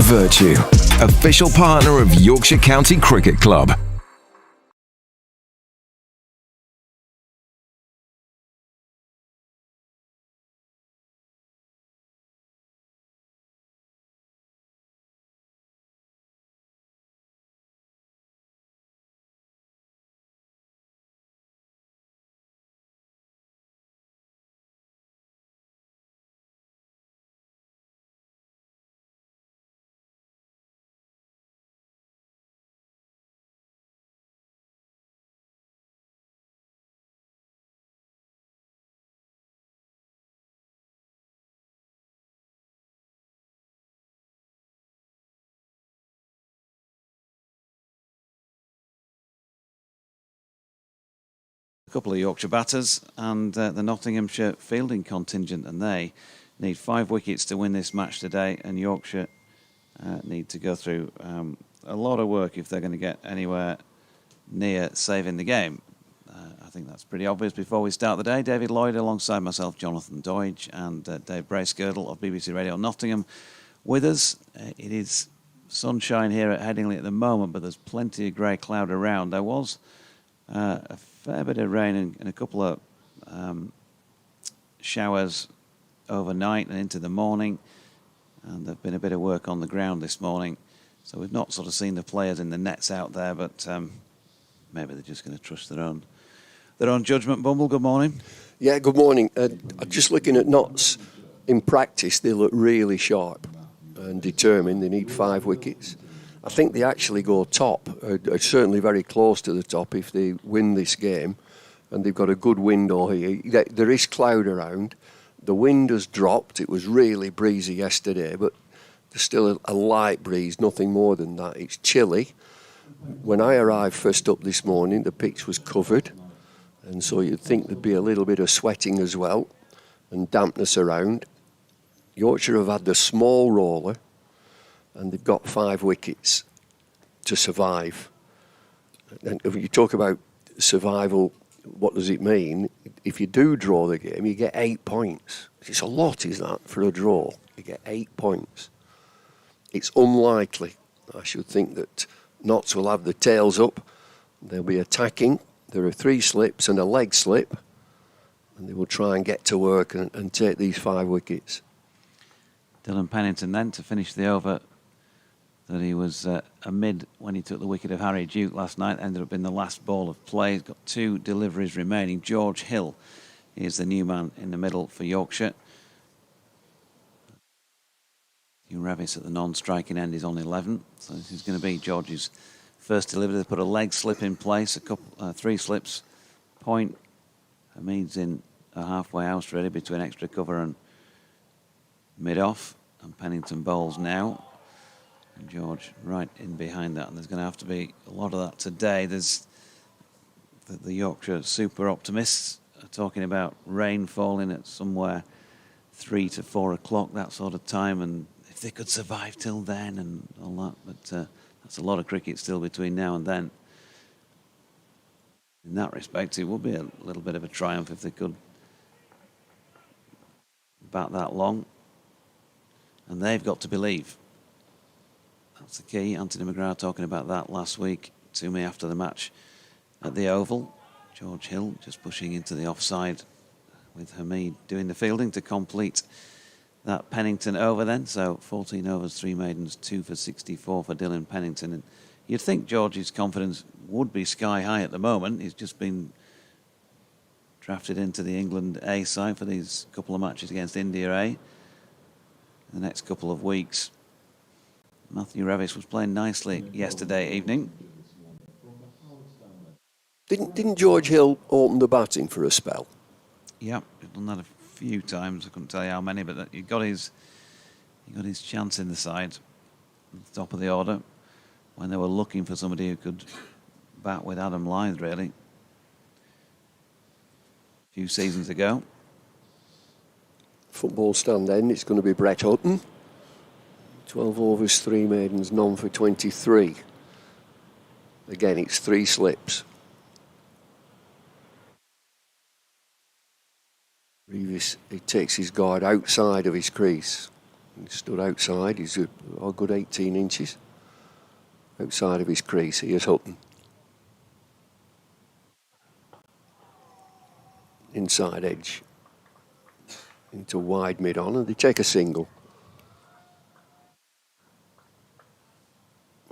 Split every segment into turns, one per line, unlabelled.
Vertu, official partner of Yorkshire County Cricket Club.
Couple of Yorkshire batters and the Nottinghamshire fielding contingent, and they need 5 wickets to win this match today, and Yorkshire need to go through a lot of work if they're going to get anywhere near saving the game. I think that's pretty obvious. Before we start the day, David Lloyd alongside myself, Jonathan Doidge, and Dave Bracegirdle of BBC Radio Nottingham with us. It is sunshine here at Headingley at the moment, but there's plenty of grey cloud around. There was a fair bit of rain and a couple of showers overnight and into the morning, and there's been a bit of work on the ground this morning, so we've not sort of seen the players in the nets out there, but maybe they're just going to trust their own judgment. Bumble, good morning.
Yeah, good morning. Just looking at knots in practice, they look really sharp and determined. They need 5 wickets. I think they actually go top, certainly very close to the top if they win this game, and they've got a good window here. There is cloud around. The wind has dropped. It was really breezy yesterday, but there's still a light breeze, nothing more than that. It's chilly. When I arrived first up this morning, the pitch was covered, and so you'd think there'd be a little bit of sweating as well and dampness around. Yorkshire have had the small roller, and they've got 5 wickets to survive. And if you talk about survival, what does it mean? If you do draw the game, you get 8 points. It's a lot, is that, for a draw? You get 8 points. It's unlikely. I should think that Notts will have the tails up. They'll be attacking. There are 3 slips and a leg slip, and they will try and get to work and take these 5 wickets.
Dylan Pennington then to finish the over that he was amid when he took the wicket of Harry Duke last night. Ended up being the last ball of play. He's got 2 deliveries remaining. George Hill is the new man in the middle for Yorkshire. Revis at the non-striking end is on 11. So this is going to be George's first delivery. They put a leg slip in place, 3 slips. Point. Hamid's in a halfway house ready between extra cover and mid-off. And Pennington bowls now. And George right in behind that, and there's going to have to be a lot of that today. There's the Yorkshire super optimists are talking about rain falling at somewhere 3 to 4 o'clock, that sort of time, and if they could survive till then and all that. But that's a lot of cricket still between now and then. In that respect, it would be a little bit of a triumph if they could bat that long. And they've got to believe. That's the key. Anthony McGrath talking about that last week to me after the match at the Oval. George Hill just pushing into the offside with Hamid doing the fielding to complete that Pennington over then. So 14 overs, 3 maidens, 2 for 64 for Dylan Pennington. And you'd think George's confidence would be sky high at the moment. He's just been drafted into the England A side for these couple of matches against India A in the next couple of weeks. Matthew Revis was playing nicely yesterday evening.
Didn't George Hill open the batting for a spell?
Yeah, he's done that a few times. I couldn't tell you how many, but he got his chance in the side at the top of the order when they were looking for somebody who could bat with Adam Lyth, really. A few seasons ago.
Football stand end, it's going to be Brett Hutton. 12 overs, 3 maidens, none for 23. Again, it's 3 slips. Revis, he takes his guard outside of his crease. He stood outside, he's a good 18 inches. Outside of his crease, here's Hutton. Inside edge. Into wide mid-on, and they take a single.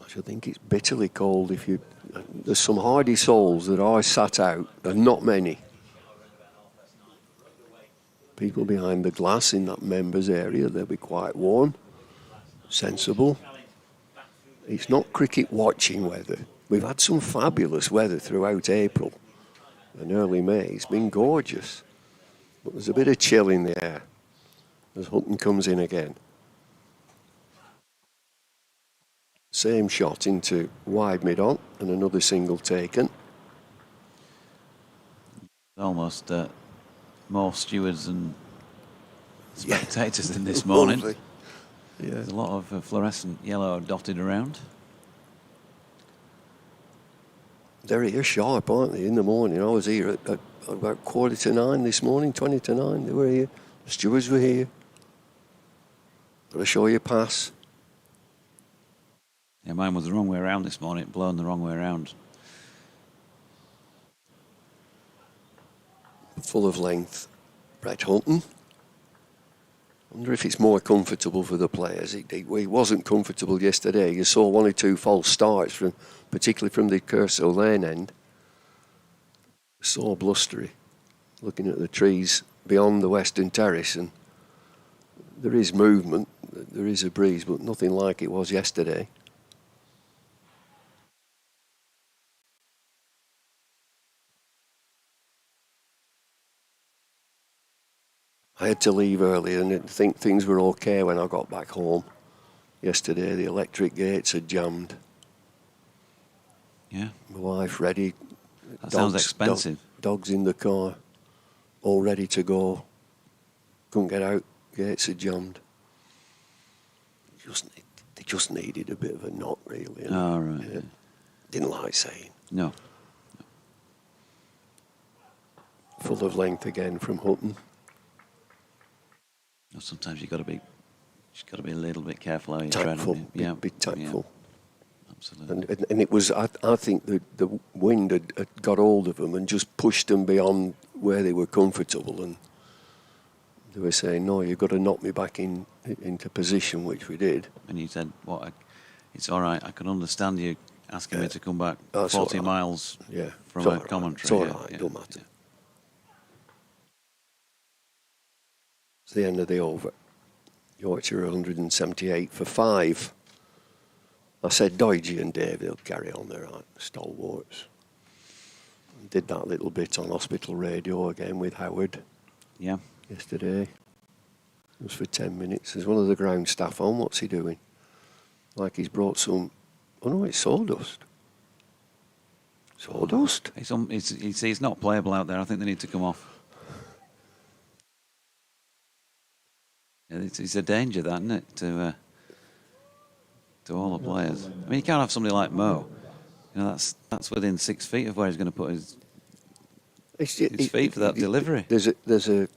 I should think it's bitterly cold if you... There's some hardy souls that are sat out, and not many. People behind the glass in that members area, they'll be quite warm, sensible. It's not cricket watching weather. We've had some fabulous weather throughout April and early May. It's been gorgeous. But there's a bit of chill in the air as Hutton comes in again. Same shot into wide mid-on and another single taken.
Almost more stewards and spectators in this morning.
Lovely. Yeah.
There's a lot of fluorescent yellow dotted around.
They're here sharp, aren't they, in the morning? I was here at about 9:15 this morning, 20 to 9. They were here. The stewards were here. Got to show you pass.
Yeah, mine was the wrong way around this morning, blown the wrong way around.
Full of length. Brett Hutton. Wonder if it's more comfortable for the players. It wasn't comfortable yesterday. You saw 1 or 2 false starts, particularly from the Kershaw Lane end. So blustery. Looking at the trees beyond the Western Terrace, and there is movement, there is a breeze, but nothing like it was yesterday. I had to leave early and I think things were okay when I got back home. Yesterday the electric gates had jammed.
Yeah.
My wife ready.
That sounds expensive.
Dogs in the car, all ready to go. Couldn't get out, gates had jammed. They just needed a bit of a knock, really.
Oh, right. Yeah.
Didn't like saying.
No.
Full of length again from Hutton.
Sometimes you've got to be a little bit careful how you
Tactful,
tread. Yeah,
be tactful.
Yeah. Absolutely.
And it was, I think the wind had got hold of them and just pushed them beyond where they were comfortable, and they were saying, no, you've got to knock me back into position, which we did.
And you said, it's all right, I can understand you asking me to come back
That's
40
right.
miles from
It's
a commentary.
It's all right, don't matter.
Yeah.
It's the end of the over. Yorkshire 178 for 5. I said Doidge and Dave, they'll carry on, they're right, stalwarts. Did that little bit on hospital radio again with Howard.
Yeah.
Yesterday. It was for 10 minutes. There's one of the ground staff on. What's he doing? Like he's brought some... Oh no, it's sawdust. Sawdust?
It's not playable out there. I think they need to come off. It's a danger, that, isn't it, to all the players. I mean, you can't have somebody like Mo. You know, that's within 6 feet of where he's going to put his feet for that delivery.
There's a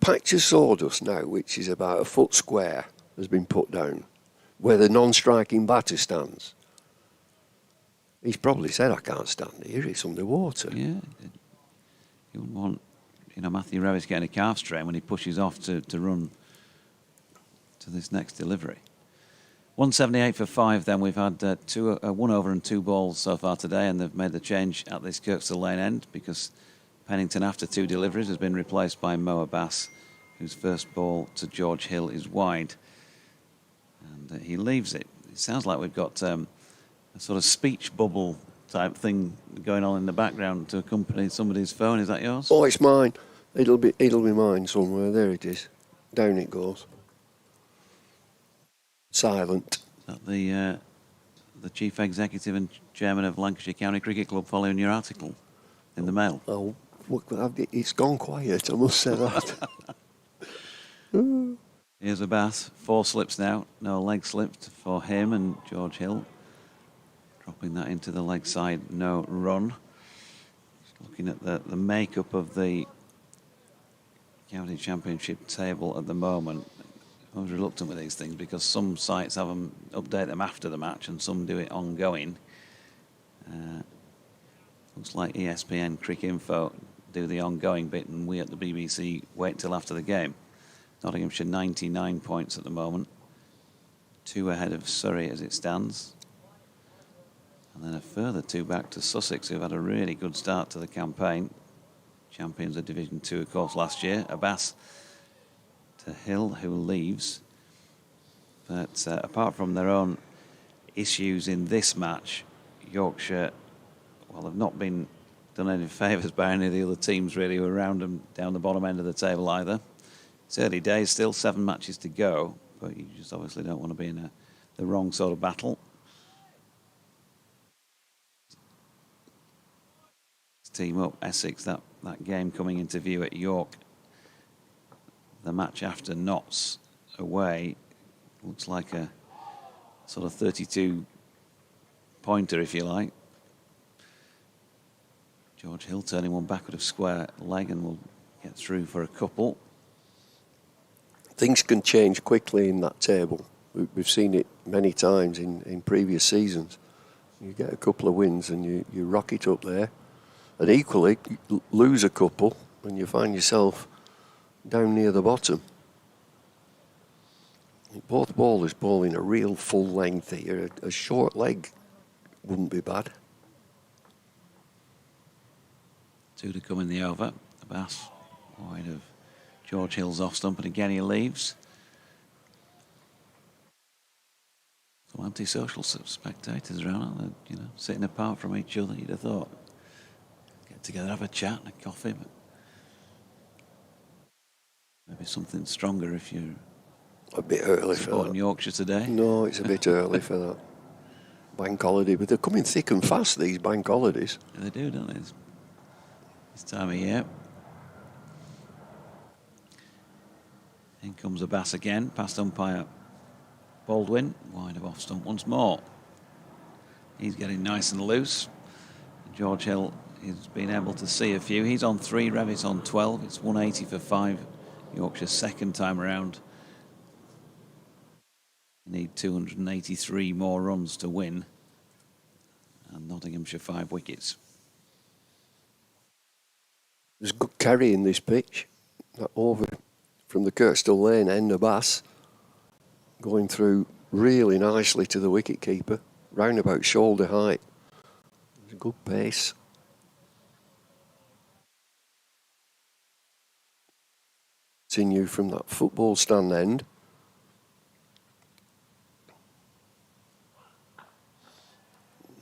patch of sawdust now, which is about a foot square, has been put down, where the non-striking batter stands. He's probably said, I can't stand here, it's underwater.
Yeah. You wouldn't want, Matthew Revis getting a calf strain when he pushes off to run to this next delivery. 178 for 5 then. We've had 1 over and 2 balls so far today, and they've made the change at this Kirkstall Lane end because Pennington, after 2 deliveries, has been replaced by Mo Abbas, whose first ball to George Hill is wide. And he leaves it. It sounds like we've got a sort of speech bubble type thing going on in the background to accompany somebody's phone. Is that yours?
Oh, it's mine. It'll be mine somewhere. There it is. Down it goes. Silent.
Is that the Chief Executive and Chairman of Lancashire County Cricket Club following your article in the Mail?
Oh, look, it's gone quiet, I must say that.
Here's Abbas, 4 slips now, no leg slipped for him and George Hill. Dropping that into the leg side, no run. Just looking at the makeup of the County Championship table at the moment. I was reluctant with these things because some sites have them, update them after the match and some do it ongoing. Looks like ESPN Cricket Info do the ongoing bit and we at the BBC wait till after the game. Nottinghamshire 99 points at the moment, 2 ahead of Surrey as it stands. And then a further 2 back to Sussex, who've had a really good start to the campaign. Champions of Division 2, of course, last year. Abbas to Hill, who leaves. But apart from their own issues in this match, Yorkshire, well, have not been done any favours by any of the other teams really who are around them down the bottom end of the table either. It's early days, still 7 matches to go, but you just obviously don't want to be in the wrong sort of battle. Team up, Essex, that game coming into view at York. The match after Notts away looks like a sort of 32-pointer, if you like. George Hill turning one backward of square leg and will get through for a couple.
Things can change quickly in that table. We've seen it many times in previous seasons. You get a couple of wins and you rock it up there. And equally, you lose a couple and you find yourself down near the bottom. Both bowlers bowling a real full length here. A short leg wouldn't be bad.
2 to come in the over. Abbas wide of George Hill's off stump, and again he leaves. Some antisocial spectators around, aren't they? You know, sitting apart from each other. You'd have thought, get together, have a chat and a coffee, but maybe something stronger if you're
a bit early for that.
Yorkshire today.
No, it's a bit early for that. Bank holiday, but they're coming thick and fast, these bank holidays.
Yeah, they do, don't they? This time of year. In comes Abbas again, past umpire Baldwin, wide of off stump once more. He's getting nice and loose. George Hill has been able to see a few. He's on 3, Revis on 12. It's 180 for 5. Yorkshire's second time around. Need 283 more runs to win. And Nottinghamshire 5 wickets.
There's good carry in this pitch. That over from the Kirkstall Lane end of Bass, going through really nicely to the wicket-keeper, round about shoulder height. There's a good pace. Continue from that football stand end.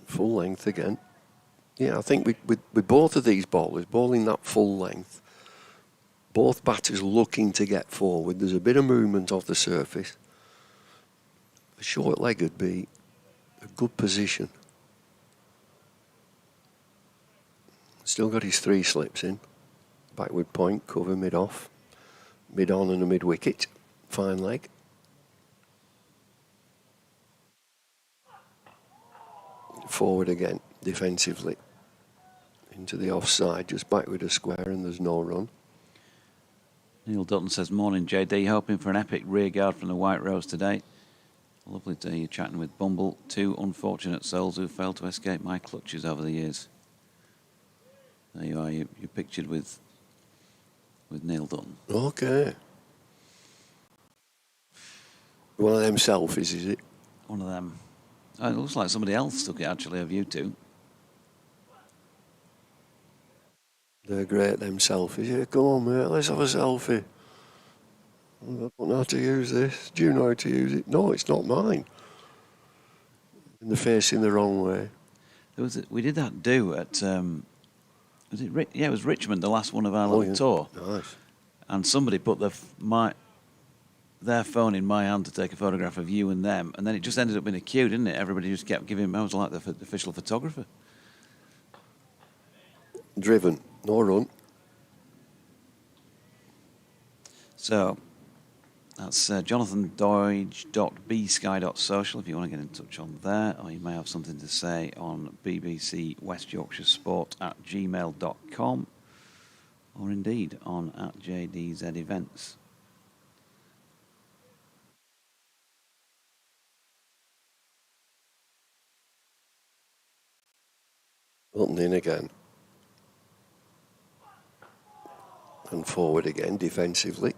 Full length again. Yeah, I think with both of these bowlers bowling that full length, both batters looking to get forward. There's a bit of movement off the surface. A short leg would be a good position. Still got his 3 slips in. Backward point, cover, mid-off. Mid-on and a mid-wicket. Fine leg. Forward again, defensively. Into the offside, just backward a square and there's no run.
Neil Dutton says, morning JD, hoping for an epic rearguard from the White Rose today. Lovely to hear you chatting with Bumble, 2 unfortunate souls who failed to escape my clutches over the years. There you are, you're pictured with Neil Dutton.
Okay. One of them selfies, is it?
One of them. Oh, it looks like somebody else took it actually of you two.
They're great, them selfies. Yeah, come on, mate, let's have a selfie. I don't know how to use this. Do you know how to use it? No, it's not mine. And they're facing the wrong way.
We did that do at, was it? Yeah, it was Richmond, the last one of our little tour.
Nice.
And somebody put their phone in my hand to take a photograph of you and them, and then it just ended up in a queue, didn't it? Everybody just kept giving him. I was like the official photographer.
Driven, no run.
So that's jonathandodge.bsky.social if you want to get in touch on there, or you may have something to say on BBC West Yorkshire Sport at gmail.com, or indeed on at JDZ Events.
Button in again. And forward again defensively.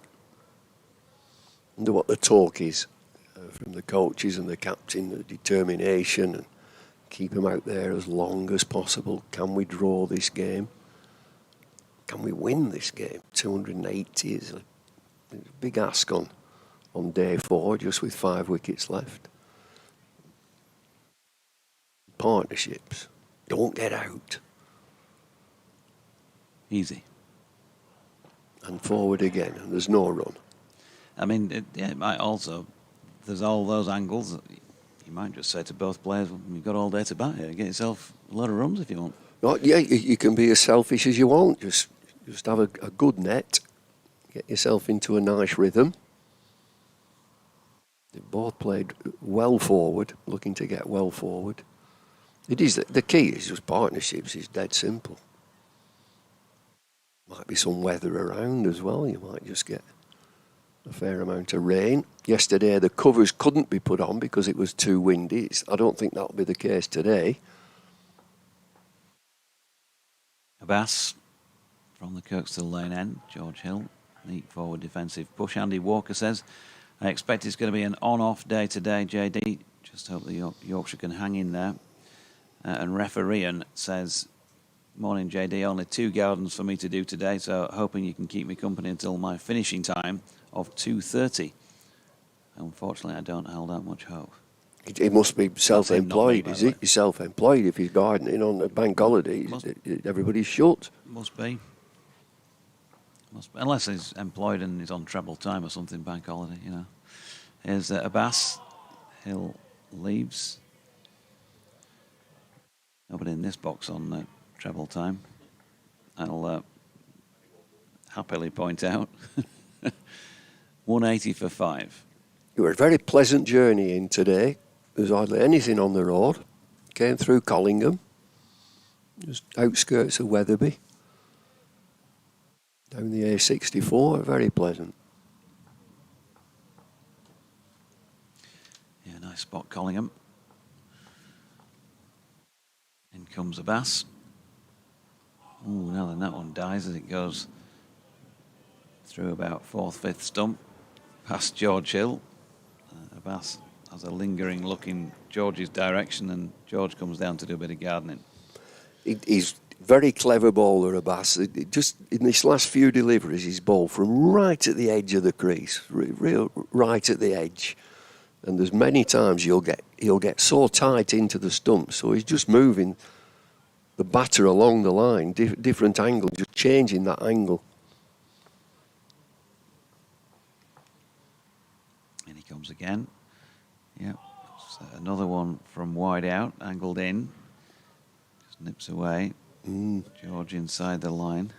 Wonder what the talk is from the coaches and the captain, the determination, and keep them out there as long as possible. Can we draw this game? Can we win this game? 280 is a big ask on day 4, just with 5 wickets left. Partnerships. Don't get out.
Easy.
And forward again, and there's no run.
I mean, it might also, there's all those angles. You might just say to both players, well, you've got all day to bat here. Get yourself a lot of runs if you want.
Oh, yeah, you can be as selfish as you want. Just have a good net. Get yourself into a nice rhythm. They both played well forward, looking to get well forward. It is the key is just partnerships. It's dead simple. Might be some weather around as well. You might just get a fair amount of rain. Yesterday the covers couldn't be put on because it was too windy. I don't think that'll be the case today.
Abbas from the Kirkstall Lane end, George Hill, neat forward defensive push. Andy Walker says, I expect it's going to be an on-off day today, JD. Just hope the Yorkshire can hang in there. And refereeing says, morning JD, only 2 gardens for me to do today, so hoping you can keep me company until my finishing time of 2:30. Unfortunately, I don't hold out much hope.
He must be self-employed, is he? He's self-employed if he's gardening on a bank holiday. Everybody's shut.
Must be. Unless he's employed and he's on treble time or something, bank holiday, you know. Here's Abbas. Hill leaves. Nobody in this box on treble time. I'll happily point out. 180 for 5.
It was a very pleasant journey in today. There's hardly anything on the road. Came through Collingham, just outskirts of Wetherby. Down the A64, very pleasant.
Yeah, nice spot, Collingham. In comes Abbas. Oh, now then that one dies as it goes through about 4th, 5th stump, past George Hill. Abbas has a lingering look in George's direction, and George comes down to do a bit of gardening.
He's very clever bowler, Abbas. Just in this last few deliveries, he's bowled from right at the edge of the crease, real right at the edge. And there's many times he'll get so tight into the stump, so he's just moving the batter along the line, different angle, just changing that angle.
And he comes again. Yep, another one from wide out, angled in. Just nips away. George inside the line.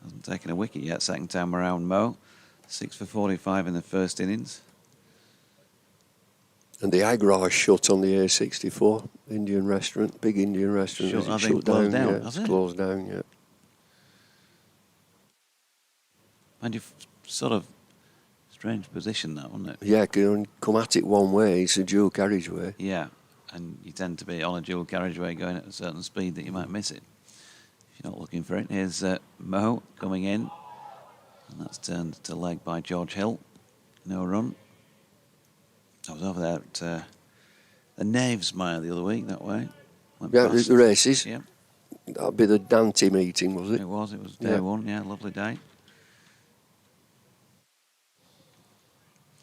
Hasn't taken a wicket yet, second time around, Mo. 6 for 45 in the first innings. And
the Agra shut on the A64 Indian restaurant, big Indian restaurant.
I think closed down.
Yeah, it's closed down, yeah.
And you've sort of strange position, that, wasn't it?
Yeah, can come at it one way. It's a dual carriageway.
Yeah, and you tend to be on a dual carriageway going at a certain speed that you might miss it if you're not looking for it. Here's Mo coming in, and that's turned to leg by George Hill. No run. I was over there at the Knaves Mile the other week that way.
Yeah, the races.
Yeah.
That'd be the Dante meeting, was it?
It was day one, yeah, lovely day.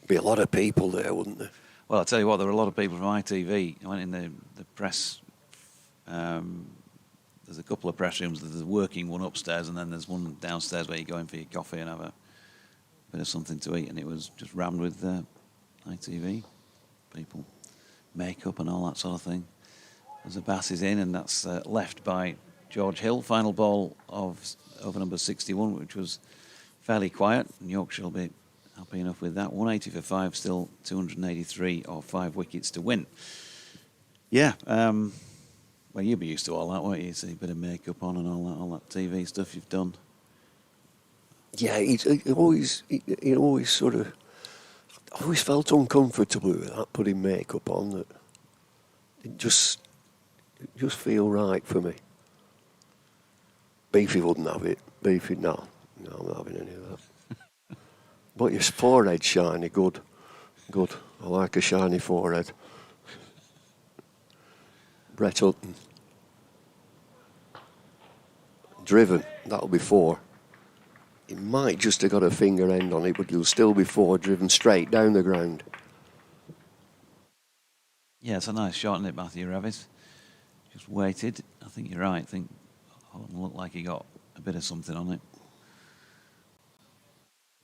Be a lot of people there, wouldn't there?
Well, I'll tell you what, there were a lot of people from ITV. I went in the press. There's a couple of press rooms. There's a working one upstairs, and then there's one downstairs where you go in for your coffee and have bit of something to eat, and it was just rammed with ITV people, makeup and all that sort of thing. As the bass is in, and that's left by George Hill. Final ball of over number 61, which was fairly quiet, and Yorkshire will be happy enough with that. 180 for 5, still 283 or 5 wickets to win. Yeah, well, you'd be used to all that, won't you? See a bit of makeup on and all that TV stuff you've done.
Yeah, he always sort of, I always felt uncomfortable with that, putting makeup on. That it just feel right for me. Beefy wouldn't have it. Beefy, no, I'm not having any of that. But your forehead shiny, good. I like a shiny forehead. Brett Hutton. Driven, that'll be 4. He might just have got a finger end on it, but he'll still be 4, driven straight down the ground.
Yeah, it's a nice shot, isn't it, Matthew Revis? Just waited. I think you're right. I think Hutton looked like he got a bit of something on it.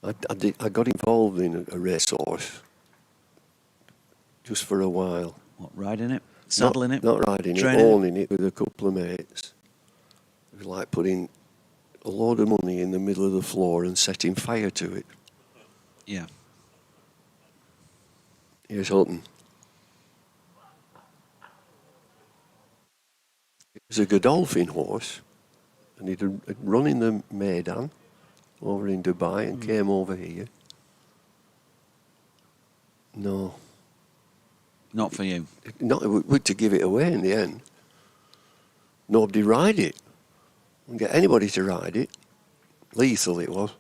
I got involved in a racehorse just for a while.
What, riding it? Saddling it?
Not riding it, owning it with a couple of mates. It was like putting a load of money in the middle of the floor and setting fire to it.
Yeah.
Here's Hutton. It was a Godolphin horse, and he'd run in the Maidan over in Dubai and came over here. No.
Not for you.
Not to give it away in the end. Nobody ride it. Couldn't get anybody to ride it. Lethal it was.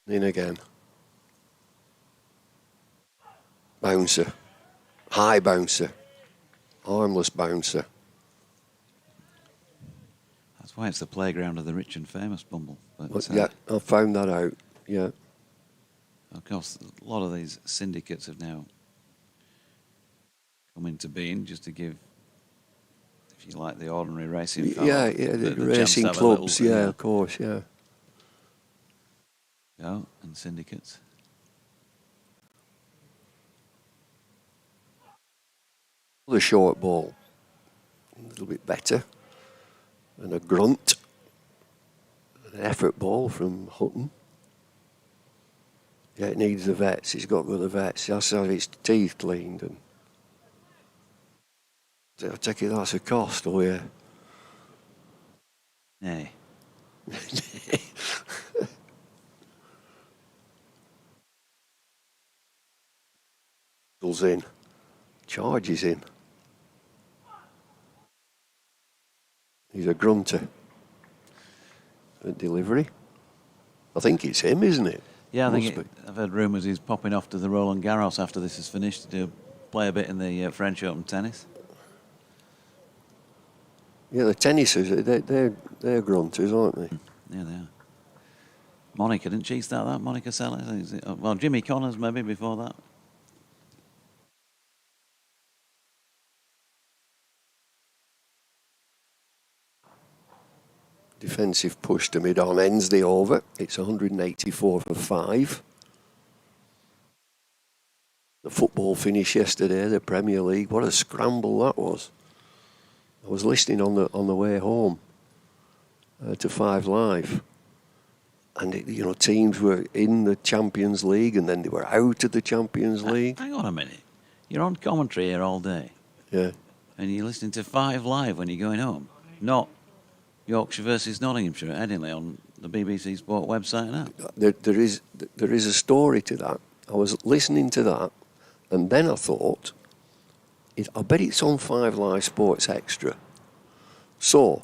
In again. Bouncer. High bouncer. Armless bouncer.
That's why it's the playground of the rich and famous, Bumble. But,
yeah, I found that out. Yeah.
Of course, a lot of these syndicates have now come into being just to give, if you like, the ordinary racing fan.
Yeah, the racing clubs, yeah, of course, yeah.
Go, and syndicates.
The short ball, a little bit better. And a grunt. An effort ball from Hutton. Yeah, it needs the vets. It's got to go to the vets. It has to have its teeth cleaned. And I take it that's a cost, oh yeah.
Nay.
Pulls in. Charges in. He's a grunter. A delivery. I think it's him, isn't it?
Yeah, I've heard rumours he's popping off to the Roland Garros after this is finished to play a bit in the French Open tennis.
Yeah, the tennisers, they're grunters, aren't they?
Yeah, they are. Monica, didn't she start that? Monica Seles? Well, Jimmy Connors maybe before that.
Defensive push to mid-on ends the over. It's 184 for 5. The football finish yesterday, the Premier League. What a scramble that was. I was listening on the way home to 5 Live. And, teams were in the Champions League and then they were out of the Champions League.
Hang on a minute. You're on commentary here all day.
Yeah.
And you're listening to 5 Live when you're going home. Not Yorkshire versus Nottinghamshire at Headingley on the BBC Sport website and app.
There is a story to that. I was listening to that, and then I thought, I bet it's on 5 Live Sports Extra. So,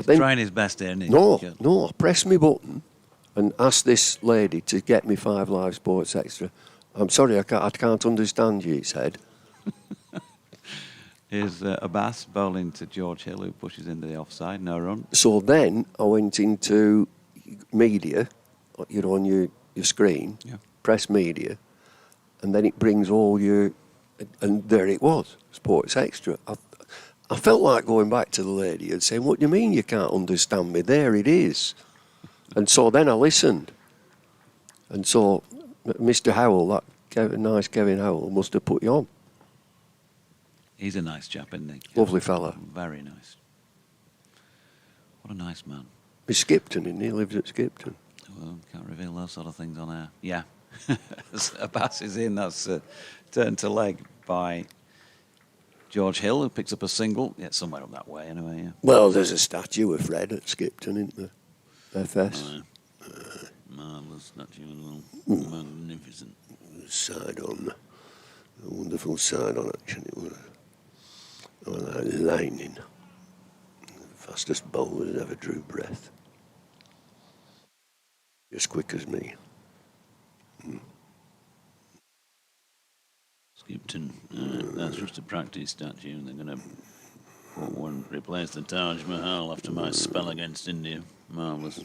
trying his best here, isn't he?
No, I pressed my button and asked this lady to get me 5 Live Sports Extra. I'm sorry, I can't understand you, it said.
Here's Abbas bowling to George Hill, who pushes into the offside, no run.
So then I went into media, on your screen, press media, and then it brings all your, and there it was, Sports Extra. I felt like going back to the lady and saying, what do you mean you can't understand me? There it is. And so then I listened. And so Mr. Howell, that nice Kevin Howell, must have put you on.
He's a nice chap, isn't he?
Lovely fella.
Very nice. What a nice man.
He's Skipton, isn't he? He lives at Skipton.
Well, can't reveal those sort of things on air. Yeah. Abbas is in. That's turned to leg by George Hill, who picks up a single. Yeah, somewhere up that way anyway, yeah.
Well, there's a statue of Fred at Skipton, isn't there? FS.
Marvellous statue as well. Magnificent.
Side on. A wonderful side on, actually. Oh, that lightning. The fastest bowler that ever drew breath. As quick as me.
Skipton, that's just a practice statue. They're going to put one, replace the Taj Mahal after my spell against India. Marvellous.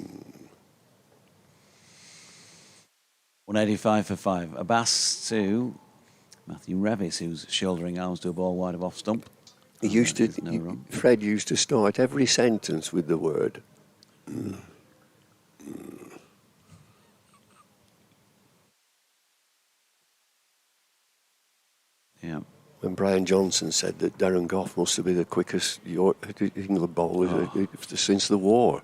185 for 5. Abbas to Matthew Revis, who's shouldering arms to a ball wide of off stump.
Fred used to start every sentence with the word.
Yeah.
When Brian Johnson said that Darren Gough must have been the quickest England bowler since the war.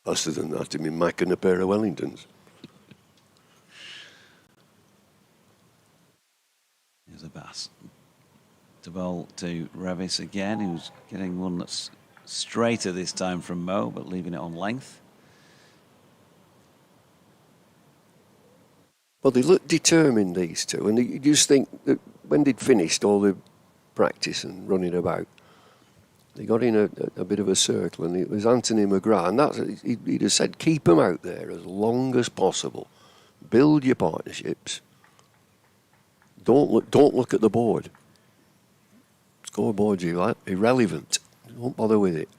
Faster than that, I mean, Mike and a pair of Wellingtons.
Here's Abbas. To bowl to Revis again, who's getting one that's straighter this time from Mo, but leaving it on length.
Well, they look determined, these two, and you just think that when they'd finished all the practice and running about, they got in a bit of a circle, and it was Anthony McGrath, and he'd have said, keep them out there as long as possible. Build your partnerships. Don't look at the board. Scoreboard's irrelevant. Don't bother with it.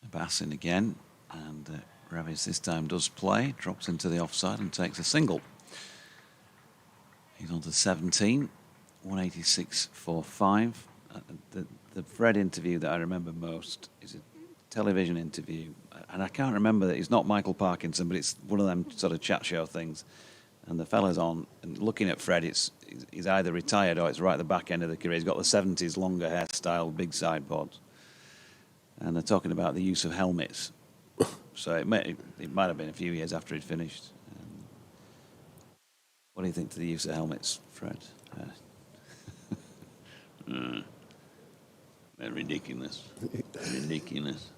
Abbas in again, and Revis this time does play, drops into the offside and takes a single. He's on to 17, 186 for 5. The Fred interview that I remember most is a television interview, and I can't remember that it's not Michael Parkinson, but it's one of them sort of chat show things. And the fella's on and looking at Fred. He's either retired or it's right at the back end of the career. He's got the 70s longer hairstyle, big sideboards, and they're talking about the use of helmets. So it might have been a few years after he'd finished. What do you think to the use of helmets, Fred? They're ridiculous. Ridiculous.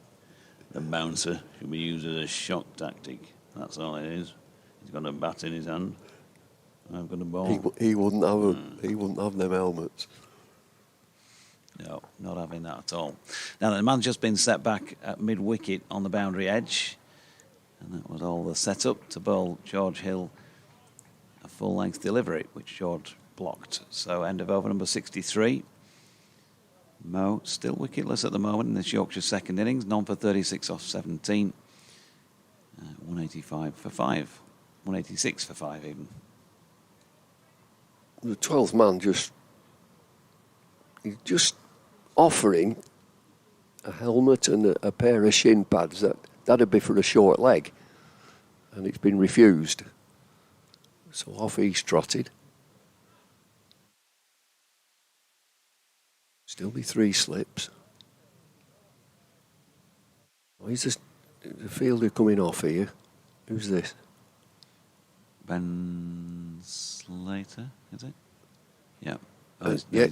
The bouncer should be used as a shock tactic. That's all it is. He's got a bat in his hand. I've got a ball.
He wouldn't have them. He wouldn't have them helmets.
No, not having that at all. Now, the man's just been set back at mid-wicket on the boundary edge. And that was all the setup to bowl George Hill a full-length delivery, which George blocked. So, end of over number 63. Mo still wicketless at the moment in this Yorkshire second innings. None for 36 off 17. 185 for 5. 186 for 5 even.
The 12th man he's just offering a helmet and a pair of shin pads. That'd be for a short leg, and it's been refused. So off he's trotted. Still be 3 slips. Oh, he's the fielder coming off here. Who's this?
Ben Slater, is it? Yeah.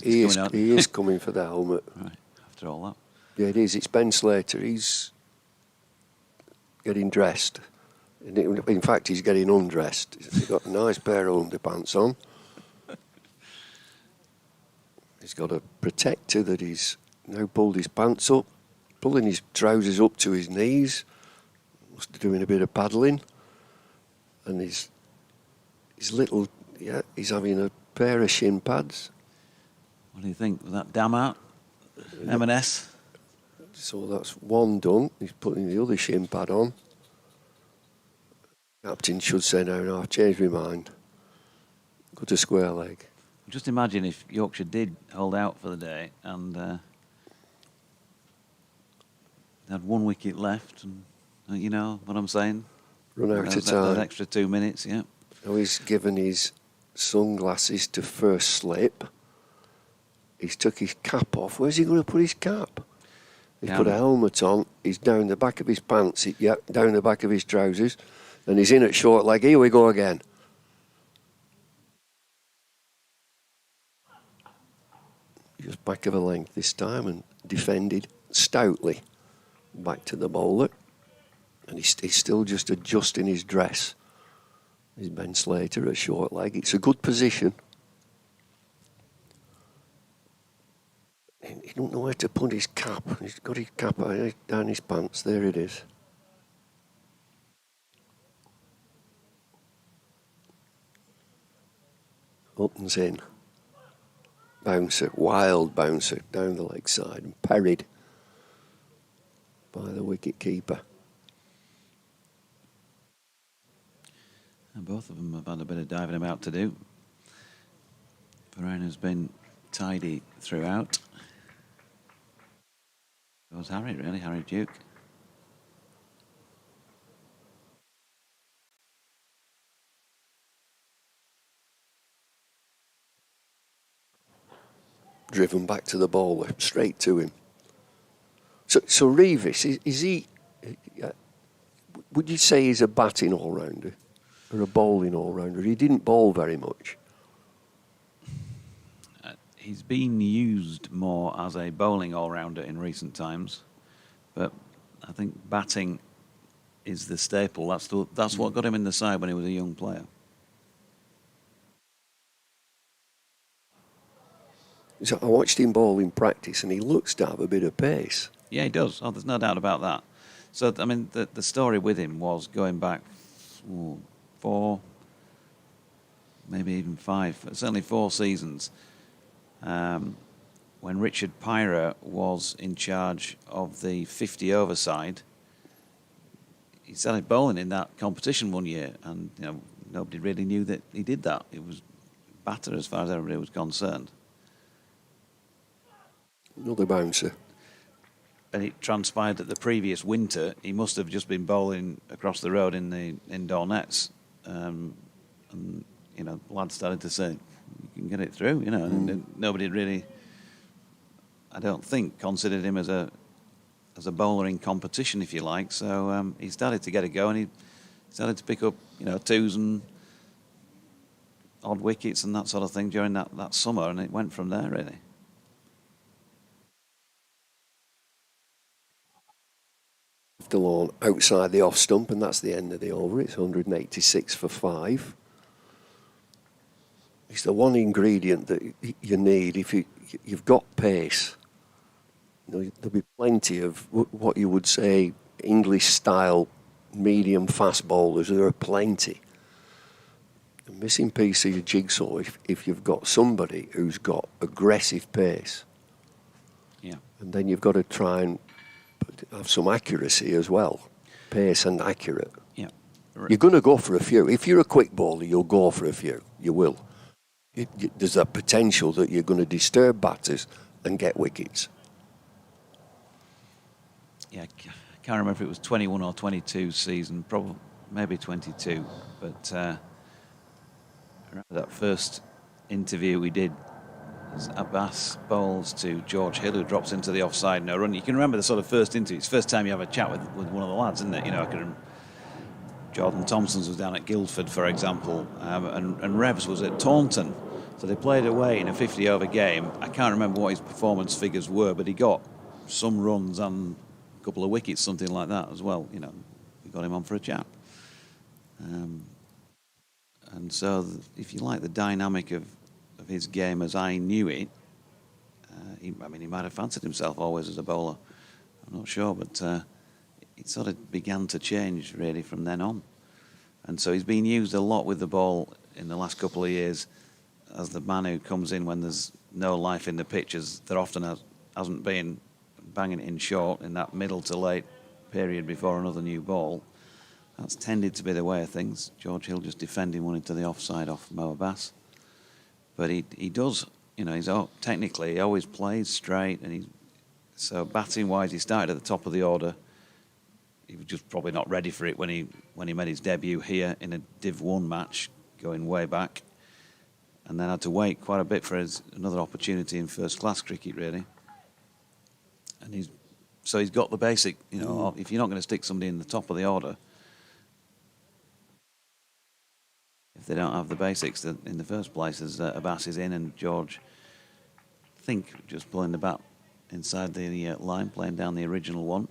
He is coming for the helmet.
Right, after all that.
Yeah, it is. It's Ben Slater. He's getting dressed. In fact, he's getting undressed. He's got a nice pair of underpants on. He's got a protector that he's now pulled his pants up, pulling his trousers up to his knees. Must be doing a bit of paddling. And he's having a pair of shin pads.
What do you think? Was that damn out? M&S?
So that's one done. He's putting the other shin pad on. Captain should say, no, I've changed my mind. Go to square leg.
Just imagine if Yorkshire did hold out for the day and they had 1 wicket left, and you know what I'm saying?
Run out of time.
That extra 2 minutes, yeah.
Now he's given his sunglasses to first slip. He's took his cap off. Where's he going to put his cap? He's put a helmet on. He's down the back of his pants. Down the back of his trousers. And he's in at short leg. Here we go again. Just back of a length this time and defended stoutly back to the bowler. And he's still just adjusting his dress. He's Ben Slater at short leg. It's a good position. He don't know where to put his cap. He's got his cap down his pants. There it is. Up and in. Bouncer, wild bouncer down the leg side and parried by the wicket keeper.
And both of them have had a bit of diving about to do. Varane has been tidy throughout. It was Harry, really, Harry Duke.
Driven back to the bowler, straight to him. So Revis, is he? Would you say he's a batting all-rounder or a bowling all-rounder? He didn't bowl very much.
He's been used more as a bowling all-rounder in recent times, but I think batting is the staple. That's what got him in the side when he was a young player.
So I watched him bowl in practice, and he looks to have a bit of pace.
Yeah, he does. Oh, there's no doubt about that. So, I mean, the story with him was going back 4, maybe even 5, certainly 4 seasons, when Richard Pyra was in charge of the 50-over side. He started bowling in that competition one year, and nobody really knew that he did that. It was batter as far as everybody was concerned.
Another bouncer.
And it transpired that the previous winter he must have just been bowling across the road in the indoor nets, and lads started to say, "You can get it through," and nobody really, I don't think, considered him as a bowler in competition, if you like. So he started to get a go, and he started to pick up 2s and odd wickets and that sort of thing during that summer, and it went from there really.
The lawn outside the off stump, and that's the end of the over. It's 186 for 5. It's the one ingredient that you need if you've got pace. There'll be plenty of what you would say English style medium fast bowlers. There are plenty. The missing piece of your jigsaw if you've got somebody who's got aggressive pace.
Yeah.
And then you've got to try and have some accuracy as well. Pace and accurate.
Yeah.
You're going to go for a few. If you're a quick bowler, you'll go for a few. You will. There's a potential that you're going to disturb batters and get wickets.
Yeah, I can't remember if it was 21 or 22 season, probably maybe 22. But I remember that first interview we did. Abbas bowls to George Hill, who drops into the offside no run. You can remember the sort of first interview. It's the first time you have a chat with one of the lads, isn't it? I can Jordan Thompson's was down at Guildford, for example, and Revis was at Taunton. So they played away in a 50-over game. I can't remember what his performance figures were, but he got some runs and a couple of wickets, something like that as well. We got him on for a chat. And so, if you like the dynamic of his game as I knew it, he might have fancied himself always as a bowler. I'm not sure, but it sort of began to change really from then on. And so he's been used a lot with the ball in the last couple of years as the man who comes in when there's no life in the pitch, as there often hasn't been, banging it in short in that middle to late period before another new ball. That's tended to be the way of things. George Hill just defending one into the offside off Mo Abbas. But he does, you know, technically he always plays straight, and so batting wise he started at the top of the order. He was just probably not ready for it when he made his debut here in a Div 1 match going way back, and then had to wait quite a bit for another opportunity in first class cricket really. And he's got the basic, you know, if you're not going to stick somebody in the top of the order, if they don't have the basics in the first place, as Abbas is in and George, I think, just pulling the bat inside the line, playing down the original one.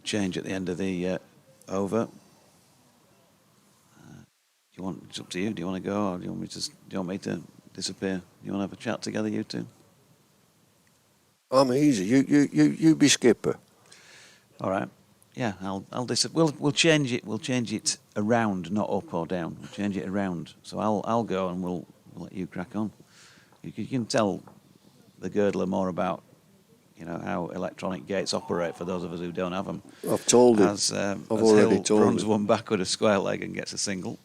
Change at the end of the over. It's up to you. Do you want to go, or do you want me to disappear? You want to have a chat together, you two?
I'm easy. You be skipper.
All right. Yeah, we'll change it. We'll change it around, not up or down. We'll change it around. So I'll go, and we'll let you crack on. You can tell the girdler more about, you know, how electronic gates operate for those of us who don't have them.
I've told him.
I've
already
Hill
told
runs
him.
one back with a square leg and gets a single.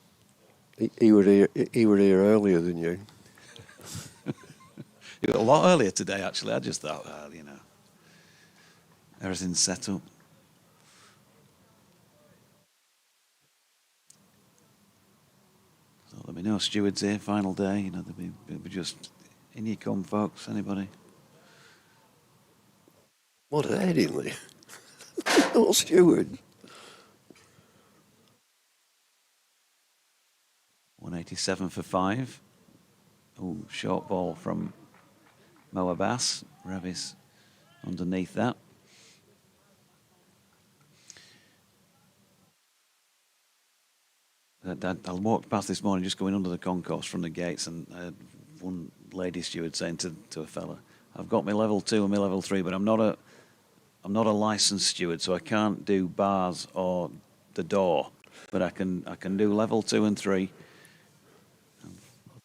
He were here earlier than you.
You were a lot earlier today, actually. I just thought, well, you know, everything's set up. So there'll be no stewards here, final day. You know, they'll be just in you come, folks. Anybody?
What a Headingley. No steward.
187 for 5. Oh, short ball from Mo Abbas. Revis underneath that. I walked past this morning just going under the concourse from the gates, and one lady steward saying to a fella, I've got my level 2 and my level 3, but I'm not a licensed steward, so I can't do bars or the door, but I can do level 2 and 3.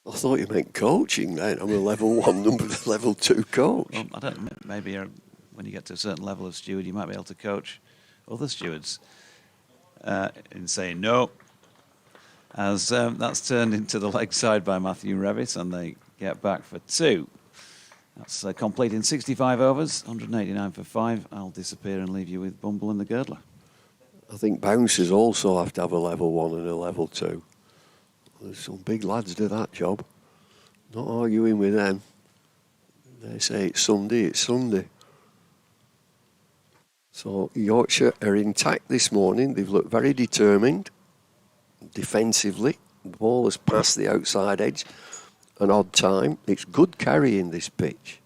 I thought you meant coaching then. I'm a level 1 level 2 coach.
Well, I don't know, maybe when you get to a certain level of steward, you might be able to coach other stewards in saying no. As that's turned into the leg side by Matthew Revis, and they get back for 2. That's completing 65 overs, 189 for 5. I'll disappear and leave you with Bumble and the Girdler.
I think bouncers also have to have a level 1 and a level 2. There's some big lads do that job. Not arguing with them. They say it's Sunday, it's Sunday. So Yorkshire are intact this morning. They've looked very determined defensively. The ball has passed the outside edge an odd time. It's good carrying this pitch.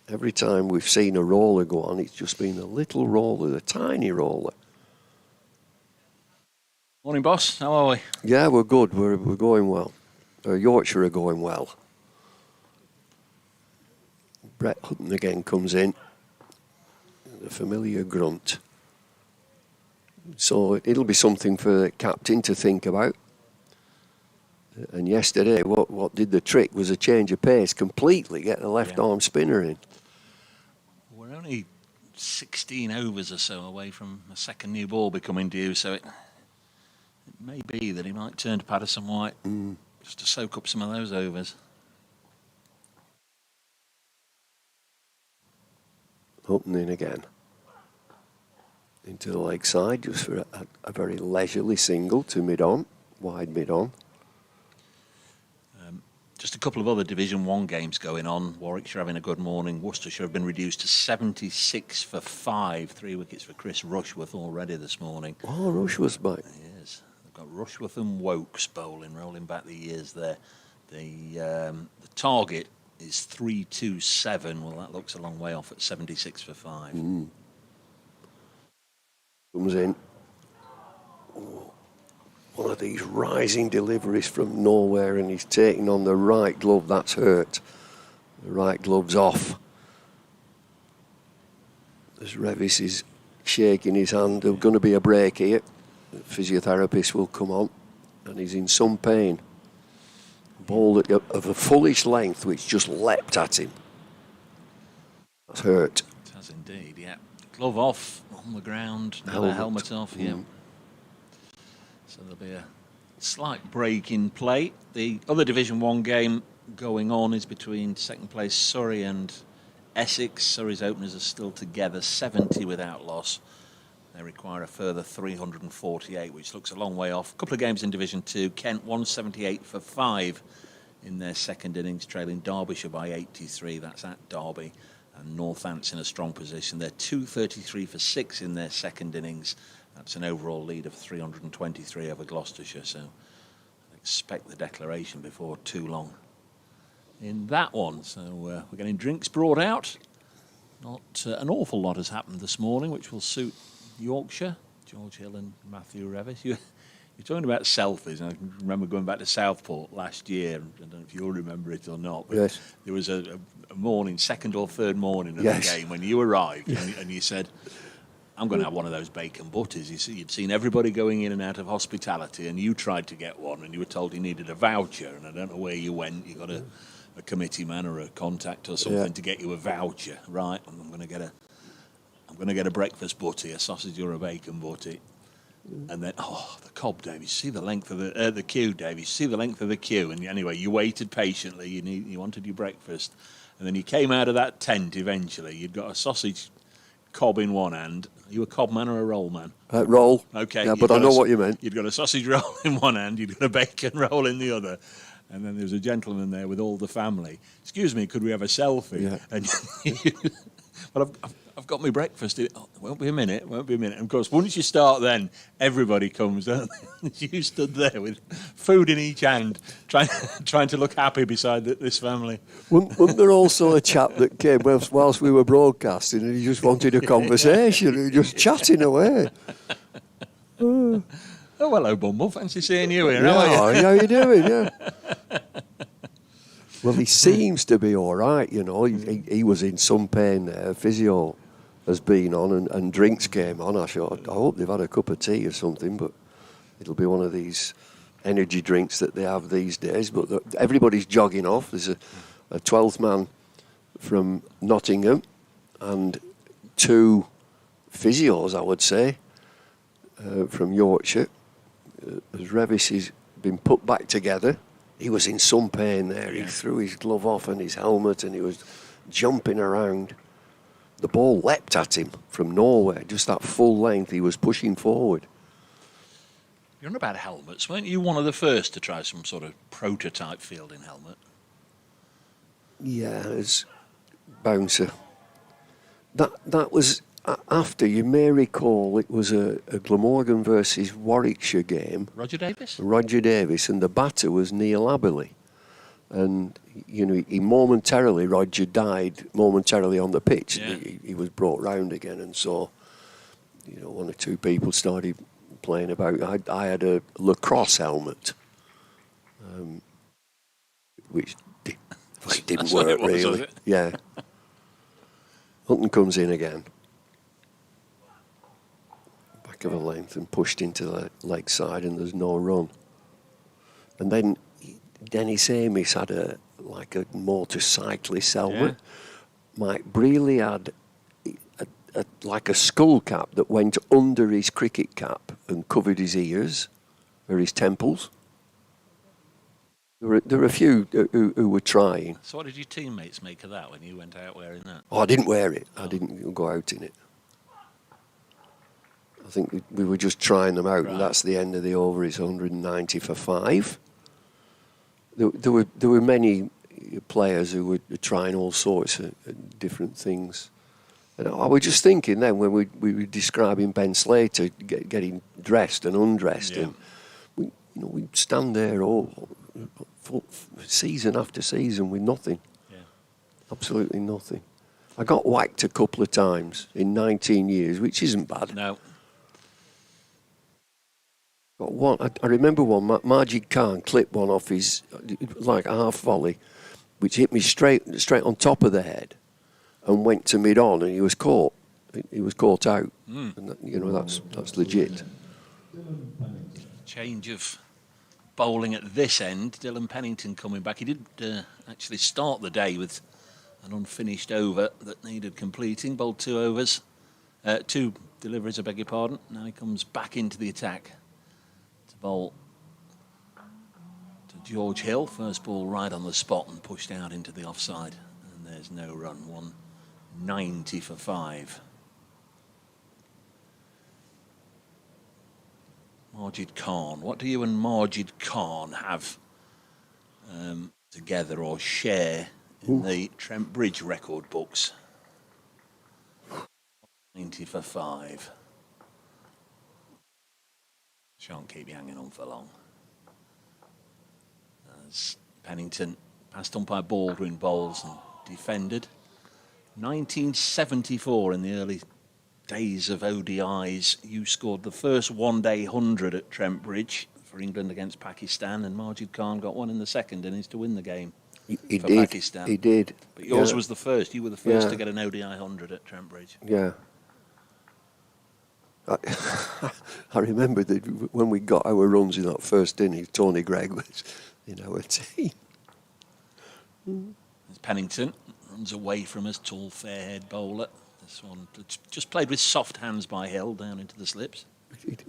Every time we've seen a roller go on, it's just been a little roller, a tiny roller.
Morning, boss. How are we?
Yeah, we're good. We're going well. Yorkshire are going well. Brett Hutton again comes in. The familiar grunt. So it'll be something for the captain to think about. And yesterday, what did the trick was a change of pace completely, get the left arm spinner in.
We're only 16 overs or so away from a second new ball becoming due, so it may be that he might turn to Patterson White just to soak up some of those overs.
Hutton in again. Into the leg side, just for a very leisurely single to mid-on, wide mid-on.
Just a couple of other Division 1 games going on. Warwickshire having a good morning. Worcestershire have been reduced to 76 for 5. 3 wickets for Chris Rushworth already this morning.
Oh, Rushworth's back.
Yes, they've got Rushworth and Wokes bowling, rolling back the years there. The target is 327. Well, that looks a long way off at 76 for 5.
Comes in. Oh, one of these rising deliveries from nowhere, and he's taking on the right glove. That's hurt. The right glove's off. As Revis is shaking his hand, there's going to be a break here. The physiotherapist will come on, and he's in some pain. Ball of a fullish length, which just leapt at him. That's hurt.
It has indeed, yeah. Glove off on the ground, another helmet off, yeah. So there'll be a Slight break in play. The other Division 1 game going on is between second place Surrey and Essex. Surrey's openers are still together, 70 without loss. They require a further 348, which looks a long way off. A couple of games in Division 2. Kent 178 for 5 in their second innings, trailing Derbyshire by 83. That's at Derby. And Northants in a strong position. They're 233 for 6 in their second innings. That's an overall lead of 323 over Gloucestershire. So I expect the declaration before too long in that one. So we're getting drinks brought out. Not an awful lot has happened this morning, which will suit Yorkshire. George Hill and Matthew Revis. You're talking about selfies. I can remember going back to Southport last year. I don't know if you'll remember it or not. But
yes.
There was a morning, second or third morning of
yes.
the game when you arrived and you said, I'm going to have one of those bacon butties. You'd seen everybody going in and out of hospitality, and you tried to get one, and you were told you needed a voucher, and I don't know where you went. You got a committee man or a contact or something to get you a voucher, right? I'm going to get a breakfast butty, a sausage or a bacon butty, and then the cob, Dave. You see the length of the queue, Dave. You see the length of the queue, and anyway, you waited patiently. You wanted your breakfast, and then you came out of that tent. Eventually, you'd got a sausage cob in one hand. Are you a cob man or a roll man?
Roll.
Okay.
Yeah, but I know what you meant.
You'd got a sausage roll in one hand, you'd got a bacon roll in the other, and then there's a gentleman there with all the family. Excuse me, could we have a selfie?
Yeah.
And well, I've got my breakfast. It won't be a minute. And of course, once you start, then everybody comes. Don't they? You stood there with food in each hand, trying to look happy beside this family.
Wasn't there also a chap that came whilst we were broadcasting, and he just wanted a conversation, and just chatting away?
Oh, hello, Bumble. Fancy seeing you here.
How you doing? Yeah. Well, he seems to be all right, you know. He was in some pain there. Physio has been on, and drinks came on. I hope they've had a cup of tea or something, but it'll be one of these energy drinks that they have these days. But everybody's jogging off. There's a 12th man from Nottingham and 2 physios, I would say, from Yorkshire. As Revis has been put back together. He was in some pain there. Yeah. He threw his glove off and his helmet, and he was jumping around. The ball leapt at him from nowhere, just that full length. He was pushing forward.
You're on about helmets. Weren't you one of the first to try some sort of prototype fielding helmet?
Yeah, as bouncer. That was after, you may recall, it was a Glamorgan versus Warwickshire game.
Roger Davis?
Roger Davis, and the batter was Neil Aberley. And, you know, Roger died momentarily on the pitch. Yeah. He was brought round again, and so, you know, 1 or 2 people started playing about. I had a lacrosse helmet, which didn't work really. Yeah. Hutton comes in again. Of a length and pushed into the leg side, and there's no run. And then Dennis Amis had a motorcyclist helmet. Yeah. Mike Brealey had like a skull cap that went under his cricket cap and covered his ears or his temples. There were a few who were trying.
So what did your teammates make of that when you went out wearing that?
Oh, I didn't wear it. I didn't go out in it. I think we were just trying them out, right. And that's the end of the over. It's 190 for 5. There were many players who were trying all sorts of different things. And I was just thinking then when we were describing Ben Slater getting dressed and undressed, and we'd stand there all season after season with nothing, absolutely nothing. I got whacked a couple of times in 19 years, which isn't bad.
No.
But one, I remember one, Majid Khan clipped one off his, like half volley, which hit me straight on top of the head and went to mid-on, and he was caught. He was caught out. And that's legit.
Change of bowling at this end. Dylan Pennington coming back. He did actually start the day with an unfinished over that needed completing. Bowled 2 overs. 2 deliveries, I beg your pardon. Now he comes back into the attack to bowl George Hill, first ball right on the spot and pushed out into the offside. And there's no run, 190 for 5. Margid Khan. What do you and Margid Khan have together or share in the Trent Bridge record books? 90 for 5. Shan't keep you hanging on for long. As Pennington passed umpire Baldwin bowls and defended. 1974 in the early days of ODIs, you scored the first one-day 100 at Trent Bridge for England against Pakistan, and Margid Khan got one in the second innings to win the game
He
for
did.
Pakistan.
He did.
But yours
Yeah.
was the first. You were the first
Yeah.
to get an ODI 100 at Trent Bridge.
Yeah. I remember that when we got our runs in that first inning, Tony Gregg was in our team.
As Pennington runs away from us, tall, fair-haired bowler. This one just played with soft hands by Hill down into the slips.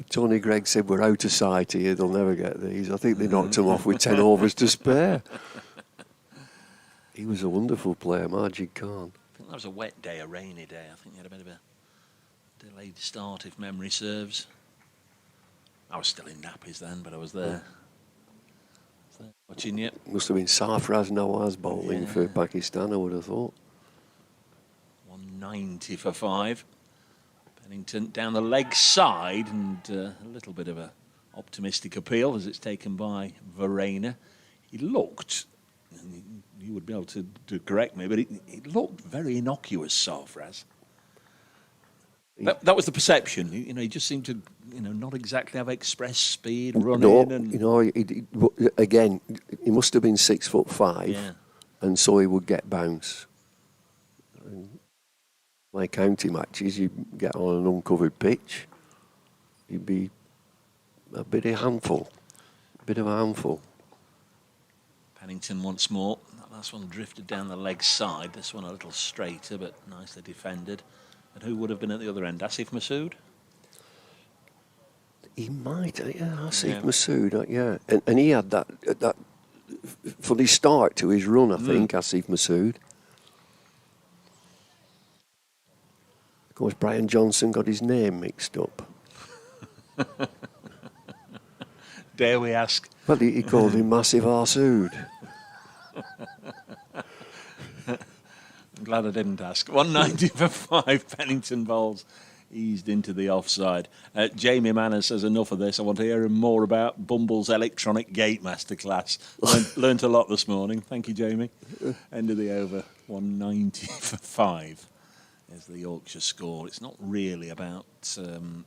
Tony Gregg said, we're out of sight here, they'll never get these. I think they knocked him off with 10 overs to spare. He was a wonderful player, Margid Khan.
I think that was a wet day, a rainy day. I think he had a bit of a delayed start, if memory serves. I was still in nappies then, but I was there. Watching you.
Must have been Sarfraz Nawaz bowling for Pakistan, I would have thought.
190 for 5. Pennington down the leg side, and a little bit of a optimistic appeal as it's taken by Verena. He looked, and you would be able to correct me, but he looked very innocuous, Sarfraz. That was the perception. He just seemed to, not exactly have express speed, running.
Again, he must have been 6'5",
Yeah.
and so he would get bounce. Like county matches, you get on an uncovered pitch, you'd be a bit of a handful.
Pennington once more. That last one drifted down the leg side. This one a little straighter, but nicely defended. And who would have been at the other end? Asif Masood?
He might, Asif
Yeah.
Masood, yeah. And he had that for the start to his run, I think, Asif Masood. Of course, Brian Johnson got his name mixed up.
Dare we ask?
Well, he called him Massive Arsood.
I'm glad I didn't ask. 190 for 5. Pennington bowls eased into the offside. Jamie Manor says, enough of this. I want to hear more about Bumble's electronic gate masterclass. Learned a lot this morning. Thank you, Jamie. End of the over. 190 for 5 is the Yorkshire score. It's not really about the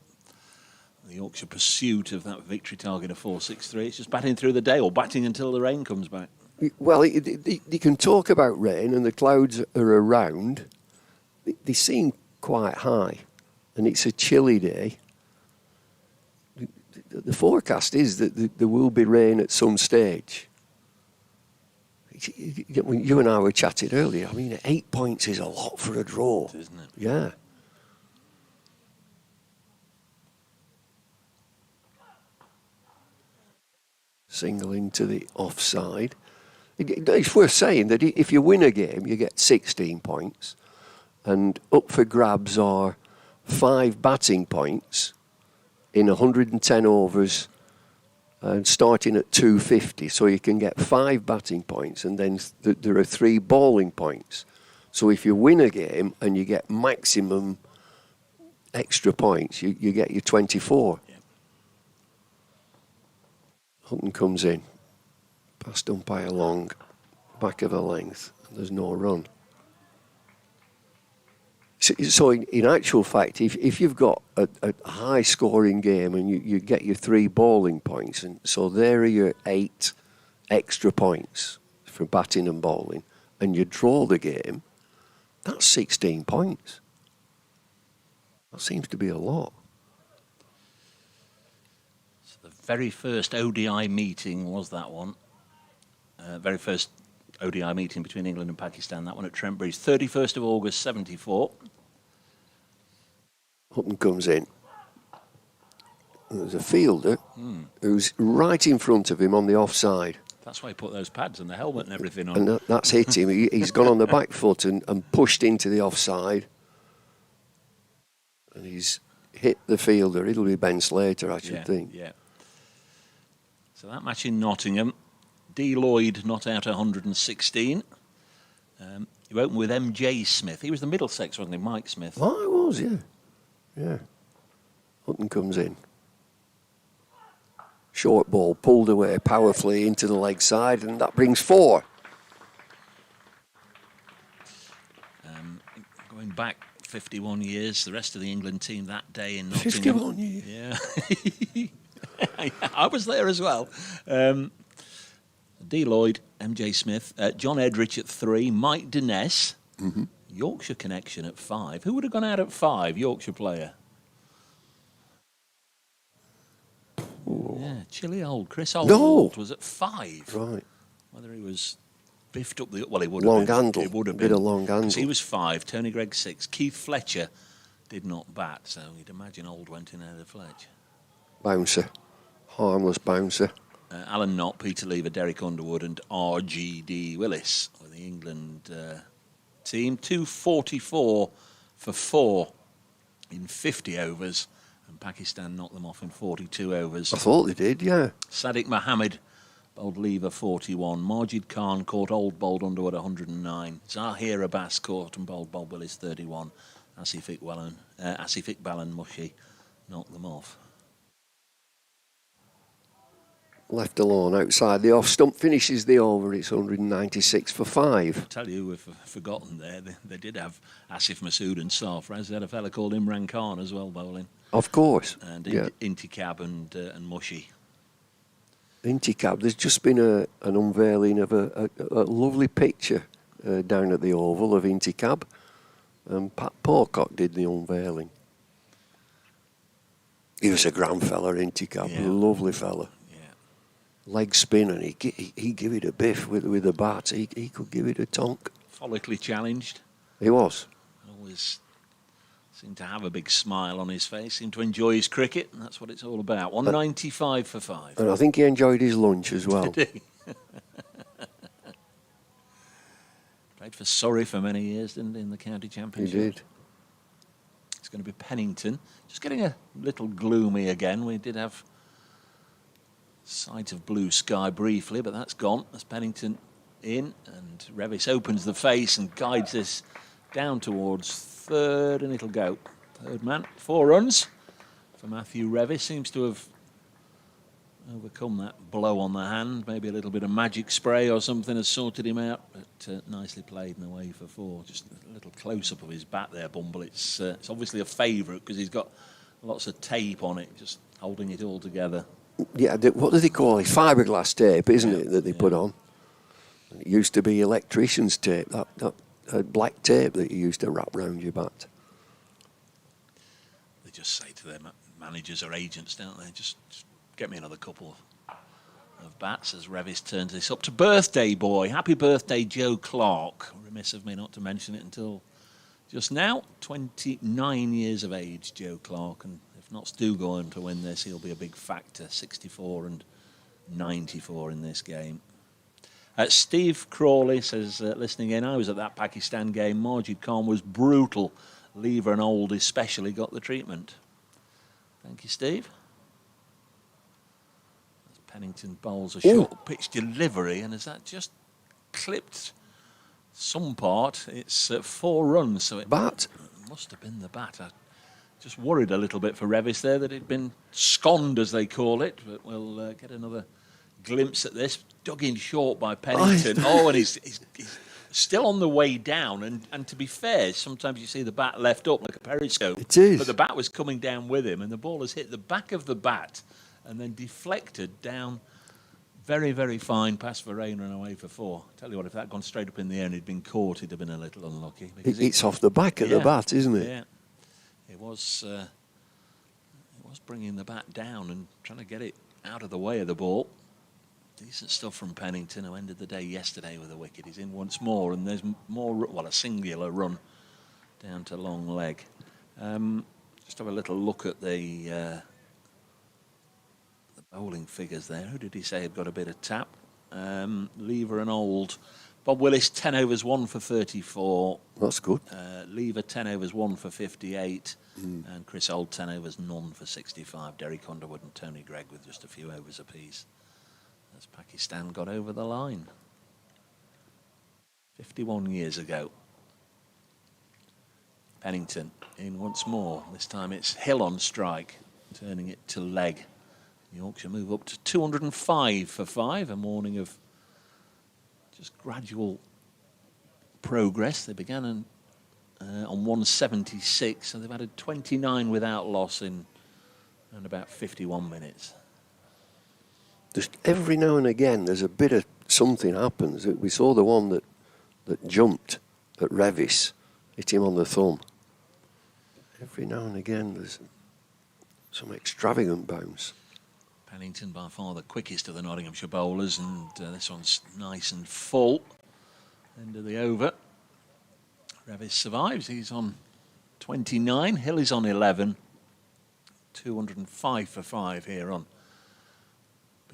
Yorkshire pursuit of that victory target of 463. It's just batting through the day, or batting until the rain comes back.
Well, you can talk about rain and the clouds are around. They seem quite high, and it's a chilly day. The forecast is that there will be rain at some stage. You and I were chatting earlier. I mean, 8 points is a lot for a draw.
Isn't it?
Yeah. Single into the offside. It's worth saying that if you win a game, you get 16 points. And up for grabs are 5 batting points in 110 overs and starting at 250. So you can get 5 batting points, and then there are 3 bowling points. So if you win a game and you get maximum extra points, you get your 24.
Yeah.
Hutton comes in. Past umpire long, back of the length. There's no run. So in actual fact, if you've got a high-scoring game and you get your 3 bowling points, and so there are your 8 extra points for batting and bowling, and you draw the game, that's 16 points. That seems to be a lot.
So the very first ODI meeting was that one. Very first ODI meeting between England and Pakistan, that one at Trent Bridge, 31st of August, 74.
Hutton comes in. There's a fielder who's right in front of him on the offside.
That's why he put those pads and the helmet and everything on.
And that's hit him. He's gone on the back foot and pushed into the offside. And he's hit the fielder. It'll be Ben Slater, I should think.
Yeah. So that match in Nottingham, D. Lloyd not out 116. You opened with M.J. Smith. He was the Middlesex, wasn't he, Mike Smith?
Oh, it was, yeah. Yeah. Hutton comes in. Short ball pulled away powerfully into the leg side, and that brings 4.
Going back 51 years, the rest of the England team that day in Nottingham.
51 years?
Yeah. I was there as well. D. Lloyd, M.J. Smith, John Edrich at 3, Mike Denness, Yorkshire connection at 5. Who would have gone out at 5, Yorkshire player?
Ooh.
Yeah, chilly old Chris Oswald was at 5.
Right.
Whether he was biffed up the... Well, he would
Long
have been.
handle.
He would have
Bit
been.
of long handle.
He was 5, Tony Gregg 6. Keith Fletcher did not bat, so you'd imagine Old went in ahead of Fletch.
Bouncer. Harmless bouncer.
Alan Knott, Peter Lever, Derek Underwood and R.G.D. Willis with the England team. 244 for 4 in 50 overs, and Pakistan knocked them off in 42 overs.
I thought they did, yeah.
Sadiq Mohammed bowled Lever 41. Majid Khan caught Old bowled Underwood 109. Zahir Abbas caught and bowled Bob Willis 31. Asif Iqbal and Mushi knocked them off.
Left alone outside the off stump, finishes the over. It's 196 for 5.
I tell you, we've forgotten there. They did have Asif Masood and Sarfraz. They had a fella called Imran Khan as well bowling.
Of course.
And
yeah.
Intikab and Mushi.
Intikab, there's just been an unveiling of a lovely picture down at the Oval of Intikab. Pat Pocock did the unveiling. He was a grand fella, Intikab,
Yeah.
a lovely fella. Leg spin, and he give it a biff with a bat. He could give it a tonk.
Follically challenged.
He was.
Always seemed to have a big smile on his face. Seemed to enjoy his cricket, and that's what it's all about. 195 for 5.
And I think he enjoyed his lunch as well.
Did he? Played for Surrey for many years, didn't he, in the county championship?
He did.
It's going to be Pennington. Just getting a little gloomy again. We did have sight of blue sky briefly, but that's gone. That's Pennington in, and Revis opens the face and guides this down towards third, and it'll go. Third man, 4 runs for Matthew Revis. Seems to have overcome that blow on the hand. Maybe a little bit of magic spray or something has sorted him out, but nicely played and away for 4. Just a little close-up of his bat there, Bumble. It's obviously a favourite because he's got lots of tape on it, just holding it all together.
Yeah, what do they call it? Fiberglass tape, isn't it, that they put on? It used to be electrician's tape, that black tape that you used to wrap round your bat.
They just say to their managers or agents, don't they? Just get me another couple of bats as Revis turns this up to birthday boy. Happy birthday, Joe Clark. Remiss of me not to mention it until just now. 29 years of age, Joe Clark, and if Notts do go on to win this, he'll be a big factor. 64 and 94 in this game. Steve Crawley says, listening in, I was at that Pakistan game. Majid Khan was brutal. Lever and Old especially got the treatment. Thank you, Steve. As Pennington bowls a short pitch delivery, and has that just clipped some part? It's 4 runs, so it
Bat?
must have been the bat. I just worried a little bit for Revis there that it'd been sconned, as they call it, but we'll get another glimpse at this. Dug in short by Pennington. And he's still on the way down. And to be fair, sometimes you see the bat left up like a periscope.
It is.
But the bat was coming down with him, and the ball has hit the back of the bat and then deflected down. Very, very fine pass for Rayner and away for 4. Tell you what, if that had gone straight up in the air and he'd been caught, he'd have been a little unlucky.
It's off the back of the bat, isn't it?
Yeah. It was bringing the bat down and trying to get it out of the way of the ball. Decent stuff from Pennington, who ended the day yesterday with a wicket. He's in once more, and there's more, a singular run down to long leg. Just have a little look at the bowling figures there. Who did he say had got a bit of tap? Lever and Old. Bob Willis, 10 overs, 1 for 34.
That's good.
Lever, 10 overs, 1 for 58. And Chris Old, 10 overs, none for 65. Derek Underwood and Tony Gregg with just a few overs apiece. As Pakistan got over the line 51 years ago. Pennington in once more. This time it's Hill on strike, turning it to leg. Yorkshire move up to 205 for 5, a morning of just gradual progress. They began on 176, so they've added 29 without loss in about 51 minutes.
Just every now and again, there's a bit of something happens. We saw the one that jumped at Revis, hit him on the thumb. Every now and again, there's some extravagant bounce.
Pennington by far the quickest of the Nottinghamshire bowlers, and this one's nice and full. End of the over. Revis survives. He's on 29. Hill is on 11. 205 for 5 here on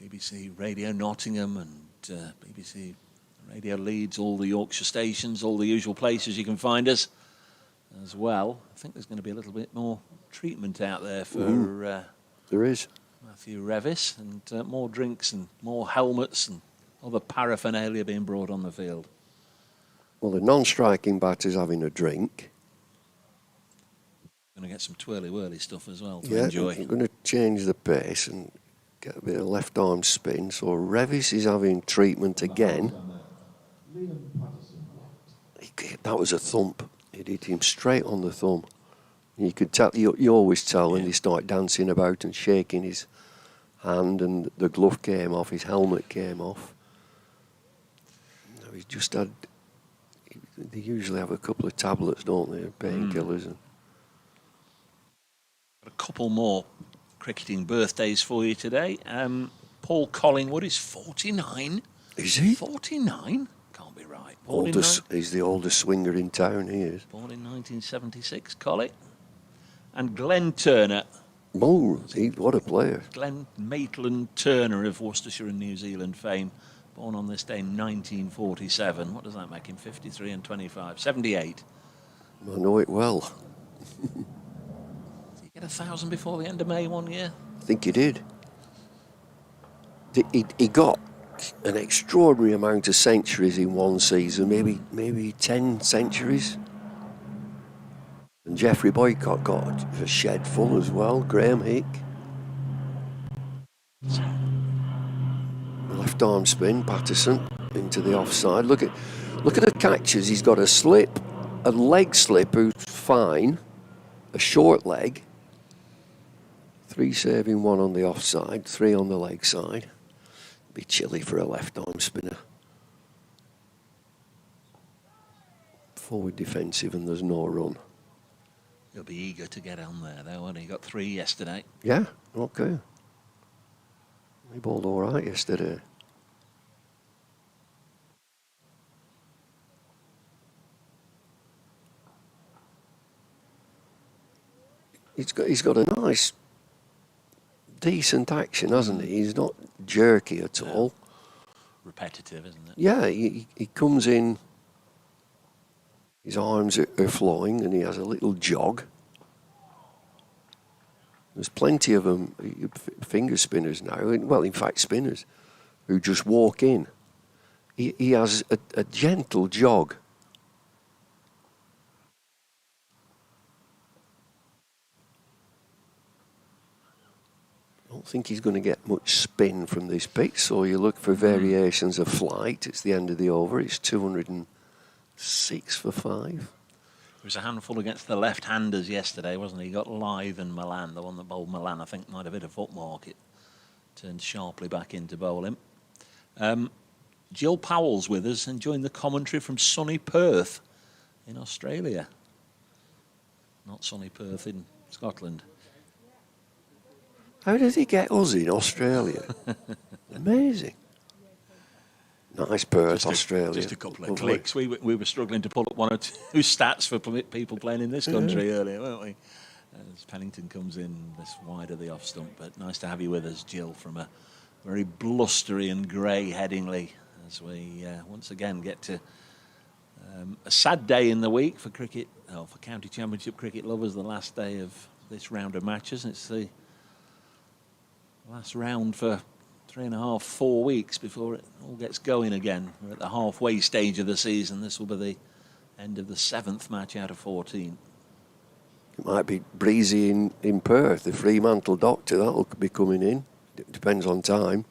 BBC Radio Nottingham and BBC Radio Leeds, all the Yorkshire stations, all the usual places you can find us as well. I think there's going to be a little bit more treatment out there for
There is.
Matthew Revis, and more drinks and more helmets and other paraphernalia being brought on the field.
Well, the non-striking batter's having a drink.
Going to get some twirly-whirly stuff as well to
Yeah,
enjoy.
I'm going to change the pace and get a bit of left-arm spin. So Revis is having treatment again. That was a thump. It hit him straight on the thumb. You could tell. You always tell when they start dancing about and shaking his hand, and the glove came off, his helmet came off. No, he's just had. They usually have a couple of tablets, don't they? Painkillers.
A couple more cricketing birthdays for you today. Paul Collingwood is 49.
Is he?
49? Can't be right.
He's the oldest swinger in town. He is.
Born in 1976, Collie. And Glenn Turner.
Oh, what a player.
Glenn Maitland Turner of Worcestershire and New Zealand fame. Born on this day in 1947. What does that make him? 53 and 25. 78.
I know it well.
Did he get 1,000 before the end of May one year?
I think he did. He got an extraordinary amount of centuries in one season, maybe 10 centuries. And Geoffrey Boycott got a shed full as well. Graham Hick. Left arm spin, Patterson into the offside. Look at the catches. He's got a slip, a leg slip who's fine, a short leg. 3 saving, 1 on the offside, 3 on the leg side. Be chilly for a left arm spinner. Forward defensive and there's no run.
He'll be eager to get on there, though, won't he? He got 3 yesterday.
Yeah, okay. He bowled all right yesterday. He's got a nice, decent action, hasn't he? He's not jerky at all.
Repetitive, isn't it?
Yeah, he comes in, his arms are flowing, and he has a little jog. There's plenty of them, finger spinners now, well, in fact, spinners, who just walk in. He has a gentle jog. I don't think he's going to get much spin from this pitch, so you look for variations of flight. It's the end of the over. It's 206 for 5.
There was a handful against the left-handers yesterday, wasn't he? He got Lythe and Milan. The one that bowled Milan, I think, might have hit a foot mark. It turned sharply back in to bowl him. Jill Powell's with us and joined the commentary from sunny Perth in Australia. Not sunny Perth in Scotland.
How did he get us in Australia? Amazing. Nice Perth, Australia.
Just a couple of clicks. We were struggling to pull up 1 or 2 stats for people playing in this country earlier, weren't we? As Pennington comes in this wide of the off stump. But nice to have you with us, Jill, from a very blustery and grey Headingley as we once again get to a sad day in the week for cricket, for County Championship cricket lovers, the last day of this round of matches. It's the last round for 3.5, 4 weeks before it all gets going again. We're at the halfway stage of the season. This will be the end of the 7th match out of 14.
It might be breezy in Perth. The Fremantle Doctor, that'll be coming in. It depends on time.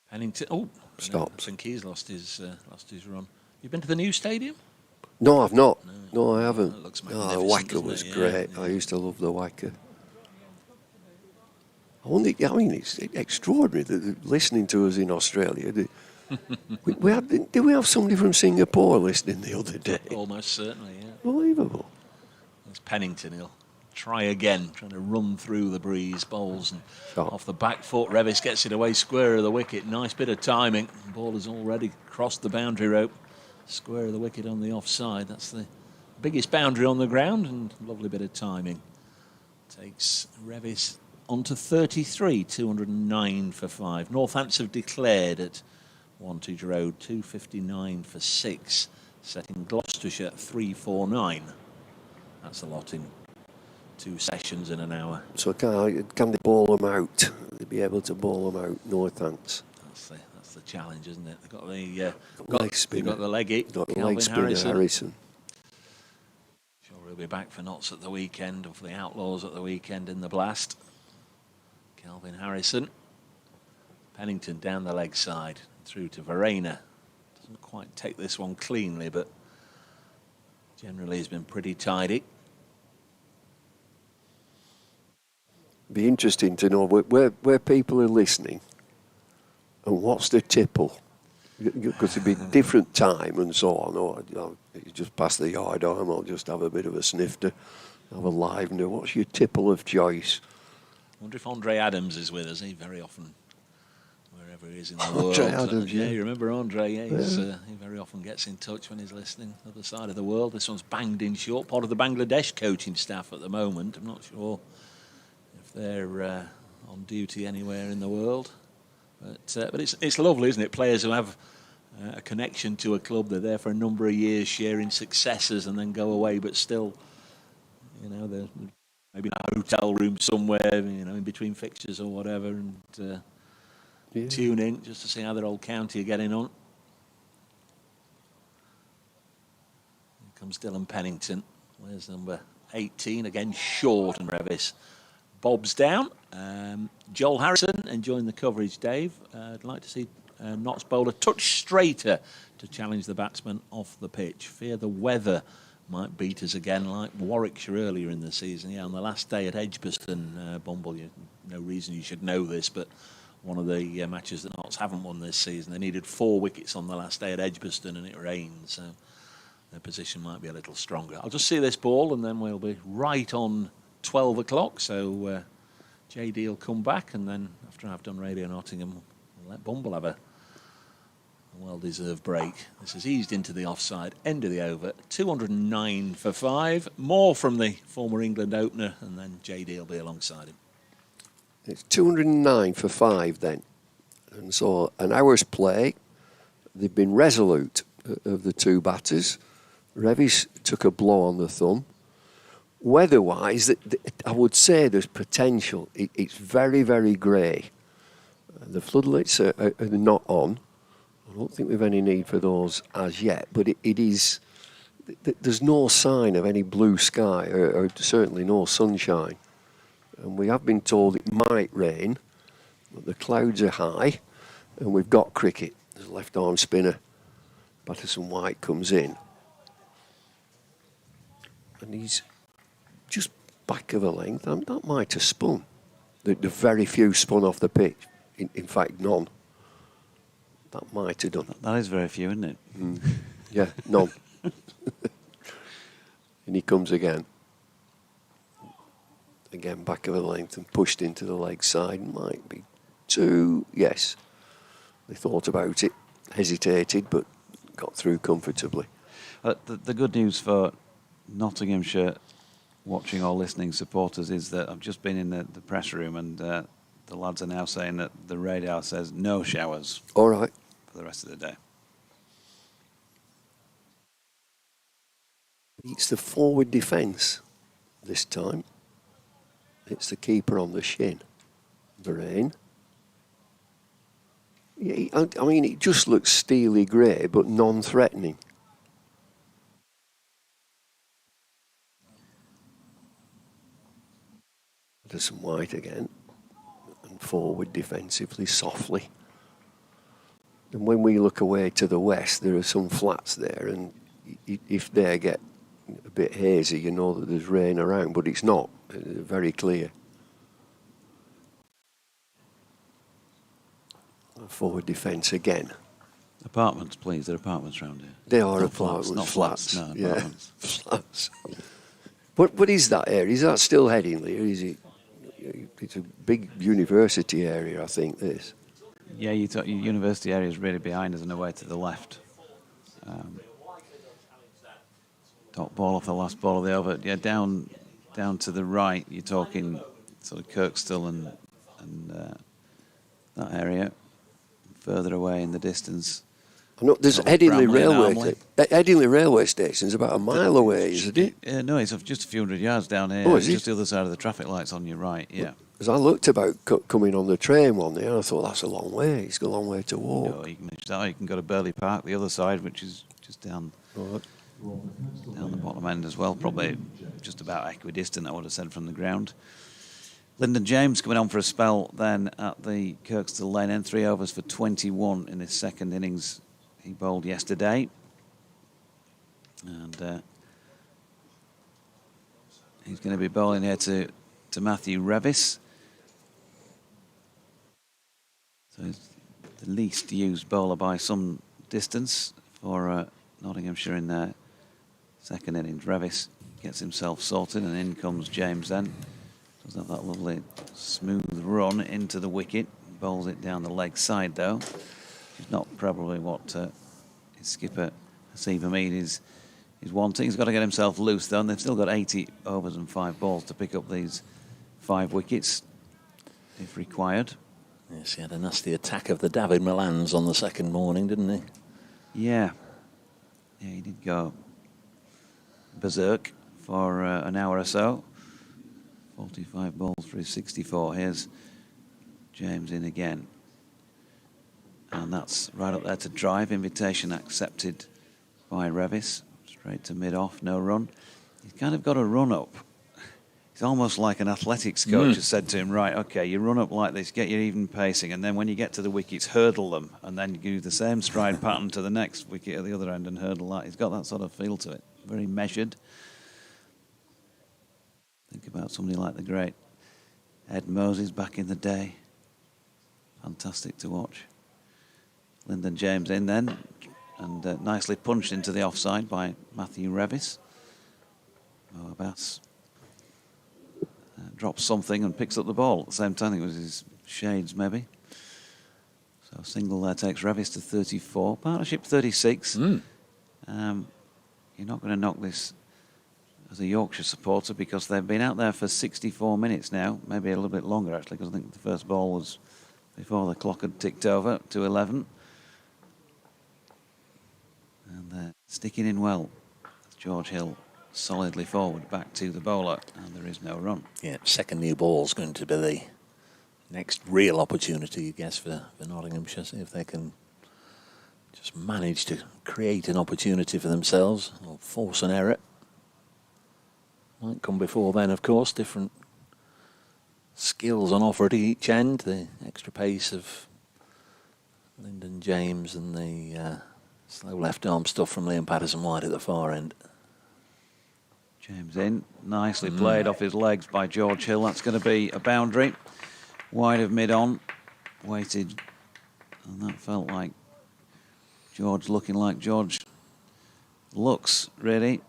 Pennington. Oh,
stops.
I think he's lost his run. You been to the new stadium?
No, I've not. No, I haven't.
That looks
the
magnificent,
Wacker
doesn't
was
it?
great.
Yeah.
I used to love the Wacker. It's extraordinary that listening to us in Australia. Did we have somebody from Singapore listening the other day?
Almost certainly, yeah.
Unbelievable.
It's Pennington. He'll try again, trying to run through the breeze, bowls, and off the back foot. Revis gets it away square of the wicket. Nice bit of timing. The ball has already crossed the boundary rope. Square of the wicket on the offside. That's the biggest boundary on the ground, and lovely bit of timing. Takes Revis on to 33, 209 for 5. Northants have declared at Wantage Road, 259 for 6, setting Gloucestershire 349. That's a lot in 2 sessions in an hour.
So can they bowl them out? They'll be able to bowl them out, Northants.
That's the challenge, isn't it? They've got the
leg spinner.
Got the leggy.
Got the leg spinner, Harrison.
Sure, he'll be back for Notts at the weekend, or for the Outlaws at the weekend in the Blast. Calvin Harrison. Pennington down the leg side, through to Verena. Doesn't quite take this one cleanly, but generally has been pretty tidy.
Be interesting to know where people are listening and what's the tipple. Because it'd be different time and so on. Or you just pass the yard arm, I'll just have a bit of a snifter, have a livener. What's your tipple of choice?
I wonder if Andre Adams is with us. He very often, wherever he is in the world.
Andre Adams, yeah.
You remember Andre? Yeah, he very often gets in touch when he's listening. Other side of the world. This one's banged in short. Part of the Bangladesh coaching staff at the moment. I'm not sure if they're on duty anywhere in the world. But it's lovely, isn't it? Players who have a connection to a club, they're there for a number of years, sharing successes, and then go away, but still, they're maybe in a hotel room somewhere, in between fixtures or whatever, and tune in just to see how their old county are getting on. Here comes Dylan Pennington. Where's number 18? Again, short, and Revis bobs down. Joel Harrison enjoying the coverage, Dave. I'd like to see Notts bowler touch straighter to challenge the batsman off the pitch. Fear the weather might beat us again, like Warwickshire earlier in the season. Yeah, on the last day at Edgbaston, Bumble, no reason you should know this, but one of the matches that Notts haven't won this season, they needed 4 wickets on the last day at Edgbaston, and it rained, so their position might be a little stronger. I'll just see this ball, and then we'll be right on 12 o'clock, so JD will come back, and then after I've done Radio Nottingham, we'll let Bumble have a well-deserved break. This has eased into the offside, end of the over, 209 for 5. More from the former England opener, and then JD will be alongside him.
It's 209 for 5 then. And so an hour's play. They've been resolute of the 2 batters. Revis took a blow on the thumb. Weather-wise, I would say there's potential. It's very, very grey. The floodlights are not on. I don't think we've any need for those as yet, but it is. There's no sign of any blue sky, or certainly no sunshine. And we have been told it might rain, but the clouds are high, and we've got cricket. There's a left-arm spinner. Patterson White comes in, and he's just back of a length. That might have spun. The very few spun off the pitch. In fact, none. That might have done.
That is very few, isn't it?
Yeah, none. And he comes again. Again, back of a length and pushed into the leg side. Might be 2. Yes. They thought about it, hesitated, but got through comfortably.
The good news for Nottinghamshire watching or listening supporters is that I've just been in the press room and the lads are now saying that the radar says no showers.
All right.
For the rest of the day.
It's the forward defence this time. It's the keeper on the shin. Verrain. Yeah, I mean, it just looks steely grey, but non-threatening. There's some white again. And forward defensively, softly. And when we look away to the west, there are some flats there, and if they get a bit hazy, you know that there's rain around, but it's not. It's very clear. Forward defence again.
Apartments, please. There are apartments around here.
They are
Not
apartments.
Not flats. No,
yeah.
apartments.
Flats. What is that area? Is that still Headingley, or is it? It's a big university area, I think. This.
Yeah, your university area is really behind us and away to the left. Top ball off the last ball of the over. Yeah, down to the right. You're talking sort of Kirkstall and that area. Further away in the distance.
I know there's Headingley railway station is about a mile away, isn't it?
No, it's just a few hundred yards down here.
Oh, is it?
Just the other side of the traffic lights on your right. Yeah.
Because I looked about coming on the train one day, and I thought that's a long way. It's got a long way to walk.
No, you can manage that. You can go to Burley Park, the other side, which is just down the bottom end as well. Probably just about equidistant, I would have said, from the ground. Lyndon James coming on for a spell then at the Kirkstall Lane end. 3 overs for 21 in his second innings. He bowled yesterday. And he's going to be bowling here to Matthew Revis. So he's the least used bowler by some distance for Nottinghamshire in their second innings. Revis gets himself sorted and in comes James then. Does have that lovely smooth run into the wicket. Bowls it down the leg side though. It's not probably what his skipper Hasib Hamid is wanting. He's got to get himself loose though, and they've still got 80 overs and 5 balls to pick up these 5 wickets if required.
Yes, he had a nasty attack of the David Milans on the second morning, didn't he?
Yeah. Yeah, he did go berserk for an hour or so. 45 balls for his 64. Here's James in again. And that's right up there to drive. Invitation accepted by Revis. Straight to mid-off, no run. He's kind of got a run up. It's almost like an athletics coach has said to him, right, okay, you run up like this, get your even pacing, and then when you get to the wickets, hurdle them, and then you do the same stride pattern to the next wicket at the other end and hurdle that. He's got that sort of feel to it. Very measured. Think about somebody like the great Ed Moses back in the day. Fantastic to watch. Lyndon James in then, and nicely punched into the offside by Matthew Revis. Oh, Abbas drops something and picks up the ball at the same time. I think it was his shades maybe. So single there takes Revis to 34. Partnership 36. You're not going to knock this as a Yorkshire supporter because they've been out there for 64 minutes now, maybe a little bit longer actually, because I think the first ball was before the clock had ticked over to 11. And they're sticking in well. George Hill solidly forward back to the bowler, and there is no run.
Yeah, second new ball's going to be the next real opportunity, I guess, for Nottinghamshire. See if they can just manage to create an opportunity for themselves or force an error. Might come before then, of course. Different skills on offer at each end. The extra pace of Lyndon James and the slow left arm stuff from Liam Patterson-White at the far end.
James in, nicely played off his legs by George Hill. That's going to be a boundary. Wide of mid-on, weighted, and that felt like George looking like George looks, really.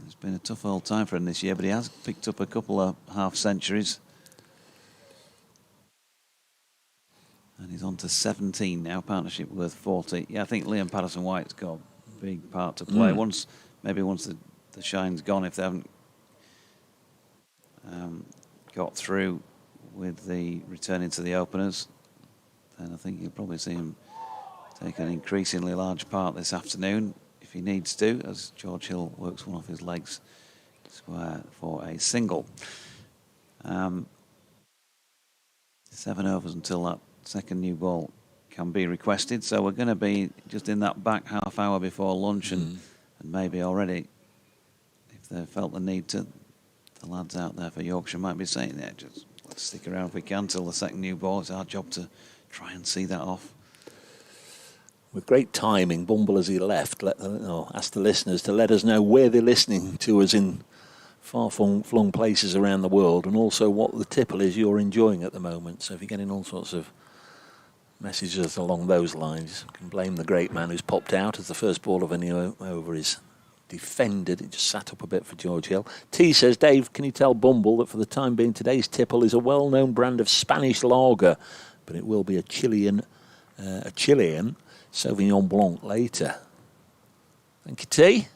It's been a tough old time for him this year, but he has picked up a couple of half-centuries. And he's on to 17 now, partnership worth 40. Yeah, I think Liam Patterson-White's got a big part to play. Once the shine's gone, if they haven't got through with the returning to the openers, then I think you'll probably see him take an increasingly large part this afternoon if he needs to, as George Hill works one off his legs square for a single. 7 overs until that second new ball can be requested, so we're going to be just in that back half hour before lunch, and maybe already, if they felt the need to, the lads out there for Yorkshire might be saying, yeah, just let's stick around if we can till the second new ball. It's our job to try and see that off.
With great timing, Bumble, as he left, asked the listeners to let us know where they're listening to us in far-flung places around the world, and also what the tipple is you're enjoying at the moment. So if you're getting all sorts of messages along those lines, you can blame the great man who's popped out as the first ball of a new over is defended. It just sat up a bit for George Hill. T says, Dave, can you tell Bumble that for the time being today's tipple is a well-known brand of Spanish lager, but it will be a Chilean Sauvignon Blanc later. Thank you, T.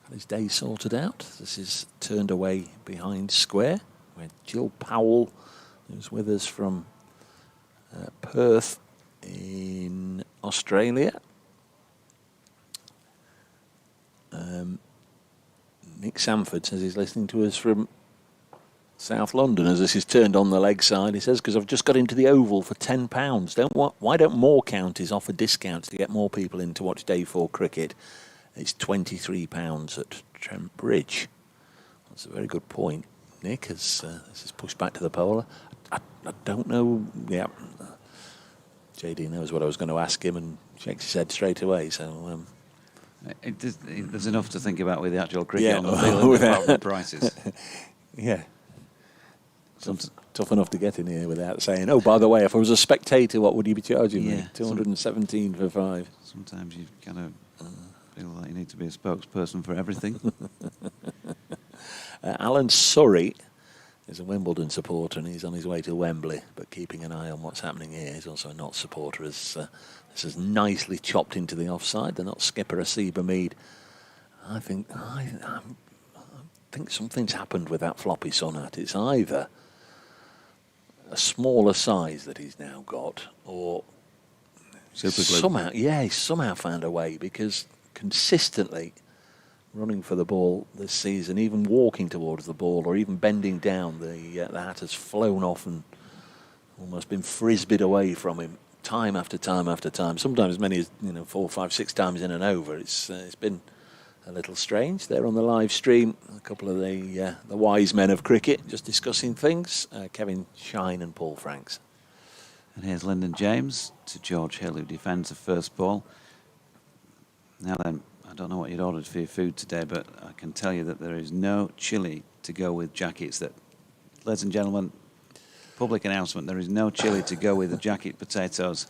Got his day sorted out. This is turned away behind square, where Jill Powell, who's with us from Perth in Australia. Nick Sanford says he's listening to us from South London as this is turned on the leg side. He says, because I've just got into the Oval for £10. Why don't more counties offer discounts to get more people in to watch Day 4 cricket? It's £23 at Trent Bridge. That's a very good point, Nick, as this is pushed back to the poll. I don't know. Yeah, JD knows what I was going to ask him and shakes his head straight away. So
there's enough to think about with the actual cricket on the field about the prices.
Yeah. Tough enough to get in here without saying, oh, by the way, if I was a spectator, what would you be charging me? 217 for 5.
Sometimes you kind of feel like you need to be a spokesperson for everything.
Alan Surrey is a Wimbledon supporter and he's on his way to Wembley, but keeping an eye on what's happening here. He's also a not supporter as this is nicely chopped into the offside. The not skipper, Asiba Mead. I think something's happened with that floppy Sonat. It's either a smaller size that he's now got, or he's somehow found a way, because consistently running for the ball this season, even walking towards the ball or even bending down, the hat has flown off and almost been frisbeed away from him time after time after time. Sometimes as many as 4, 5, 6 times in and over. It's been a little strange. There on the live stream, a couple of the wise men of cricket just discussing things. Kevin Shine and Paul Franks.
And here's Lyndon James to George Hill, who defends the first ball. Now then, I don't know what you'd ordered for your food today, but I can tell you that there is no chili to go with jackets. Ladies and gentlemen, public announcement, there is no chili to go with the jacket potatoes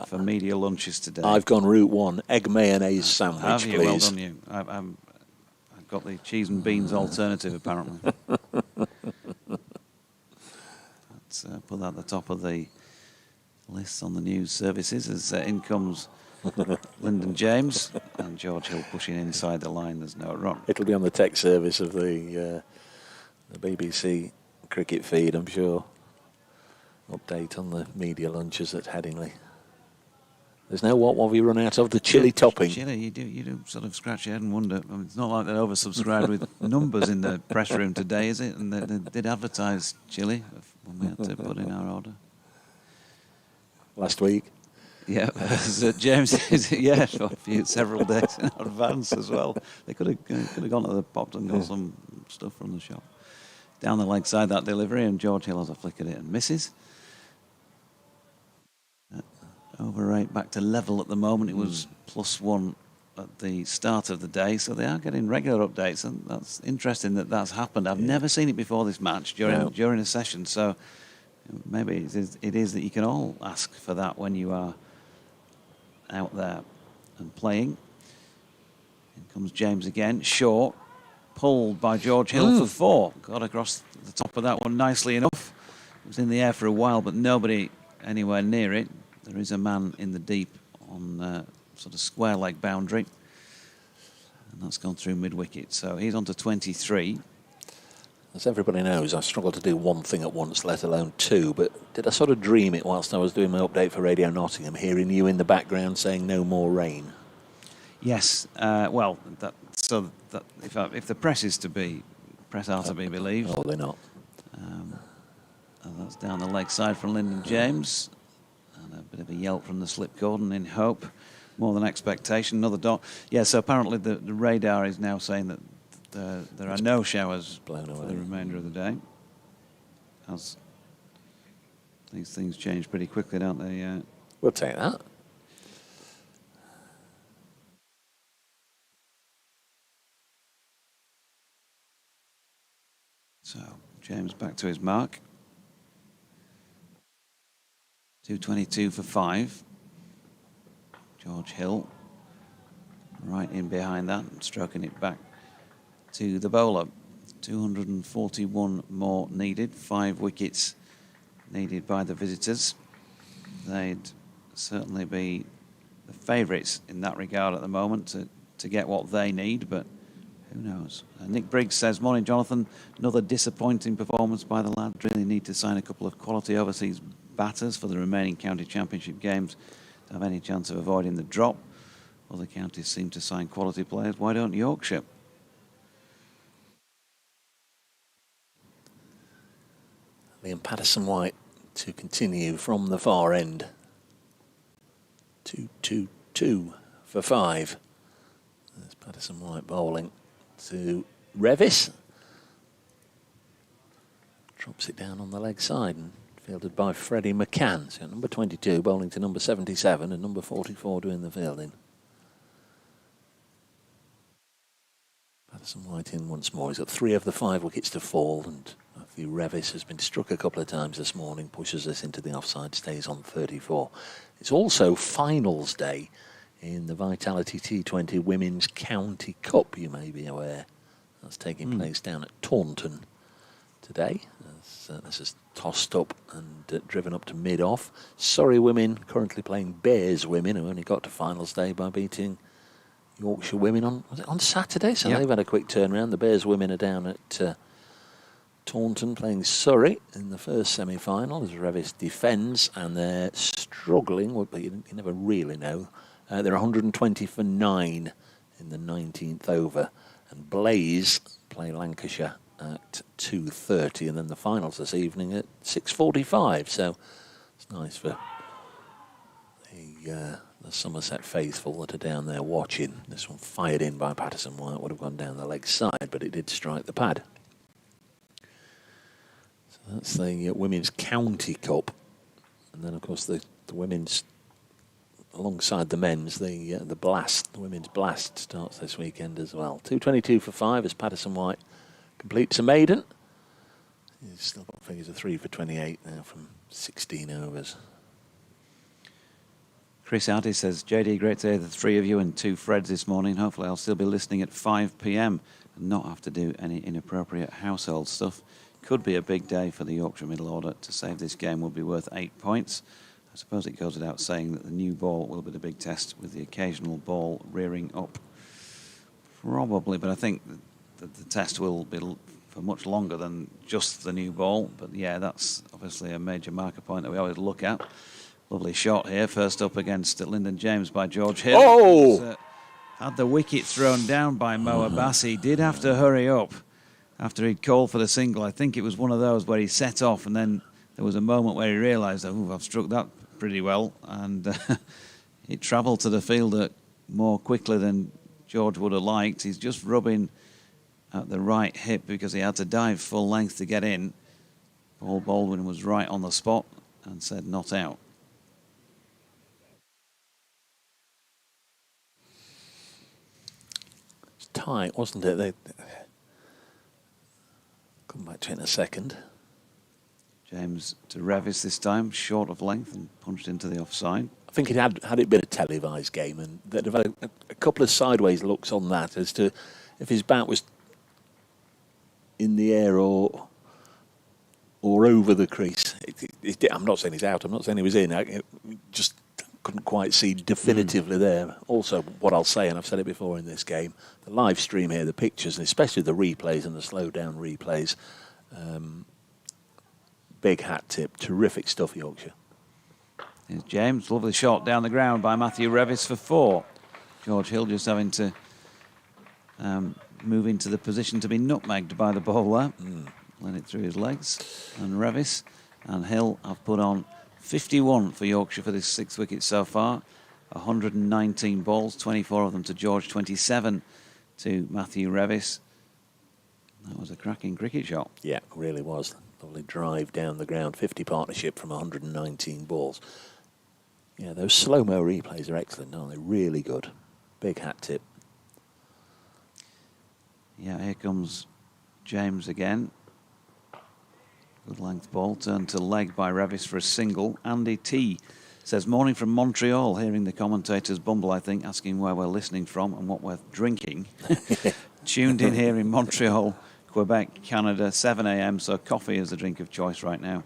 for media lunches today.
I've gone route 1, egg mayonnaise sandwich,
have you?
please.
Well done you. I've got the cheese and beans alternative, apparently. Let's put that at the top of the list on the news services as in comes Lyndon James and George Hill pushing inside the line. There's no run.
It'll be on the tech service of the BBC cricket feed, I'm sure. Update on the media lunches at Headingley. There's no what have you run out of? The chili topping.
Chili, you do sort of scratch your head and wonder. I mean, it's not like they're oversubscribed with numbers in the press room today, is it? And they did advertise chili when we had to put in our order.
Last week.
Yeah, James, several days in advance as well. They could have gone to the pop and got some stuff from the shop. Down the leg side, that delivery, and George Hill has a flick at it and misses. Over 8 back to level at the moment. It was +1 at the start of the day, so they are getting regular updates, and that's interesting that that's happened. I've never seen it before this match during a session, so maybe it is that you can all ask for that when you are out there and playing. In comes James again, short, pulled by George Hill for 4. Got across the top of that one nicely enough. It was in the air for a while, but nobody anywhere near it. There is a man in the deep on sort of square leg boundary, and that's gone through mid-wicket. So he's on to 23.
as everybody knows, I struggle to do one thing at once, let alone two. But did I sort of dream it whilst I was doing my update for Radio Nottingham, hearing you in the background saying no more rain?
Yes. Well, if the press are to be believed,
Oh, they're not.
And that's down the leg side from Lyndon James, and a bit of a yelp from the slip cordon in hope, more than expectation. Another dot. Yeah. So apparently the radar is now saying that there are no showers
blown away
for the remainder of the day. As these things change pretty quickly, don't they?
We'll take that.
So James back to his mark. 222 for 5. George Hill right in behind that, stroking it back to the bowler. 241 more needed, 5 wickets needed by the visitors. They'd certainly be the favourites in that regard at the moment to get what they need, but who knows? Nick Briggs says, morning Jonathan, another disappointing performance by the lads. Really need to sign a couple of quality overseas batters for the remaining county championship games to have any chance of avoiding the drop. Other counties seem to sign quality players. Why don't Yorkshire?
Liam Patterson-White to continue from the far end. 2-2-2 for 5. There's Patterson-White bowling to Revis. Drops it down on the leg side and fielded by Freddie McCann. So number 22 bowling to number 77 and number 44 doing the fielding. Patterson-White in once more. He's got 3 of the 5 wickets to fall, and Matthew Revis has been struck a couple of times this morning, pushes us into the offside, stays on 34. It's also finals day in the Vitality T20 Women's County Cup, you may be aware. That's taking place down at Taunton today. This is tossed up and driven up to mid-off. Surrey women currently playing Bears women, who only got to finals day by beating Yorkshire women on Saturday, so
yep.
They've had a quick turnaround. The Bears women are down at Taunton playing Surrey in the first semi-final as Revis defends, and they're struggling, but you never really know. They're 120 for 9 in the 19th over, and Blaze play Lancashire at 2:30, and then the finals this evening at 6:45. So it's nice for the Somerset faithful that are down there watching. This one fired in by Patterson-White, would have gone down the leg side, but it did strike the pad. So that's the Women's County Cup. And then, of course, the women's, alongside the men's, the Blast, the Women's Blast starts this weekend as well. 222 for 5 as Patterson-White completes a maiden. He's still got figures of 3 for 28 now from 16 overs.
Chris Hardy says, JD, great to hear the 3 of you and 2 Freds this morning. Hopefully I'll still be listening at 5 p.m. and not have to do any inappropriate household stuff. Could be a big day for the Yorkshire middle order. To save this game would be worth 8 points. I suppose it goes without saying that the new ball will be the big test, with the occasional ball rearing up. Probably, but I think that the test will be for much longer than just the new ball. But yeah, that's obviously a major marker point that we always look at. Lovely shot here, first up against Lyndon James by George Hill.
Oh!
Had the wicket thrown down by Mo Abbas. He did have to hurry up after he'd called for the single. I think it was one of those where he set off and then there was a moment where he realised, oh, I've struck that pretty well. And it travelled to the fielder more quickly than George would have liked. He's just rubbing at the right hip because he had to dive full length to get in. Paul Baldwin was right on the spot and said not out.
Tight, wasn't it? They come back to it in a second.
James to Revis this time, short of length and punched into the offside.
I think it had it been a televised game, and they'd have had a couple of sideways looks on that as to if his bat was in the air or over the crease. I'm not saying he's out. I'm not saying he was in. It just couldn't quite see definitively there. Also, what I'll say, and I've said it before in this game, the live stream here, the pictures, and especially the replays and the slow-down replays, big hat tip, terrific stuff, Yorkshire.
Here's James, lovely shot down the ground by Matthew Revis for 4. George Hill just having to move into the position to be nutmegged by the bowler. Let it through his legs. And Revis and Hill have put on 51 for Yorkshire for this 6 wickets so far. 119 balls, 24 of them to George, 27 to Matthew Revis. That was a cracking cricket shot.
Yeah, it really was. Lovely drive down the ground, 50 partnership from 119 balls. Yeah, those slow-mo replays are excellent, aren't they? Really good. Big hat tip.
Yeah, here comes James again. Good length ball, turned to leg by Revis for a single. Andy T says, morning from Montreal, hearing the commentators bumble, I think, asking where we're listening from and what we're drinking. Tuned in here in Montreal, Quebec, Canada, 7 a.m, so coffee is the drink of choice right now.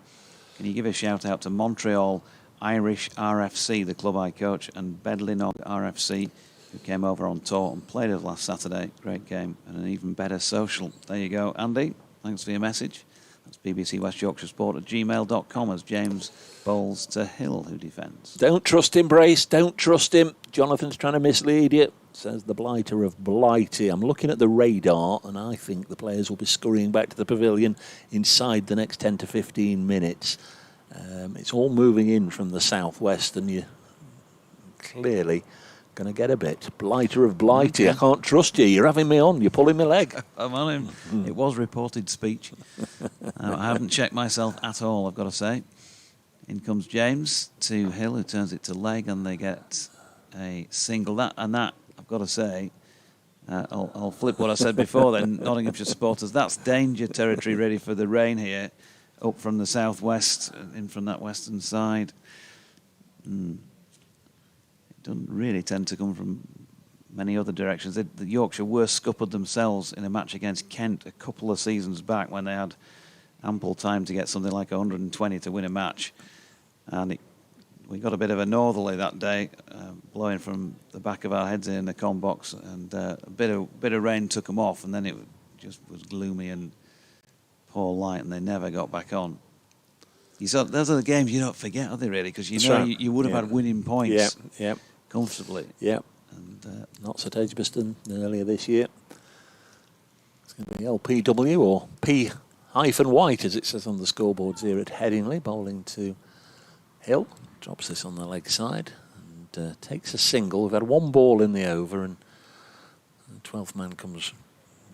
Can you give a shout out to Montreal Irish RFC, the club I coach, and Bedlinog RFC, who came over on tour and played us last Saturday. Great game and an even better social. There you go, Andy. Thanks for your message. That's BBC West Yorkshire Sport at gmail.com as James bowls to Hill, who defends.
Don't trust him, Brace. Don't trust him. Jonathan's trying to mislead you, says the blighter of Blighty. I'm looking at the radar, and I think the players will be scurrying back to the pavilion inside the next 10 to 15 minutes. It's all moving in from the southwest, and you're clearly going to get a bit. Blighter of Blighty, I can't trust you. You're having me on. You're pulling my leg.
I'm on him. It was reported speech. I haven't checked myself at all, I've got to say. In comes James to Hill, who turns it to leg, and they get a single. That, I've got to say, I'll flip what I said before then, Nottinghamshire supporters. That's danger territory ready for the rain here, up from the southwest, in from that western side. It doesn't really tend to come from many other directions. The Yorkshire were scuppered themselves in a match against Kent a couple of seasons back when they had ample time to get something like 120 to win a match. And we got a bit of a northerly that day, blowing from the back of our heads in the con box, and a bit of rain took them off, and then it just was gloomy and poor light, and they never got back on. Those are the games you don't forget, are they, really? Because you would have had winning points comfortably.
Yeah.
And
not St Edgbaston earlier this year. It's going to be LPW or P-White, as it says on the scoreboards here at Headingley, bowling to Hill. Drops this on the leg side and takes a single. We've had one ball in the over, and the 12th man comes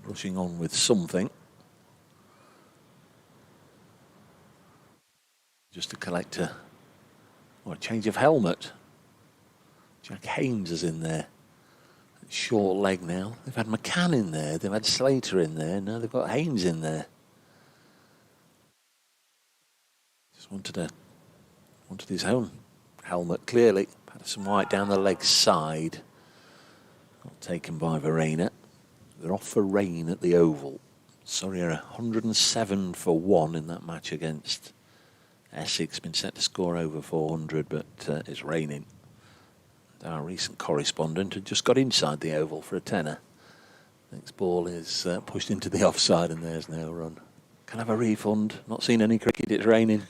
rushing on with something. Just to collect a change of helmet. Jack Haynes is in there. Short leg now. They've had McCann in there. They've had Slater in there. Now they've got Haynes in there. Just wanted his own helmet, clearly. Patterson White down the leg side. Not taken by Verena. They're off for rain at the Oval. Surrey are 107 for 1 in that match against Essex. Been set to score over 400, but it's raining. Our recent correspondent had just got inside the Oval for a tenner. Next ball is pushed into the offside, and there's no run. Can I have a refund? Not seen any cricket, it's raining.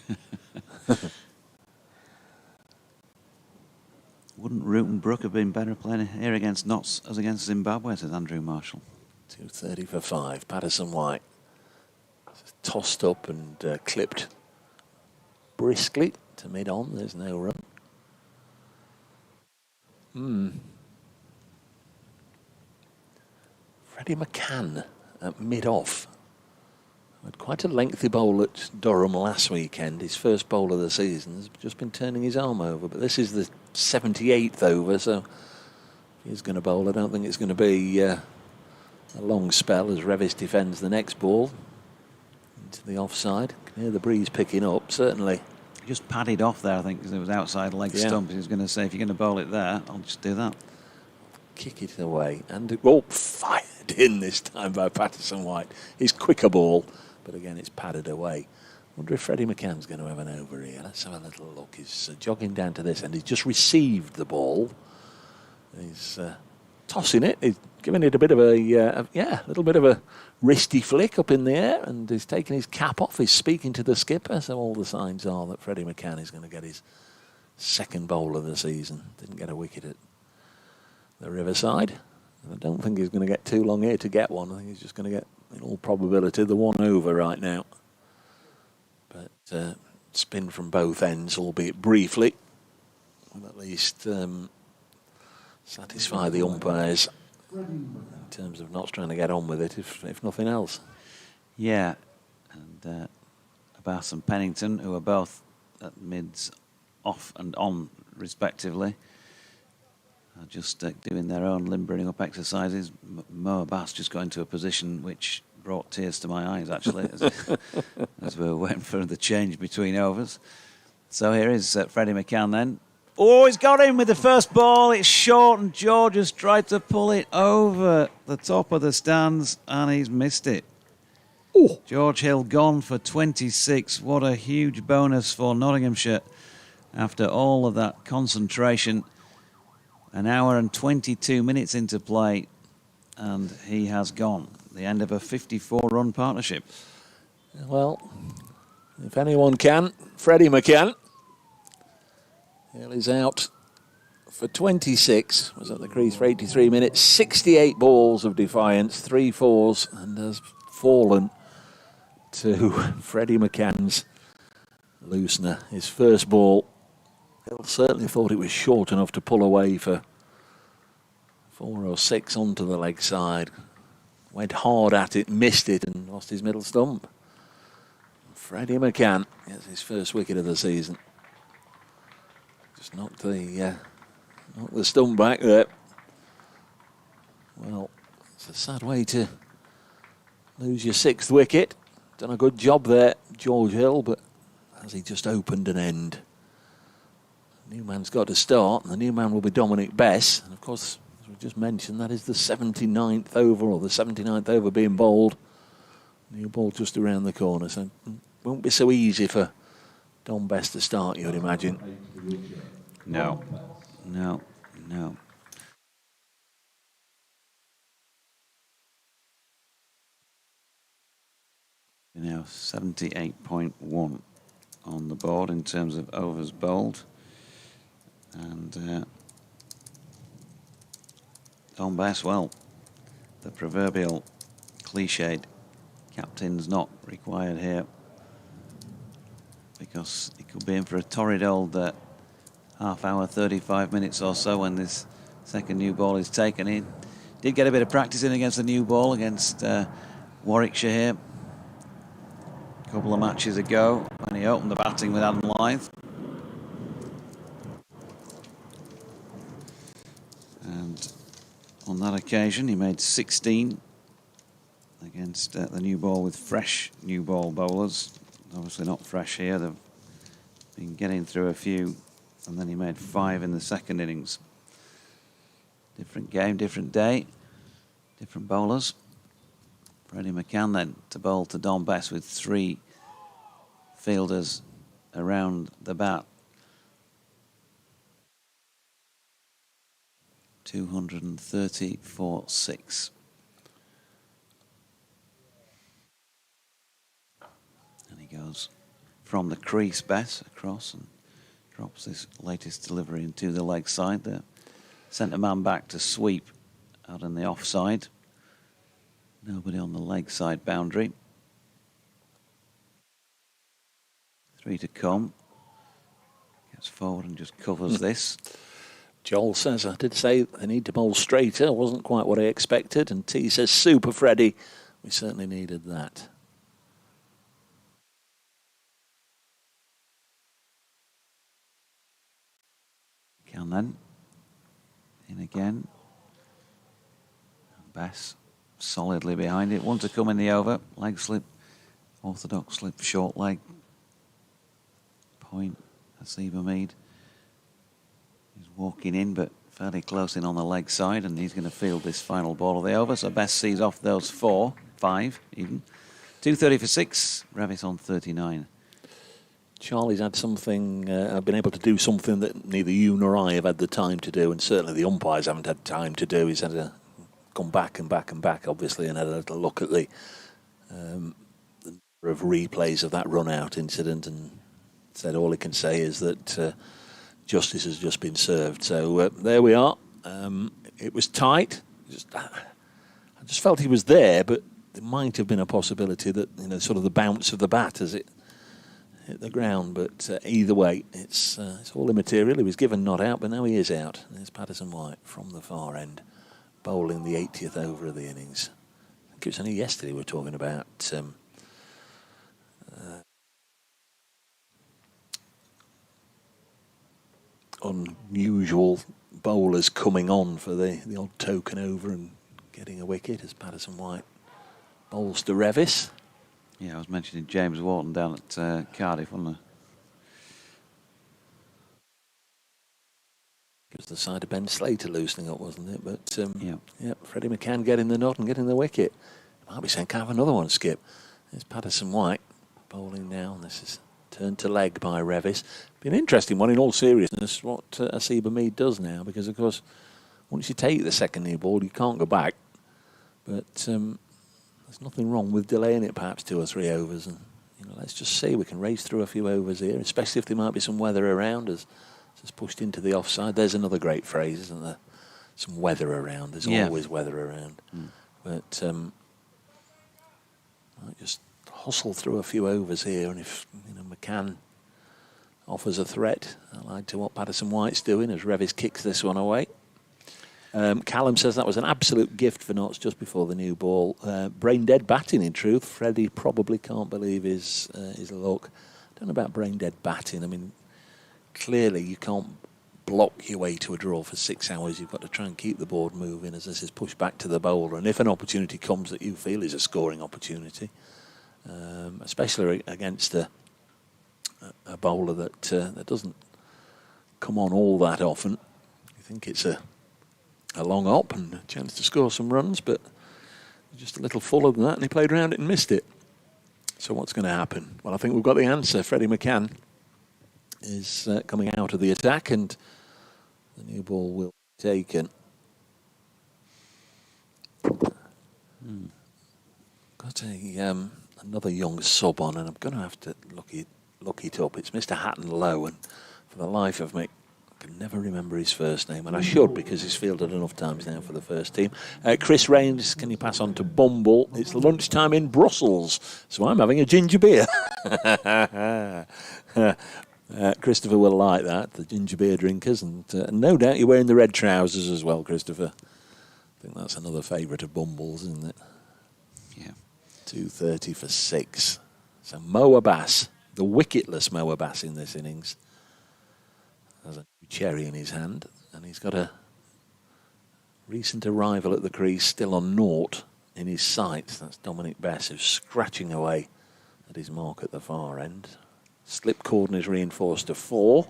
wouldn't Root and Brook have been better playing here against Notts as against Zimbabwe, says Andrew Marshall.
2:30 for 5. Patterson White tossed up and clipped briskly to mid-on. There's no run. Freddie McCann at mid-off. Had quite a lengthy bowl at Durham last weekend. His first bowl of the season. Has just been turning his arm over, but this is the 78th over, so if he's going to bowl, I don't think it's going to be a long spell as Revis defends the next ball into the offside. Can hear the breeze picking up, certainly.
Just padded off there, I think, because it was outside leg stump. He was going to say, if you're going to bowl it there, I'll just do that.
Kick it away. And fired in this time by Patterson White. His quicker ball, but again, it's padded away. Wonder if Freddie McCann's going to have an over here. Let's have a little look. He's jogging down to this end. He's just received the ball. He's tossing it. He's giving it a bit of a little bit of a wristy flick up in the air, and he's taking his cap off. He's speaking to the skipper, so all the signs are that Freddie McCann is going to get his second bowl of the season. Didn't get a wicket at the Riverside. And I don't think he's going to get too long here to get one. I think he's just going to get, in all probability, the one over right now. But spin from both ends, albeit briefly, will at least satisfy the umpires in terms of not trying to get on with it, if nothing else.
Yeah, and Abbas and Pennington, who are both at mids off and on, respectively, are just doing their own limbering up exercises. Mo Abbas just got into a position which brought tears to my eyes, actually, as we were waiting for the change between overs. So here is Freddie McCann then. Oh, he's got him with the first ball. It's short, and George has tried to pull it over the top of the stands, and he's missed it.
Ooh.
George Hill gone for 26. What a huge bonus for Nottinghamshire after all of that concentration. An hour and 22 minutes into play, and he has gone. The end of a 54-run partnership.
Well, if anyone can, Freddie McCann. Hill is out for 26, was at the crease for 83 minutes, 68 balls of defiance, 3 fours, and has fallen to Freddie McCann's loosener. His first ball, Hill certainly thought it was short enough to pull away for 4 or 6 onto the leg side. Went hard at it, missed it, and lost his middle stump. Freddie McCann gets his first wicket of the season. Just knocked the stump back there. Well, it's a sad way to lose your 6th wicket. Done a good job there, George Hill, but has he just opened an end? The new man's got to start, and the new man will be Dominic Bess. And of course, as we just mentioned, that is the 79th over, or the 79th over being bowled. New ball just around the corner, so it won't be so easy for Dom Bess to start, you would imagine.
No. Now 78.1 on the board in terms of overs bowled. And Dom Bess, well, the proverbial cliched captain's not required here, because he could be in for a torrid old half hour, 35 minutes or so when this second new ball is taken. He did get a bit of practice in against the new ball against Warwickshire here a couple of matches ago when he opened the batting with Adam Lyth. And on that occasion he made 16 against the new ball with fresh new ball bowlers. Obviously not fresh here, they've been getting through a few, and then he made 5 in the second innings. Different game, different day, different bowlers. Freddie McCann then to bowl to Dom Bess with 3 fielders around the bat. 230 for 6. And he goes from the crease, Bess, across and drops this latest delivery into the leg side. The centre man back to sweep out on the offside. Nobody on the leg side boundary. 3 to come. Gets forward and just covers this.
Joel says, I did say they need to bowl straighter. Wasn't quite what I expected. And T says, super Freddie. We certainly needed that.
Can then. In again. Bess solidly behind it. 1 to come in the over. Leg slip. Orthodox slip. Short leg. Point. Hasiba Mead. He's walking in, but fairly close in on the leg side, and he's going to field this final ball of the over. So Bess sees off those 4, 5 even. 230 for 6. Revis on 39.
Charlie's had something, been able to do something that neither you nor I have had the time to do, and certainly the umpires haven't had time to do. He's had to gone back and back and back, obviously, and had a little look at the number of replays of that run-out incident, and said all he can say is that justice has just been served. So there we are. It was tight. I just felt he was there, but there might have been a possibility that, sort of the bounce of the bat as it hit the ground. But either way, it's all immaterial. He was given not out, but now he is out. There's Patterson White from the far end, bowling the 80th over of the innings. I think it was only yesterday we were talking about unusual bowlers coming on for the odd token over and getting a wicket as Patterson White bowls to Revis.
Yeah, I was mentioning James Wharton down at Cardiff, wasn't I?
It was the side of Ben Slater loosening up, wasn't it? But yeah, Freddie McCann getting the nod and getting the wicket. Might be saying, can I have another one, Skip? There's Patterson White bowling now, and this is turned to leg by Revis. Be an interesting one, in all seriousness, what Asiba Mead does now, because of course, once you take the second new ball, you can't go back. But there's nothing wrong with delaying it perhaps 2 or 3 overs, and let's just see. We can race through a few overs here, especially if there might be some weather around us. Just pushed into the offside. There's another great phrase, isn't there? Some weather around. There's always weather around. But might just hustle through a few overs here, and if McCann offers a threat, allied to what Patterson White's doing as Revis kicks this one away. Callum says that was an absolute gift for Notts just before the new ball. Brain dead batting, in truth. Freddie probably can't believe his luck. I don't know about brain dead batting. I mean, clearly you can't block your way to a draw for 6 hours. You've got to try and keep the board moving as this is pushed back to the bowler. And if an opportunity comes that you feel is a scoring opportunity, especially against a bowler that doesn't come on all that often, you think it's a long op and a chance to score some runs, but just a little fuller than that, and he played around it and missed it. So what's going to happen? Well, I think we've got the answer. Freddie McCann is coming out of the attack, and the new ball will be taken. Got another young sub on, and I'm going to have to look it up. It's Mr. Hatton Lowe, and for the life of me, I can never remember his first name, and I should, because he's fielded enough times now for the first team. Chris Rains, can you pass on to Bumble? It's lunchtime in Brussels, so I'm having a ginger beer. Christopher will like that, the ginger beer drinkers, and no doubt you're wearing the red trousers as well, Christopher. I think that's another favourite of Bumble's, isn't it?
Yeah.
2:30 for 6. So Mo Abbas, the wicketless Mo Abbas in this innings, has a cherry in his hand, and he's got a recent arrival at the crease still on 0 in his sights. That's Dominic Bess, who's scratching away at his mark at the far end. Slip cordon is reinforced to 4.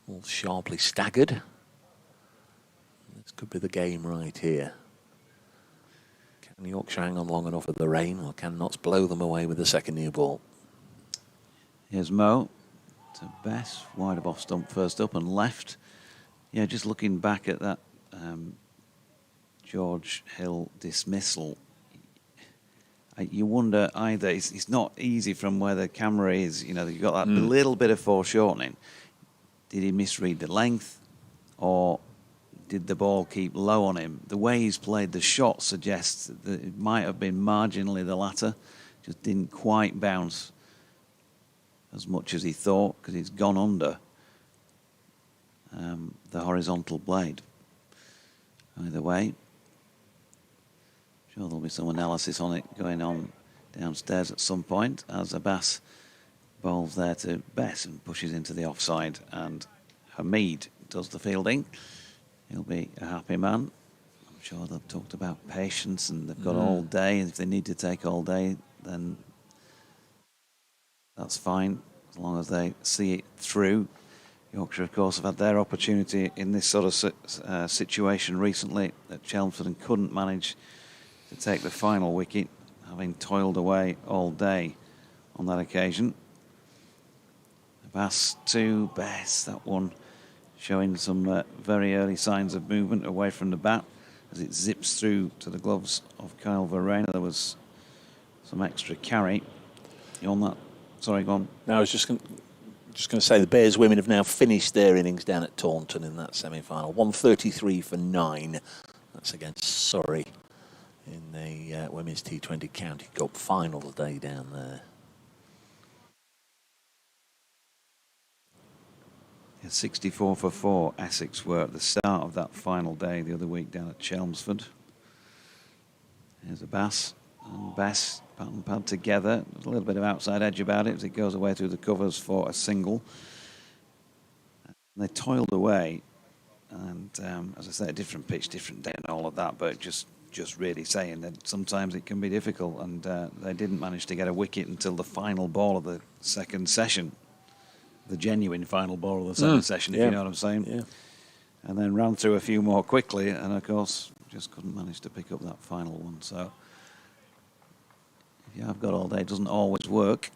All sharply staggered. This could be the game right here. Can Yorkshire hang on long enough with the rain, or can Notts blow them away with the second new ball?
Here's Mo to Bess, wide of off stump first up and left. Yeah, just looking back at that George Hill dismissal, you wonder either it's not easy from where the camera is. You've got that little bit of foreshortening. Did he misread the length, or did the ball keep low on him? The way he's played the shot suggests that it might have been marginally the latter, just didn't quite bounce as much as he thought, because he's gone under the horizontal blade. Either way, sure there'll be some analysis on it going on downstairs at some point as Abbas bowls there to Bess and pushes into the offside, and Hamid does the fielding. He'll be a happy man. I'm sure they've talked about patience and they've got all day, and if they need to take all day, then that's fine, as long as they see it through. Yorkshire, of course, have had their opportunity in this sort of situation recently at Chelmsford and couldn't manage to take the final wicket, having toiled away all day on that occasion. Bass to Bess, that one showing some very early signs of movement away from the bat as it zips through to the gloves of Kyle Verreynne. There was some extra carry. You on that? Sorry, go on.
No, I was just going to say the Bears women have now finished their innings down at Taunton in that semi-final. 133 for 9. That's against Surrey in the Women's T20 County Cup final day down there.
Yeah, 64 for 4 Essex were at the start of that final day the other week down at Chelmsford. Here's a Bass and Bess, pat and pad together. There's a little bit of outside edge about it as it goes away through the covers for a single. And they toiled away, and as I say, a different pitch, different day and all of that, but just really saying that sometimes it can be difficult, and they didn't manage to get a wicket until the final ball of the second session. The genuine final ball of the second session, if you know what I'm saying.
Yeah.
And then ran through a few more quickly, and of course, just couldn't manage to pick up that final one. So, if you have got all day, it doesn't always work.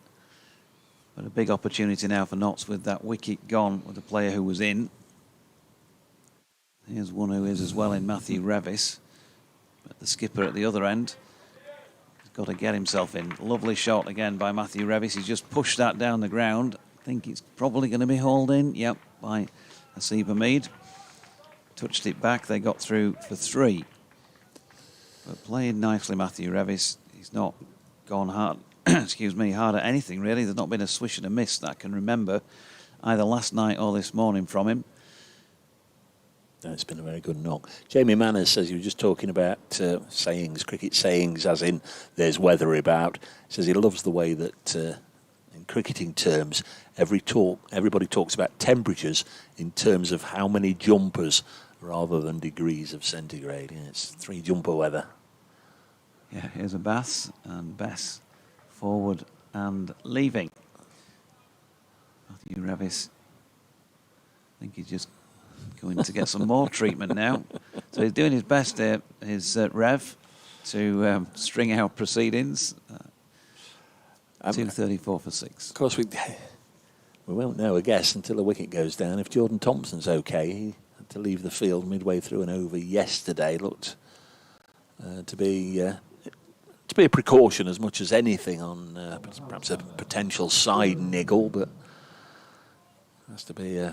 But a big opportunity now for Notts with that wicket gone with the player who was in. Here's one who is as well in Matthew Revis. But the skipper at the other end has got to get himself in. Lovely shot again by Matthew Revis. He's just pushed that down the ground. I think it's probably going to be hauled in. Yep, by Asiba Mead. Touched it back. They got through for 3. But playing nicely, Matthew Revis. He's not gone hard, hard at anything, really. There's not been a swish and a miss that I can remember, either last night or this morning from him.
It's been a very good knock. Jamie Manners says you were just talking about sayings, cricket sayings, as in there's weather about. He says he loves the way that in cricketing terms, everybody talks about temperatures in terms of how many jumpers rather than degrees of centigrade. Yeah, it's 3 jumper weather.
Yeah, here's a Bass and Bess forward and leaving. Matthew Revis, I think he's just going to get some more treatment now. So he's doing his best there, his Rev, to string out proceedings. 234 for 6.
Of course, we won't know, I guess, until the wicket goes down. If Jordan Thompson's okay, he had to leave the field midway through an over yesterday. Looked to be a precaution as much as anything on perhaps a potential side niggle, but has to be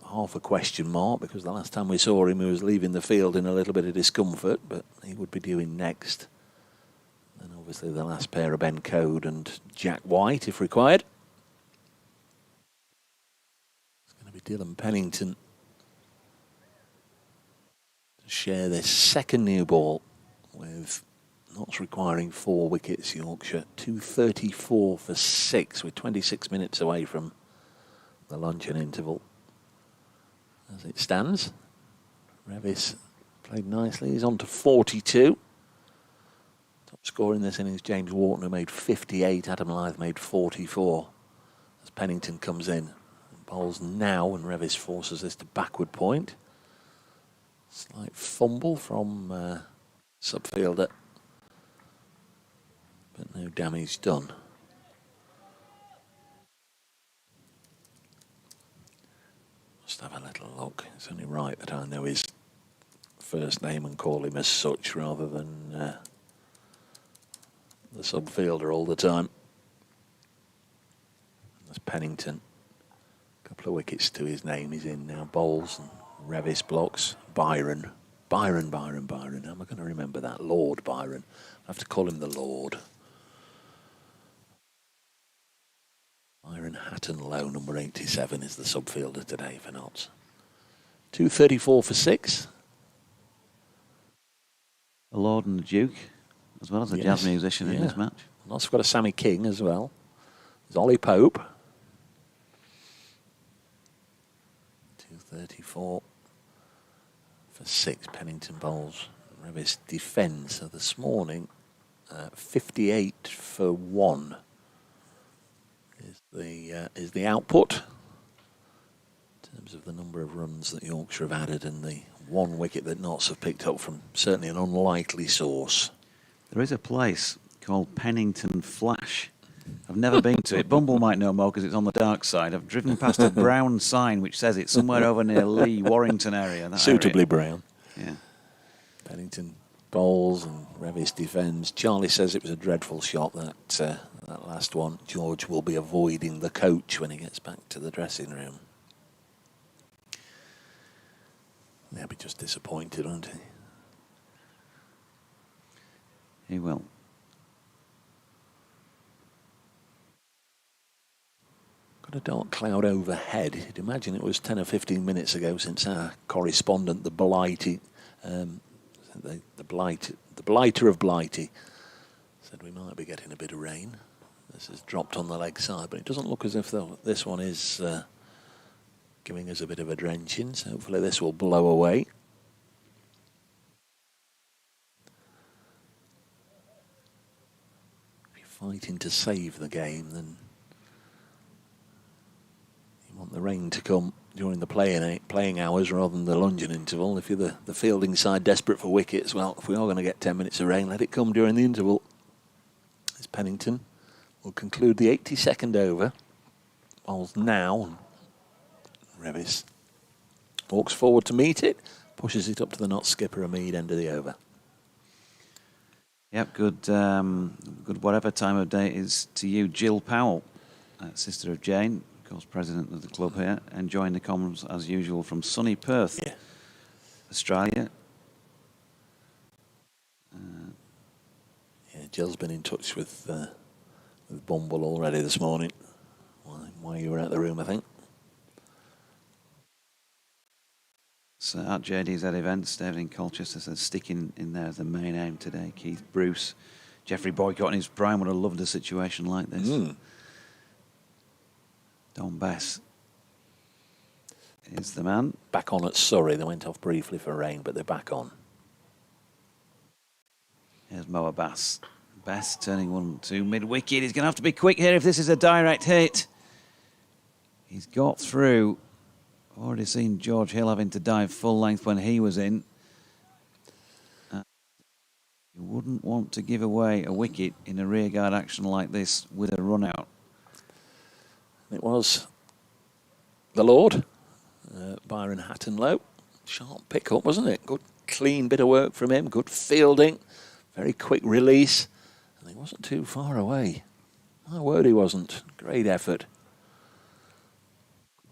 half a question mark, because the last time we saw him, he was leaving the field in a little bit of discomfort, but he would be due in next. And obviously the last pair of Ben Code and Jack White, if required. It's going to be Dylan Pennington to share this second new ball with Notts requiring 4 wickets, Yorkshire. 234 for 6 with 26 minutes away from the luncheon interval. As it stands, Revis played nicely. He's on to 42. Top scorer in this innings, James Wharton, who made 58. Adam Lyth made 44. As Pennington comes in and bowls now, and Revis forces this to backward point. Slight fumble from subfielder, but no damage done. Just have a little look. It's only right that I know his first name and call him as such rather than the subfielder all the time. That's Pennington. A couple of wickets to his name. He's in now. Bowles and Revis blocks. Byron. How am I going to remember that? Lord Byron. I have to call him the Lord. Byron Hatton Low, number 87, is the subfielder today for Notts. 234 for 6.
A Lord and a Duke, as well as a jazz musician in this match.
Notts have got a Sammy King as well. There's Ollie Pope. 234 for 6. Pennington bowls. Revis defends. So this morning, 58 for 1. Is the output in terms of the number of runs that Yorkshire have added and the 1 wicket that Notts have picked up from certainly an unlikely source.
There is a place called Pennington Flash I've never been to it. Bumble might know more because it's on the dark side. I've driven past a brown sign which says it's somewhere over near Lee, Warrington area.
Suitably brown.
Yeah.
Pennington bowls and Revis defends. Charlie says it was a dreadful shot, that last one. George will be avoiding the coach when he gets back to the dressing room. They'll be just disappointed, won't he?
He will.
Got a dark cloud overhead. You'd imagine it was 10 or 15 minutes ago since our correspondent, the Blighty, the blighter of Blighty, said we might be getting a bit of rain. This has dropped on the leg side, but it doesn't look as if this one is giving us a bit of a drenching, so hopefully this will blow away. If you're fighting to save the game, then you want the rain to come during the playing hours rather than the lunging interval. If you're the fielding side desperate for wickets, well, if we are going to get 10 minutes of rain, let it come during the interval. As Pennington will conclude the 82nd over. Bowls now. Revis walks forward to meet it, pushes it up to the not skipper Hamid, end of the over.
Yep, good whatever time of day it is to you. Jill Powell, sister of Jane, of course, president of the club here, enjoying the comms as usual from sunny Perth, Australia.
Yeah, Jill's been in touch with Bumble already this morning. While you were out the room, I think.
So at JD's at events, David in Colchester says sticking in there as the main aim today. Keith Bruce, Jeffrey Boycott in his prime would have loved a situation like this. Don Bess is the man.
Back on at Surrey. They went off briefly for rain, but they're back on.
Here's Moa Bass. Bess turning 1-2 mid-wicket. He's going to have to be quick here if this is a direct hit. He's got through. Already seen George Hill having to dive full length when he was in. You wouldn't want to give away a wicket in a rearguard action like this with a run out.
It was the Lord, Byron Hattonlow. Sharp pick-up, wasn't it? Good, clean bit of work from him. Good fielding. Very quick release. And he wasn't too far away. My word, he wasn't. Great effort.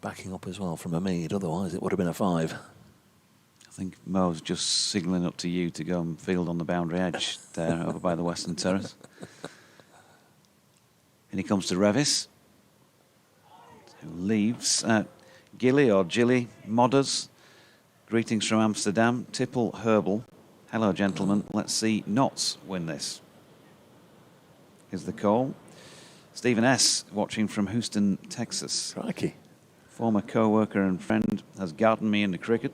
Backing up as well from Hamid, otherwise it would have been a 5.
I think Mo's just signalling up to you to go and field on the boundary edge there over by the Western Terrace. And he comes to Revis, who leaves. Gilly or Gilly Modders, greetings from Amsterdam. Tipple Herbal, hello gentlemen, let's see Notts win this. Here's the call. Stephen S. watching from Houston, Texas.
Crikey.
Former co-worker and friend has gardened me into cricket,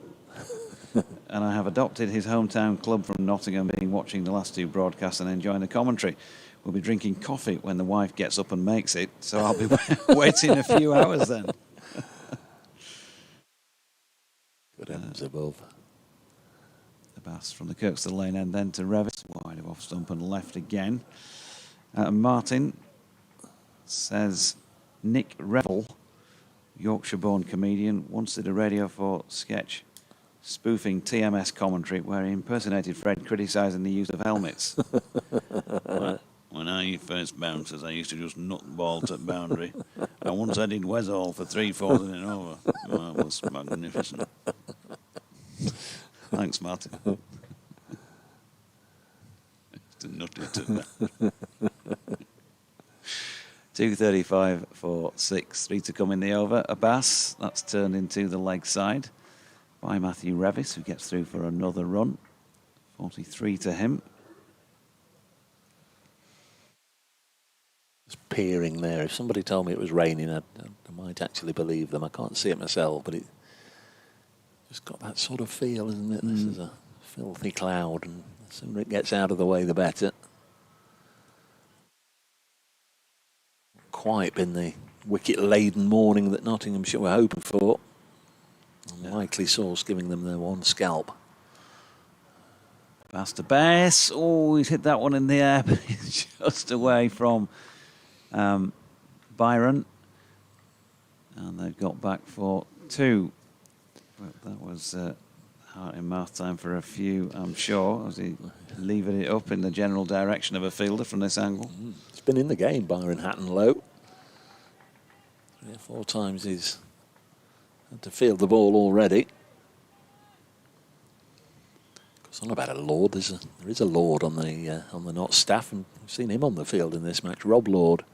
and I have adopted his hometown club from Nottingham, being watching the last 2 broadcasts and enjoying the commentary. We'll be drinking coffee when the wife gets up and makes it, so I'll be waiting a few hours then. Good heavens above. The Bass from the Kirkstall Lane end then to Revis, wide of off stump and left again. Martin says Nick Revel, Yorkshire-born comedian, once did a Radio 4 sketch spoofing TMS commentary where he impersonated Fred criticising the use of helmets. When I first bounced, I used to just nut the ball to the boundary. I once headed Wesall for 3-4 and over. Oh, that was magnificent. Thanks, Martin. Just a nutty to the 2:35 for 6. 3 to come in the over. Abbas, that's turned into the leg side by Matthew Revis, who gets through for another run. 43 to him.
Just peering there. If somebody told me it was raining, I might actually believe them. I can't see it myself, but it just got that sort of feel, isn't it? This is a filthy cloud, and the sooner it gets out of the way, the better. Quite been the wicket-laden morning that Nottinghamshire were hoping for. Unlikely source giving them their one scalp.
Pass to Bess. Oh, he's hit that one in the air, but he's just away from Byron. And they've got back for 2. Well, that was heart in mouth time for a few, I'm sure, as he levered it up in the general direction of a fielder from this angle.
It's been in the game, Byron Hatton low. 3 or 4 times he's had to field the ball already. It's not about a Lord. There is a Lord on the Notts staff, and we've seen him on the field in this match. Rob Lord.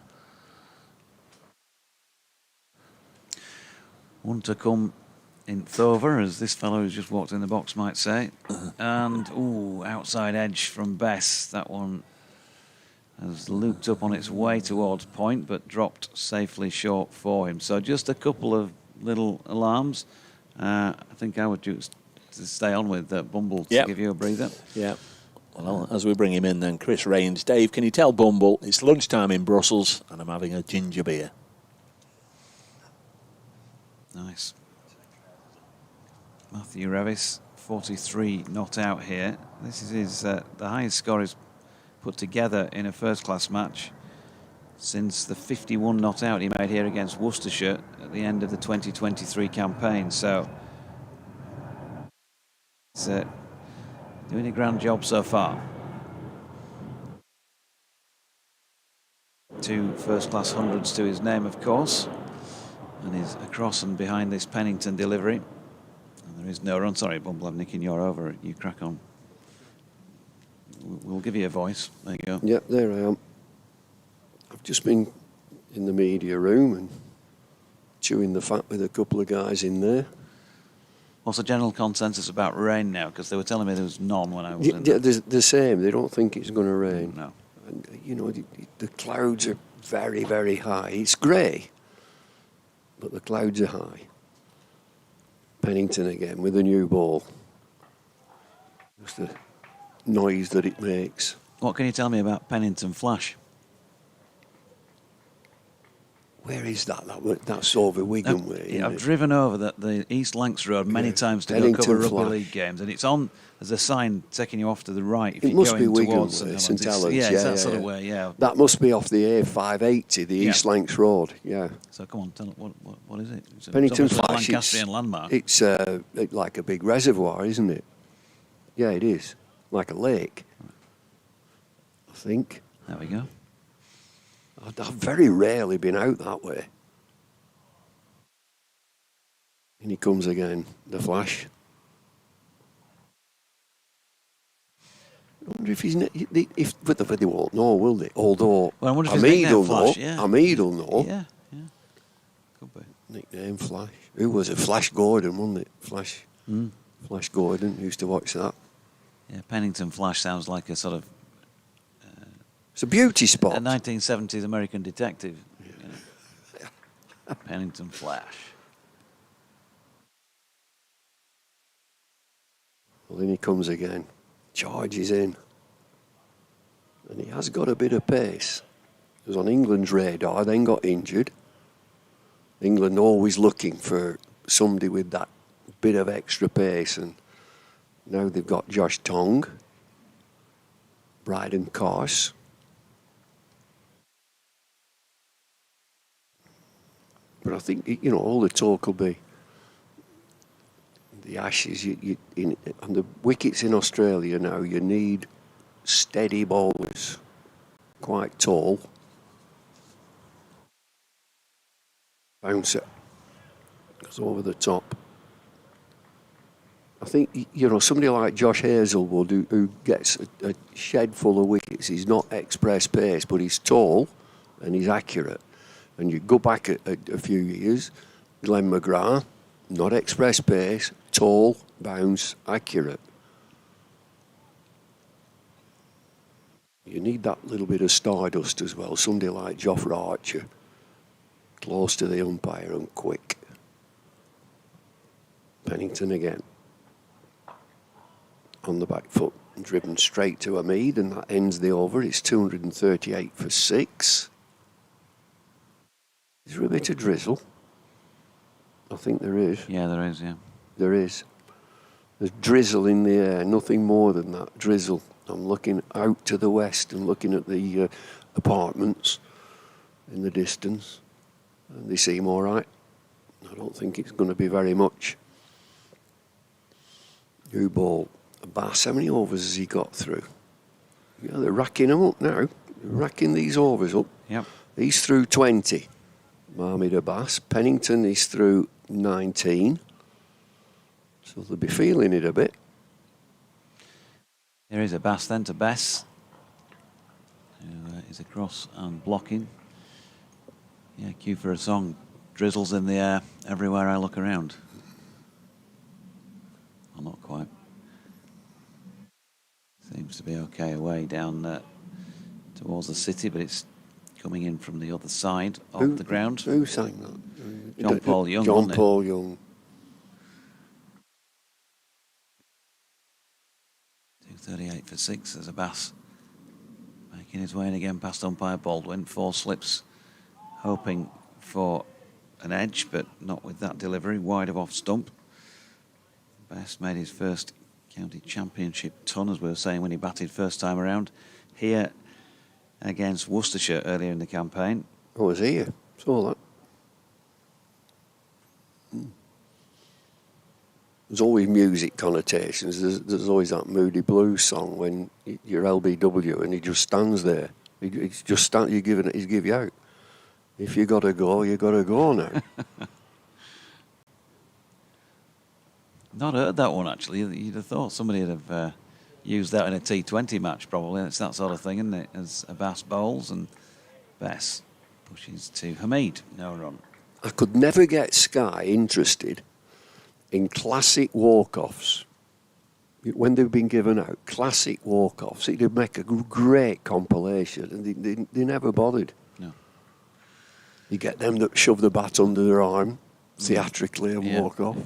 One to come in Thover, as this fellow who's just walked in the box might say. And, outside edge from Bess. That one has looped up on its way towards point, but dropped safely short for him. So just a couple of little alarms. I think I would just stay on with Bumble to give you a breather.
Yeah. Well, as we bring him in then, Chris Rains. Dave, can you tell Bumble it's lunchtime in Brussels and I'm having a ginger beer?
Nice. Matthew Revis, 43 not out here. This is his the highest score he's put together in a first-class match since the 51 not out he made here against Worcestershire at the end of the 2023 campaign. So it's doing a grand job so far. 2 first-class hundreds to his name, of course. And he's across and behind this Pennington delivery. And there is no run. Sorry, Bumble, I'm nicking your over. You crack on. We'll give you a voice. There you go.
Yep, there I am. I've just been in the media room and chewing the fat with a couple of guys in there.
What's the general consensus about rain now? Because they were telling me there was none when I was in
there. The same. They don't think it's going to rain.
No.
And, the clouds are very, very high. It's grey, but the clouds are high. Pennington again with a new ball. Just the noise that it makes.
What can you tell me about Pennington Flash?
Where is that? That's over Wigan way.
Yeah, I've driven over the East Lancs Road many times to
Pennington
go cover
Flash.
rugby league games, and it's on as a sign taking you off to the right. If
It
you're
must
going
be Wigan
towards
way,
St
St
Helens.
Helens.
Yeah,
Yeah,
it's that
yeah,
sort of
yeah.
way. Yeah.
That must be off the A580, the East Lancs Road. Yeah.
So come on, tell it what is it? It's
Pennington
obviously a
Flash.
Lancastrian landmark.
It's like a big reservoir, isn't it? Yeah, it is. Like a lake. I think.
There we go.
I've very rarely been out that way. And he comes again, the Flash. I wonder if he's... But they won't know, will they? Although,
Well, I wonder if his
Hamid
nickname
will know.
Flash, yeah.
Hamid will know.
Yeah. Could be.
Nickname Flash. Who was it? Flash Gordon, wasn't it? Flash Gordon. Used to watch that.
Yeah, Pennington Flash sounds like a sort of
It's a beauty spot.
a 1970s American detective. Pennington Flash.
Well, then he comes again. Charges in. And he has got a bit of pace. He was on England's radar, then got injured. England always looking for somebody with that bit of extra pace, and now they've got Josh Tong, Bryden Carse. But I think, all the talk will be the Ashes. And the wickets in Australia now, you need steady bowlers, quite tall. Bouncer goes over the top. I think, somebody like Josh Hazelwood who gets a shed full of wickets, he's not express pace, but he's tall and he's accurate. And you go back a few years, Glenn McGrath, not express pace, tall, bounce, accurate. You need that little bit of stardust as well. Somebody like Jofra Archer, close to the umpire and quick. Pennington again. On the back foot, driven straight to Hamid, and that ends the over. It's 238 for 6. Is there a bit of drizzle? I think there is.
Yeah, there is, yeah.
There is. There's drizzle in the air, nothing more than that, drizzle. I'm looking out to the west and looking at the apartments, in the distance, and they seem all right. I don't think it's going to be very much. New ball. Bass, how many overs has he got through? Yeah, they're racking them up now. They're racking these overs up.
Yep.
He's through 20. Mohamed Abbas. Pennington is through 19. So they'll be feeling it a bit.
Here is Abbas then to Bess, who is across and blocking. Yeah, cue for a song. Drizzles in the air everywhere I look around. Well, not quite. Seems to be okay away down towards the city, but it's coming in from the other side of the ground.
Who sang that?
John Paul Young.
John Paul Young.
238 for 6 as Abbas making his way in again past umpire Baldwin. 4 slips, hoping for an edge, but not with that delivery. Wide of off stump. Best made his first county championship ton, as we were saying when he batted first time around. Here against Worcestershire earlier in the campaign.
Oh, was here. Saw that. There's always music connotations. There's always that Moody Blues song when you're LBW and he just stands there. He's just stand. He's give you out. If you got to go, you got to go now.
Not heard that one actually. You'd have thought somebody would have used that in a T20 match probably. It's that sort of thing, isn't it? As Abbas bowls and Bess pushes to Hamid. No run.
I could never get Sky interested in classic walk-offs. When they've been given out, classic walk-offs, it'd make a great compilation, and they never bothered.
No.
You get them that shove the bat under their arm theatrically and walk off.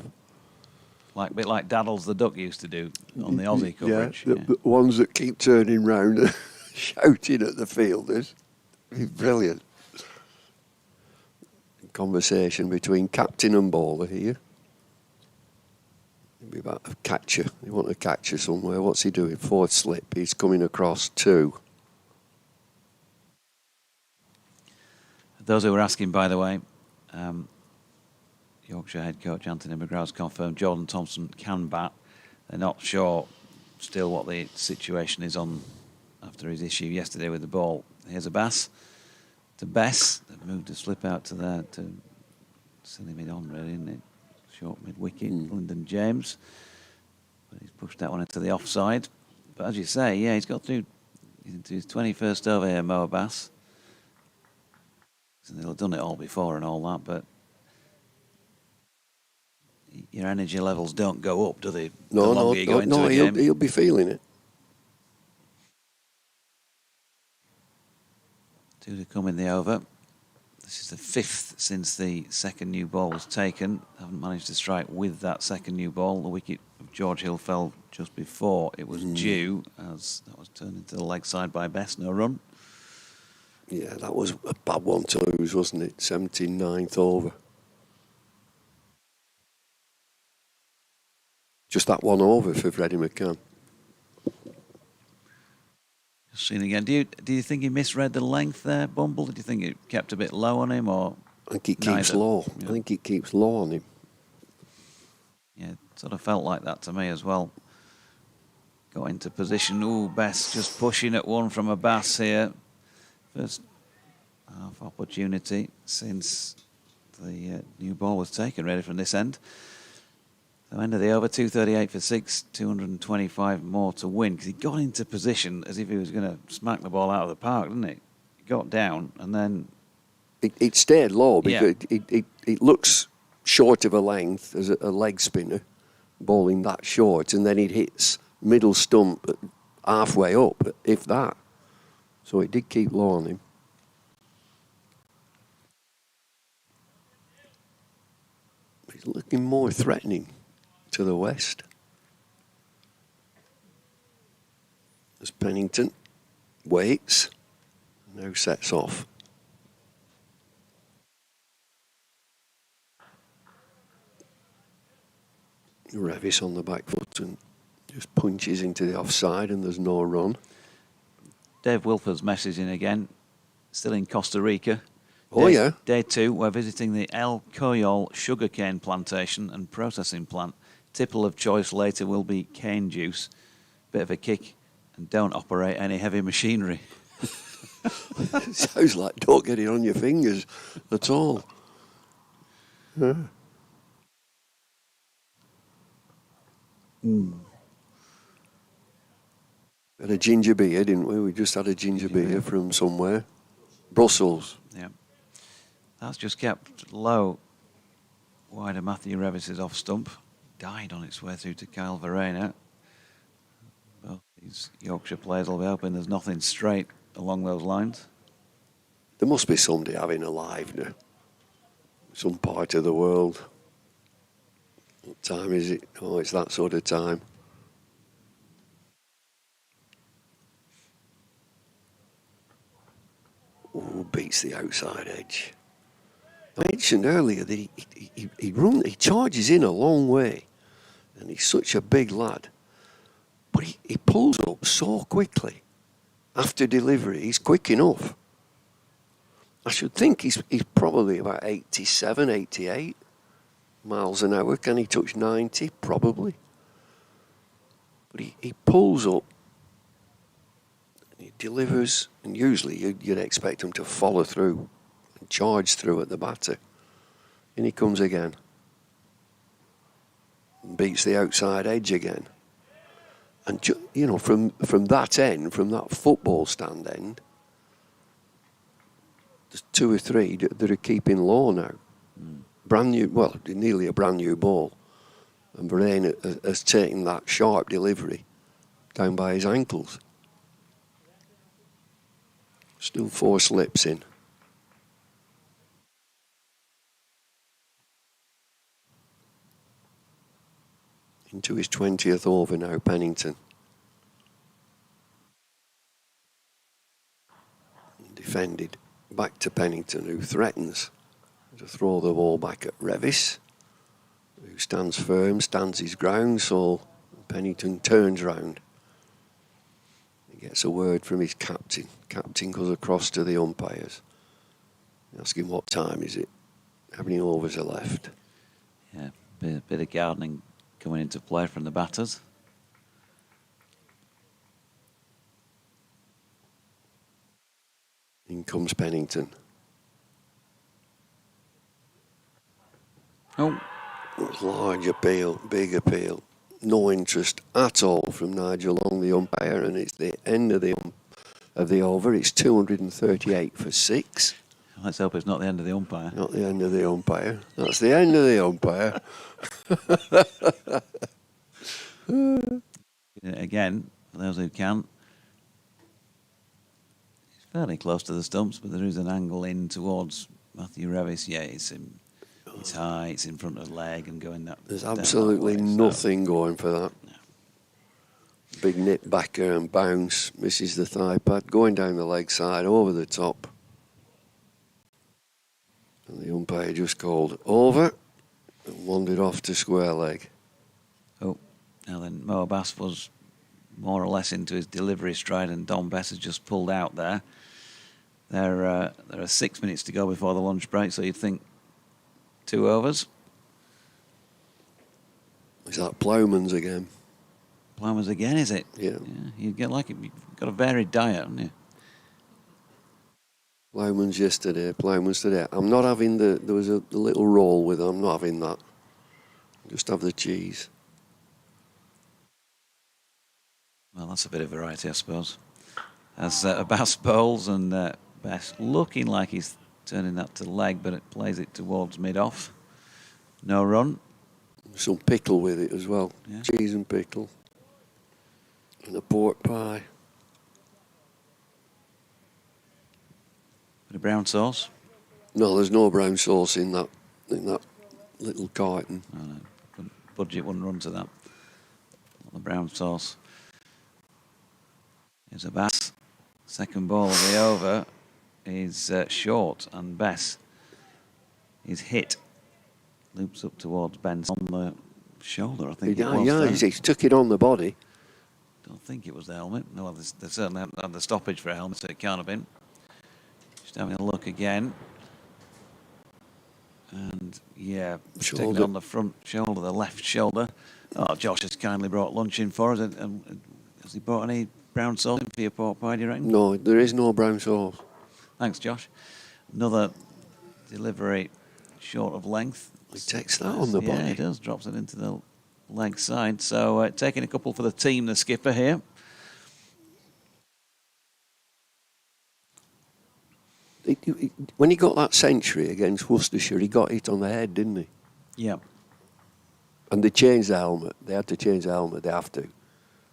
A bit like Daddles the Duck used to do on the Aussie coverage.
Yeah, the ones that keep turning round and shouting at the fielders. Brilliant. Conversation between captain and bowler here. It'd be about a catcher. You want a catcher somewhere. What's he doing? Fourth slip. He's coming across 2.
Those who were asking, by the way, Yorkshire head coach Anthony McGrath's confirmed Jordan Thompson can bat. They're not sure still what the situation is on after his issue yesterday with the ball. Here's Abbas to Bess. They've moved a slip out to there to silly mid on, really, isn't it? Short mid wicket. Lyndon James. But he's pushed that one into the offside. But as you say, yeah, he's got through into his 21st over here, Mo Abbas. He'll have done it all before and all that, but your energy levels don't go up, do they?
No,
you go into a
he'll,
game.
he'll be feeling it.
2 to come in the over. This is the 5th since the second new ball was taken. Haven't managed to strike with that second new ball. The wicket of George Hill fell just before it was due, as that was turned into the leg side by Bess. No run.
Yeah, that was a bad one to lose, wasn't it? 79th over. Just that one over for Freddie McCann.
Just seen again. Do you think he misread the length there, Bumble? Did you think it kept a bit low on him, or?
I think it keeps
neither?
low.
Yeah.
I think it keeps low on him.
Yeah, it sort of felt like that to me as well. Got into position. Ooh, Bess just pushing at one from Abbas here. First half opportunity since the new ball was taken, ready from this end. So end of the over, 238 for 6, 225 more to win, because he got into position as if he was going to smack the ball out of the park, didn't he? He got down and then...
It stayed low because it looks short of a length as a leg spinner, bowling that short, and then it hits middle stump halfway up, if that. So it did keep low on him. He's looking more threatening to the west. As Pennington waits, now sets off. Revis on the back foot and just punches into the offside, and there's no run.
Dave Wilford's messaging again, still in Costa Rica.
Oh, yeah.
Day 2, we're visiting the El Coyol sugarcane plantation and processing plant. Tipple of choice later will be cane juice. Bit of a kick, and don't operate any heavy machinery.
Sounds like don't get it on your fingers at all. Yeah. Had a ginger beer, didn't we? We just had a ginger beer from somewhere. Brussels.
Yeah. That's just kept low. Wider Matthew Revis is off stump. Died on its way through to Kyle Verena. Both these Yorkshire players will be hoping there's nothing straight along those lines.
There must be somebody having a live now. Some part of the world. What time is it? Oh, it's that sort of time. Oh, beats the outside edge. I mentioned earlier that he charges in a long way, and he's such a big lad. But he pulls up so quickly after delivery. He's quick enough. I should think he's probably about 87, 88 miles an hour. Can he touch 90? Probably. But he pulls up, and he delivers, and usually you'd expect him to follow through and charge through at the batter. And he comes again. And beats the outside edge again. And, you know, from that end, from that football stand end, there's 2 or 3 that are keeping low now. Brand new, well, nearly a brand new ball. And Verena has taken that sharp delivery down by his ankles. Still 4 slips in. Into his 20th over now, Pennington. Defended. Back to Pennington, who threatens to throw the ball back at Revis, who stands firm, stands his ground, so Pennington turns round. He gets a word from his captain. Captain goes across to the umpires. Ask him what time is it, how many overs are left.
Yeah, bit of gardening coming into play from the batters.
In comes Pennington.
Oh.
Large appeal, big appeal. No interest at all from Nigel Long, the umpire, and it's the end of the over. It's 238 for 6.
Let's hope it's not the end of the umpire.
Not the end of the umpire. That's the end of the umpire.
Again, for those who can, it's fairly close to the stumps, but there is an angle in towards Matthew Revis. Yeah, it's high, it's in front of the leg and going that.
There's absolutely nothing going for that.
No.
Big nip backer and bounce, misses the thigh pad, going down the leg side, over the top. And the umpire just called over and wandered off to square leg.
Oh, now then, Mo Abbas was more or less into his delivery stride, and Don Bess has just pulled out there. There are 6 minutes to go before the lunch break, so you'd think 2 overs.
Is that Plowman's again?
Plowman's again, is it?
Yeah.
You'd get like it. You've got a varied diet, haven't you?
Plowman's yesterday, Plowman's today. I'm not having there was a little roll with it. I'm not having that. Just have the cheese.
Well, that's a bit of variety, I suppose. As Abbas bowls, and Bess looking like he's turning that to leg, but it plays it towards mid-off. No run.
Some pickle with it as well.
Yeah.
Cheese and pickle. And a pork pie.
Bit of brown sauce.
No, there's no brown sauce in that little carton.
Oh, no. Budget wouldn't run to that. The brown sauce. Here's Abbas. Second ball of the over is short, and Bess is hit. Loops up towards Ben's on the shoulder, I think it was.
Yeah, he's took it on the body.
Don't think it was the helmet. No, they certainly haven't had the stoppage for a helmet, so it can't have been. Just having a look again. And yeah,
Shoulder.
sticking on the front shoulder, the left shoulder. Oh, Josh has kindly brought lunch in for us. And has he brought any brown sauce in for your pork pie, do you reckon?
No, there is no brown sauce.
Thanks, Josh. Another delivery short of length.
He takes that on the body.
Yeah, he does. Drops it into the leg side. So taking a couple for the team, the skipper here.
When he got that century against Worcestershire, he got it on the head, didn't he?
Yeah.
And they changed the helmet. They had to change the helmet. They have to.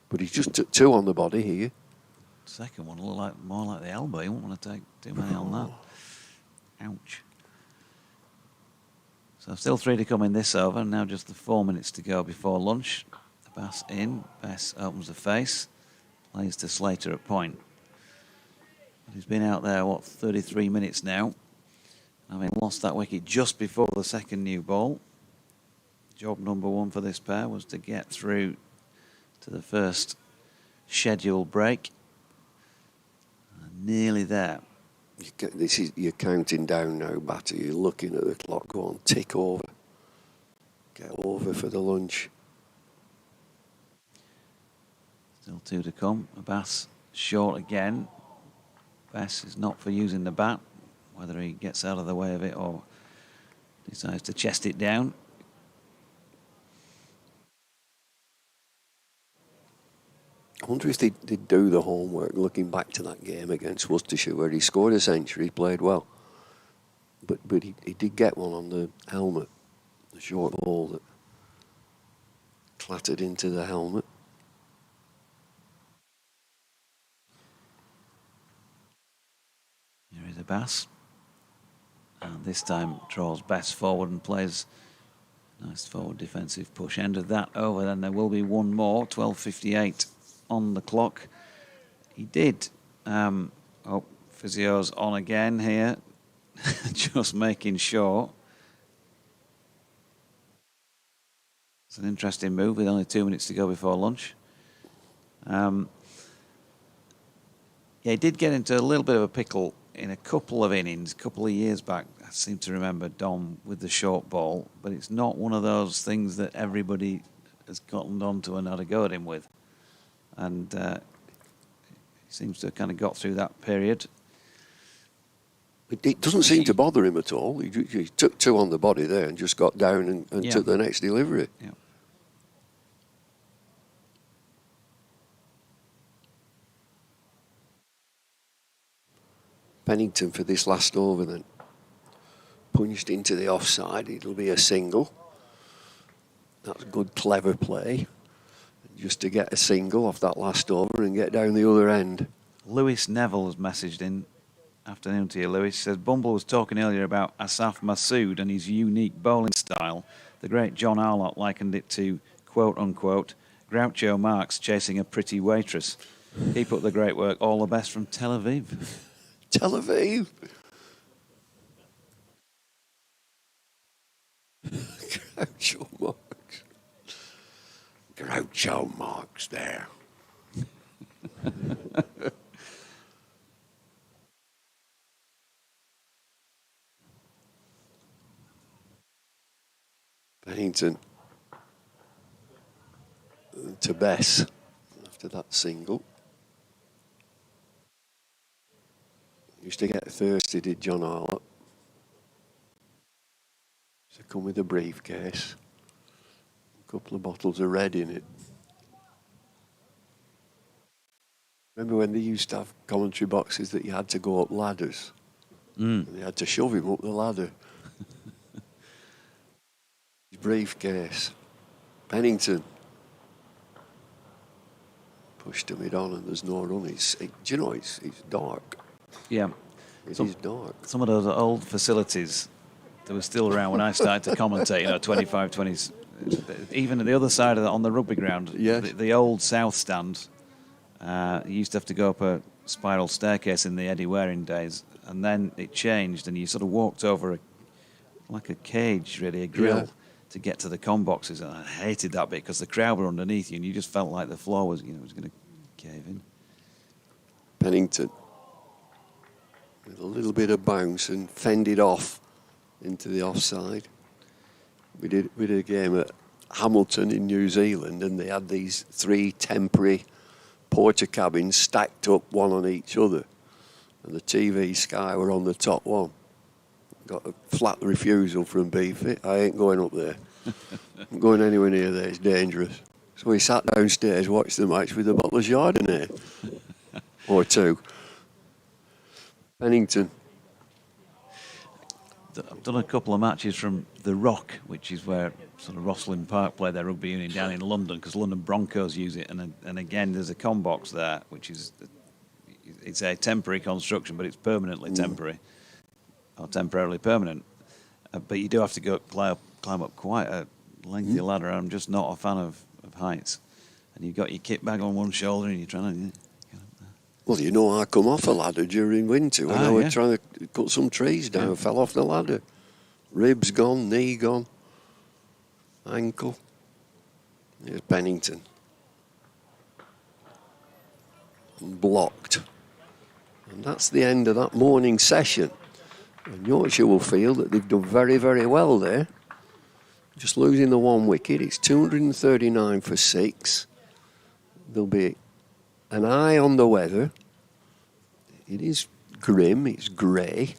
But he just took 2 on the body here.
Second one looked more like the elbow. You won't want to take too many on that. Ouch. So still 3 to come in this over. Now just the 4 minutes to go before lunch. The Bass in. Bess opens the face. Plays to Slater at point. He's been out there, 33 minutes now. Having lost that wicket just before the second new ball. Job number 1 for this pair was to get through to the first scheduled break. Nearly there.
You're counting down now, Batty. You're looking at the clock. Go on, tick over. Get over for the lunch.
Still 2 to come. Abbas short again. Bess is not for using the bat, whether he gets out of the way of it or decides to chest it down.
I wonder if they did do the homework looking back to that game against Worcestershire where he scored a century, played well. But he did get one on the helmet, the short ball that clattered into the helmet.
Here is Abbas. And this time draws Bess forward and plays a nice forward defensive push. End of that over, then there will be one more. 12:58 on the clock. He did. Physio's on again here. Just making sure. It's an interesting move with only 2 minutes to go before lunch. Yeah, he did get into a little bit of a pickle in a couple of innings, a couple of years back. I seem to remember Dom with the short ball, but it's not one of those things that everybody has gotten onto and had a go at him with. And he seems to have kind of got through that period.
It doesn't seem to bother him at all. He took 2 on the body there and just got down and took the next delivery.
Yeah.
Pennington for this last over then. Punched into the offside. It'll be a single. That's good, clever play. Just to get a single off that last over and get down the other end.
Lewis Neville has messaged in. Afternoon to you, Lewis. He says Bumble was talking earlier about Asaf Masood and his unique bowling style. The great John Arlott likened it to, quote unquote, Groucho Marx chasing a pretty waitress. Keep up the great work. All the best from Tel Aviv.
Tel Aviv. Groucho Marx. Groucho Marx there. Pennington to Bess after that single. Used to get thirsty, did John Arlott. Used to come with a briefcase, a couple of bottles of red in it. Remember when they used to have commentary boxes that you had to go up ladders? And they had to shove him up the ladder. His briefcase. Pennington. Pushed him on and there's no run. Do you know, it's dark.
Yeah.
It is dark.
Some of those old facilities that were still around when I started to commentate, 25, 20s. Even at the other side of on the rugby ground,
yes.
the old south stand, you used to have to go up a spiral staircase in the Eddie Waring days, and then it changed, and you sort of walked over like a cage, really, a grill, to get to the comm boxes, and I hated that bit because the crowd were underneath you, and you just felt like the floor was, was going to cave in.
Pennington with a little bit of bounce and fended off into the offside. We did a game at Hamilton in New Zealand, and they had these 3 temporary porter cabins stacked up, one on each other, and the TV Sky were on the top one. Got a flat refusal from Beefy. I ain't going up there. I'm going anywhere near there, it's dangerous. So we sat downstairs, watched the match with a bottle of Chardonnay. Or 2. Pennington.
I've done a couple of matches from the Rock, which is where sort of Rosslyn Park play their rugby union down in London, because London Broncos use it. And again, there's a com box there, which is it's a temporary construction, but it's permanently temporary or temporarily permanent. But you do have to go climb up quite a lengthy ladder. I'm just not a fan of heights. And you've got your kit bag on one shoulder, and you're trying to get up there.
Well, you know, I come off a ladder during winter when I was trying to cut some trees down, fell off the ladder. Ribs gone, knee gone, ankle. Here's Pennington. Blocked. And that's the end of that morning session. And Yorkshire will feel that they've done very, very well there. Just losing the 1 wicket. It's 239 for 6. There'll be an eye on the weather. It is grim, it's grey.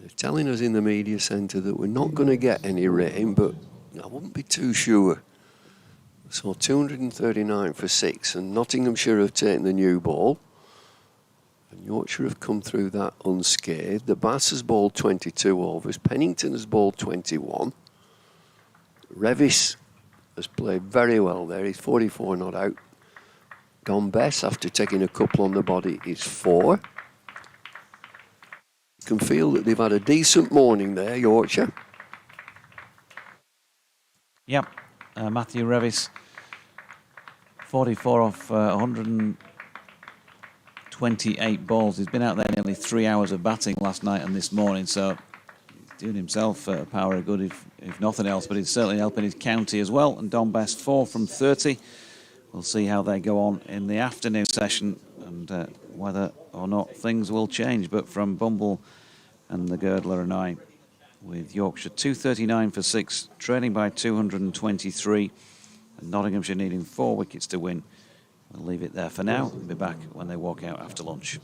They're telling us in the media centre that we're not going to get any rain, but I wouldn't be too sure. So 239 for 6, and Nottinghamshire have taken the new ball. And Yorkshire have come through that unscathed. The Bass has bowled 22 overs. Pennington has bowled 21. Revis has played very well there. He's 44 not out. Don Bess, after taking a couple on the body, is 4. You can feel that they've had a decent morning there, Yorkshire.
Yep, Matthew Revis, 44 off 128 balls. He's been out there nearly 3 hours of batting last night and this morning, so he's doing himself a power of good, if nothing else, but he's certainly helping his county as well. And Don Best, 4 from 30. We'll see how they go on in the afternoon session and whether or not things will change. But from Bumble and the Girdler and I, with Yorkshire 239 for 6, trailing by 223, and Nottinghamshire needing 4 wickets to win. We'll leave it there for now. We'll be back when they walk out after lunch.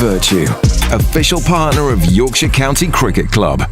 Vertu, official partner of Yorkshire County Cricket Club.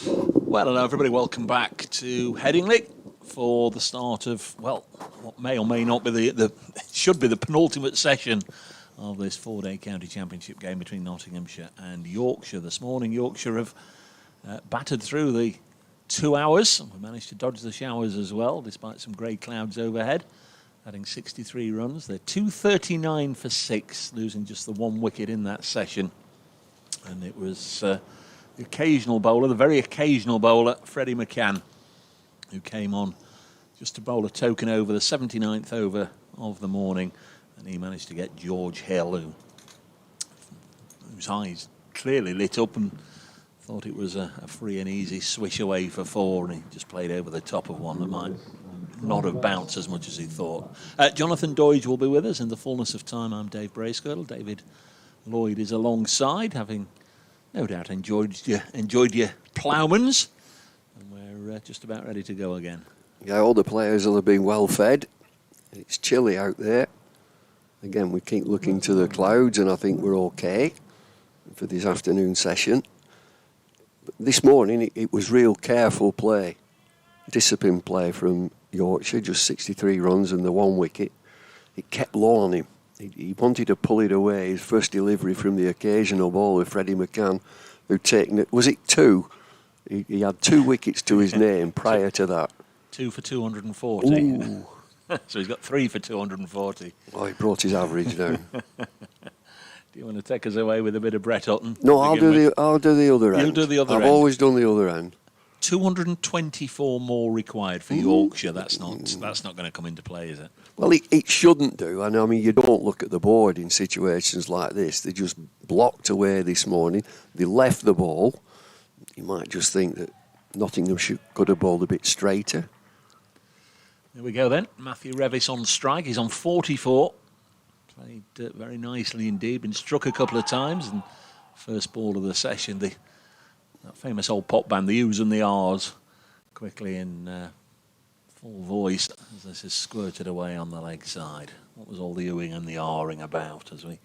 Well, hello everybody, welcome back to Headingley for the start of, well, what may or may not be should be the penultimate session of this 4-day county championship game between Nottinghamshire and Yorkshire. This morning, Yorkshire have battered through the 2 hours, and we managed to dodge the showers as well, despite some grey clouds overhead, adding 63 runs. They're 239 for 6, losing just the 1 wicket in that session. And it was the occasional bowler, the very occasional bowler, Freddie McCann, who came on just to bowl a token over, the 79th over of the morning, and he managed to get George Hill, whose eyes clearly lit up and thought it was a free and easy swish away for 4, and he just played over the top of one that might not have bounced as much as he thought. Jonathan Doidge will be with us in the fullness of time. I'm Dave Bracegirdle. David Lloyd is alongside, having no doubt enjoyed your ploughmans, and we're just about ready to go again.
Yeah, all the players will have been well fed. It's chilly out there. Again, we keep looking to the clouds, and I think we're okay for this afternoon session. But this morning, it was real careful play, disciplined play from Yorkshire, just 63 runs and the 1 wicket. It kept low on him. He wanted to pull it away. His first delivery from the occasional ball with Freddie McCann, who'd taken it. Was it 2? He had 2 wickets to his name prior to that.
2 for 240.
Ooh.
So he's got 3 for 240.
Oh, he brought his average down.
Do you want to take us away with a bit of Brett Hutton?
No, I'll do the other end.
You'll do the other
I've
end.
always done the other end.
224 more required for Yorkshire. That's not going to come into play, is it?
Well, it shouldn't do. And I mean, you don't look at the board in situations like this. They just blocked away this morning. They left the ball. You might just think that Nottinghamshire could have bowled a bit straighter.
There we go then. Matthew Revis on strike. He's on 44. Played very nicely indeed. Been struck a couple of times. And first ball of the session, that famous old pop band, the U's and the R's, quickly in full voice as this is squirted away on the leg side. What was all the oohing and the R-ing about as we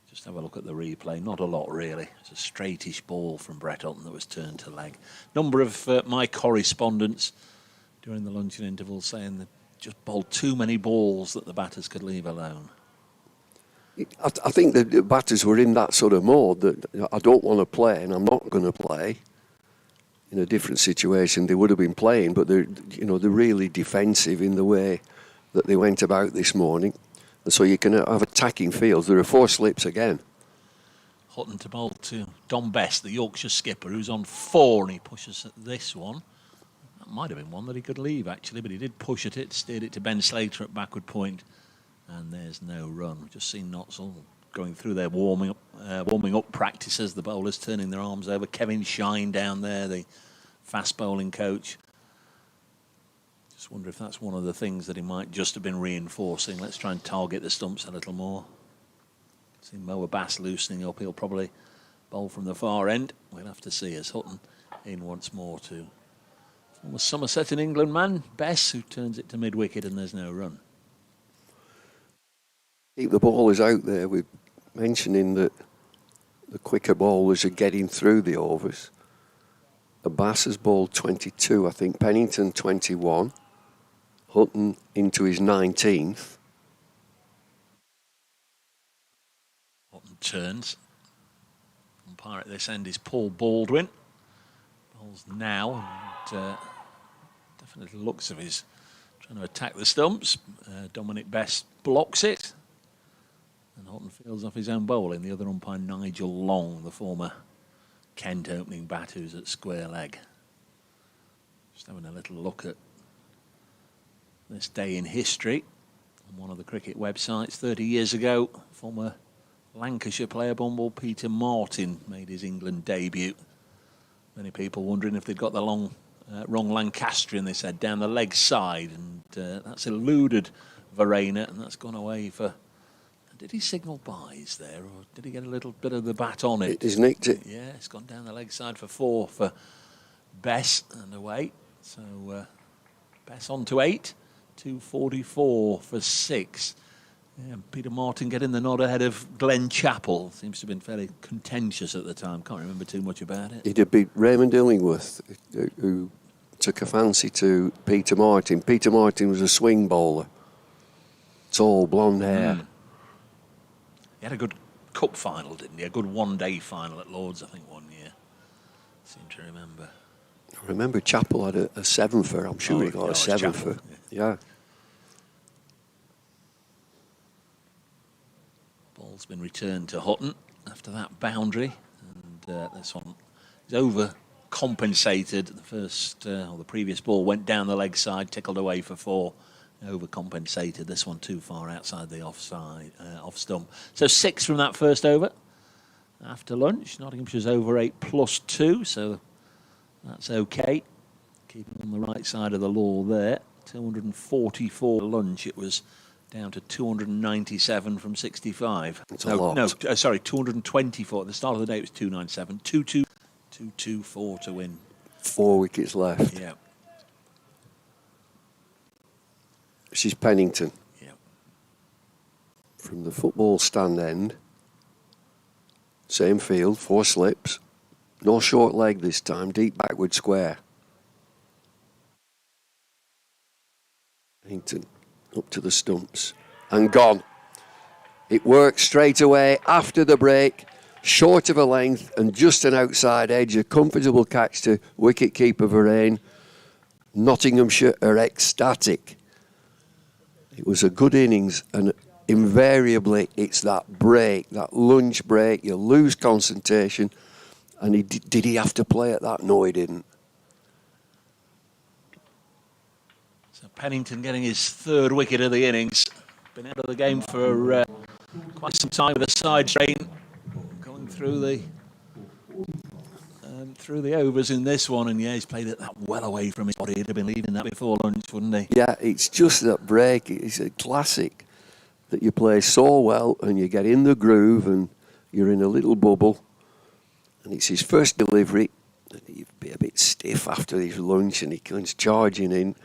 just have a look at the replay? Not a lot, really. It's a straightish ball from Brett Hutton that was turned to leg. Number of my correspondents during the luncheon interval saying that just bowled too many balls that the batters could leave alone.
I think the batters were in that sort of mode that I don't want to play and I'm not going to play. In a different situation, they would have been playing, but they're really defensive in the way that they went about this morning. And so you can have attacking fields. There are 4 slips again.
Hutton to bowl to Don Best, the Yorkshire skipper, who's on 4, and he pushes at this one. That might have been one that he could leave, actually, but he did push at it, steered it to Ben Slater at backward point, and there's no run. We've just seen Nottsall going through their warming up practices, the bowlers turning their arms over. Kevin Shine down there, the fast bowling coach. Just wonder if that's one of the things that he might just have been reinforcing. Let's try and target the stumps a little more. See Mo Abbas loosening up. He'll probably bowl from the far end. We'll have to see as Hutton in once more to former Somerset in England man, Bess, who turns it to mid-wicket and there's no run.
Keep the ballers out there. We're mentioning that the quicker bowlers are getting through the overs. Abbas has bowled 22, I think. Pennington 21. Hutton into his 19th.
Hutton turns. Umpire at this end is Paul Baldwin. Bowls now and definitely looks of his trying to attack the stumps. Dominic Best blocks it. And Hutton fields off his own bowling. The other umpire, Nigel Long, the former Kent opening bat, who's at square leg. Just having a little look at this day in history on one of the cricket websites. 30 years ago, former Lancashire player Bumble Peter Martin made his England debut. Many people wondering if they'd got the wrong Lancastrian, they said, down the leg side. And that's eluded Verena, and that's gone away for... Did he signal byes there, or did he get a little bit of the bat on it?
He's nicked it.
Yeah, it's gone down the leg side for 4 for Bess and away. So Bess on to 8, 244 for 6. Yeah, Peter Martin getting the nod ahead of Glenn Chappell. Seems to have been fairly contentious at the time. Can't remember too much about it.
He did beat Raymond Illingworth, who took a fancy to Peter Martin. Peter Martin was a swing bowler. Tall, blonde hair.
He had a good cup final, didn't he? A good one-day final at Lord's, I think, one year. Seem to remember.
I remember Chappell had a seven-fer. I'm sure he got a seven-fer. Yeah.
Ball's been returned to Hutton after that boundary, and this one is overcompensated. The first or the previous ball went down the leg side, tickled away for 4. Overcompensated. This one too far outside the off stump. So 6 from that first over. After lunch, Nottinghamshire's over 8 +2, so that's okay. Keeping on the right side of the law there. 244 lunch. It was down to 297 from 65.
It's a lot.
No, sorry, 224. At the start of the day, it was 297. 224 to win.
4 wickets left.
Yeah.
This is Pennington.
Yeah.
From the football stand end. Same field, 4 slips. No short leg this time, deep backward square. Pennington up to the stumps and gone. It worked straight away after the break, short of a length and just an outside edge. A comfortable catch to wicket-keeper Varane. Nottinghamshire are ecstatic. It was a good innings, and invariably it's that break, that lunch break. You lose concentration, and did he have to play at that? No, he didn't.
So Pennington getting his 3rd wicket of the innings. Been out of the game for quite some time with a side strain, going through the overs in this one, and yeah, he's played it that well away from his body. He'd have been leaving that before lunch, wouldn't he?
Yeah, it's just that break. It's a classic that you play so well and you get in the groove and you're in a little bubble. And it's his first delivery. And he'd be a bit stiff after his lunch and he comes charging in.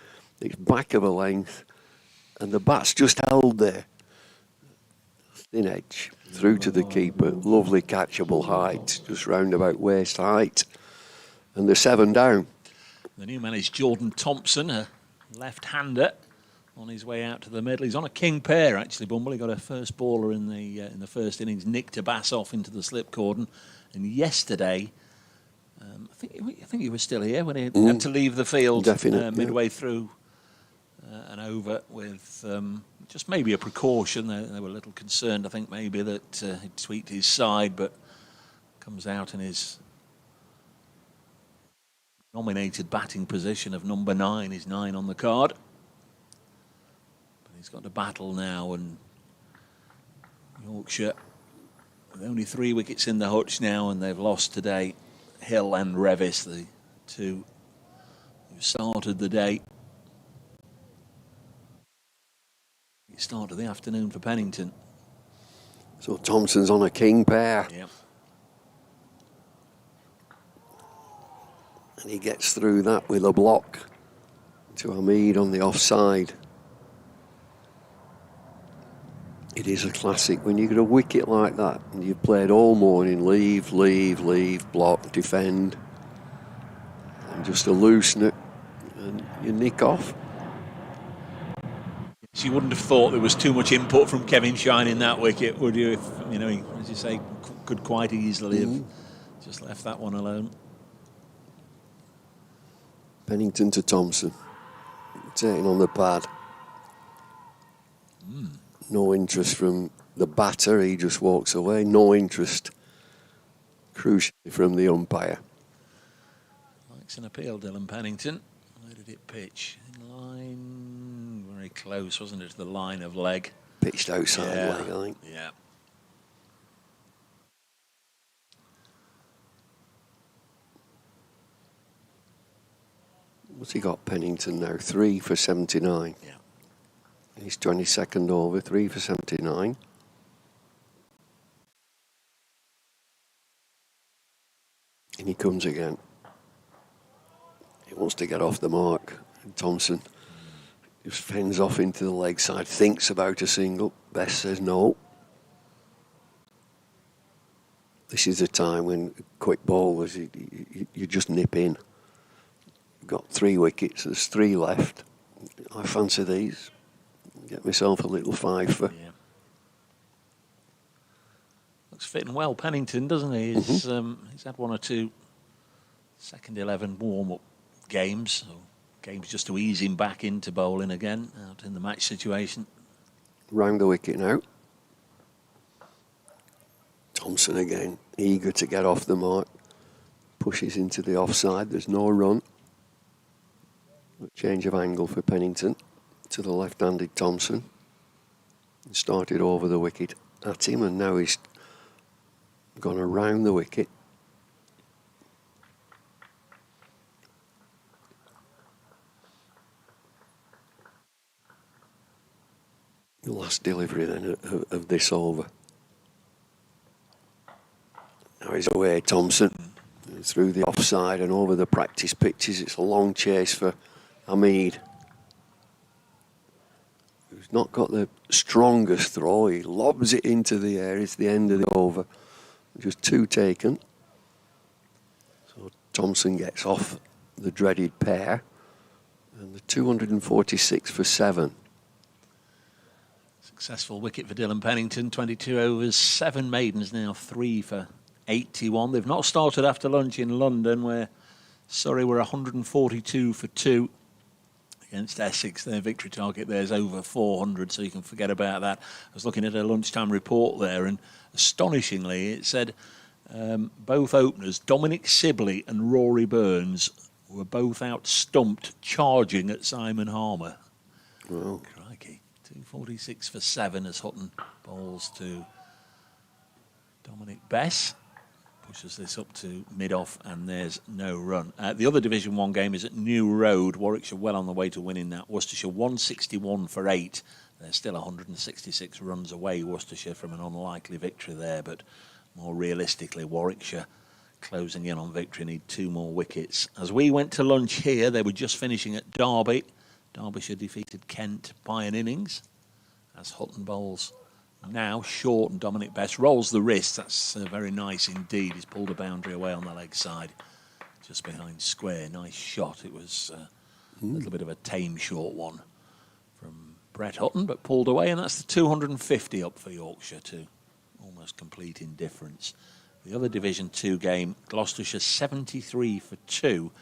It's back of a length and the bat's just held there. Thin edge through to the keeper. Lovely catchable height, just round about waist height. And they're 7 down.
The new man is Jordan Thompson, a left-hander, on his way out to the middle. He's on a king pair, actually, Bumble. He got a first baller in the first innings, nicked a bass off into the slip cordon. And yesterday, I think he was still here when he had to leave the field midway through and over with just maybe a precaution. They were a little concerned, I think, maybe that he'd tweaked his side, but comes out in his nominated batting position of number 9. He's 9 on the card. But he's got to battle now, and Yorkshire with only 3 wickets in the hutch now, and they've lost today. Hill and Revis, the 2 who started the day. Start of the afternoon for Pennington.
So Thompson's on a king pair.
Yep.
And he gets through that with a block to Hamid on the offside. It is a classic when you get a wicket like that and you've played all morning, leave, block, defend, and just a loosen it and you nick off.
You wouldn't have thought there was too much input from Kevin Shine in that wicket, would you? If, you know, he, as you say, could quite easily have just left that one alone.
Pennington to Thompson, taking on the pad. No interest from the batter, he just walks away. No interest, crucially, from the umpire.
Likes an appeal, Dylan Pennington. Where did it pitch? In line, very close, wasn't it, to the line of leg?
Pitched outside leg, I think.
Yeah.
What's he got, Pennington now? 3 for 79.
Yeah.
He's 22nd over, 3 for 79. And he comes again. He wants to get off the mark. And Thompson Just fends off into the leg side, thinks about a single. Best says no. This is a time when quick bowlers, you just nip in. Got 3 wickets, there's 3 left. I fancy these. Get myself a little fiver.
Yeah. Looks fitting well, Pennington, doesn't he? He's had 1 or 2 second 11 warm-up games, or games just to ease him back into bowling again, out in the match situation.
Round the wicket now. Thompson again, eager to get off the mark. Pushes into the offside, there's no run. A change of angle for Pennington to the left-handed Thompson. Started over the wicket at him, and now he's gone around the wicket. The last delivery then of this over. Now he's away, Thompson, through the offside and over the practice pitches. It's a long chase for Hamid, who's not got the strongest throw. He lobs it into the air. It's the end of the over. Just 2 taken. So Thompson gets off the dreaded pair. And the 246 for 7.
Successful wicket for Dylan Pennington, 22 overs, 7 maidens now, 3 for 81. They've not started after lunch in London, where Surrey were 142 for 2 against Essex. Their victory target there is over 400, so you can forget about that. I was looking at a lunchtime report there, and astonishingly, it said both openers, Dominic Sibley and Rory Burns, were both out-stumped charging at Simon Harmer.
Wow.
Crikey. 246 for 7 as Hutton bowls to Dominic Bess. Pushes this up to mid-off, and there's no run. The other Division 1 game is at New Road. Warwickshire well on the way to winning that. Worcestershire 161 for 8. They're still 166 runs away, Worcestershire, from an unlikely victory there, but more realistically, Warwickshire closing in on victory, need 2 more wickets. As we went to lunch here, they were just finishing at Derby. Derbyshire defeated Kent by an innings as Hutton bowls now short, and Dominic Bess rolls the wrist. That's very nice indeed. He's pulled a boundary away on the leg side, just behind square. Nice shot. It was a little bit of a tame short one from Brett Hutton, but pulled away, and that's the 250 up for Yorkshire to almost complete indifference. The other Division 2 game, Gloucestershire 73 for 2.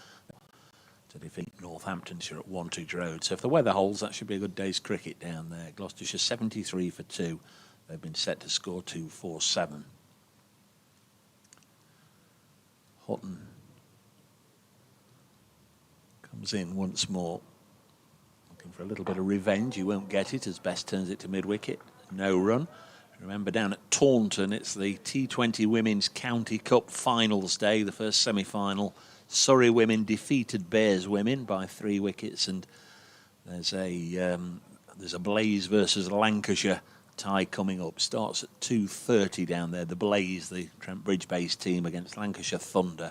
To defeat Northamptonshire at Wantage Road. So if the weather holds, that should be a good day's cricket down there. Gloucestershire 73 for 2. They've been set to score 247. Hutton comes in once more, looking for a little bit of revenge. He won't get it as Best turns it to mid-wicket. No run. Remember, down at Taunton, it's the T20 Women's County Cup Finals Day, the first semi-final. Surrey women defeated Bears women by 3 wickets, and there's a Blaze versus Lancashire tie coming up. Starts at 2:30 down there. The Blaze, the Trent Bridge-based team, against Lancashire Thunder.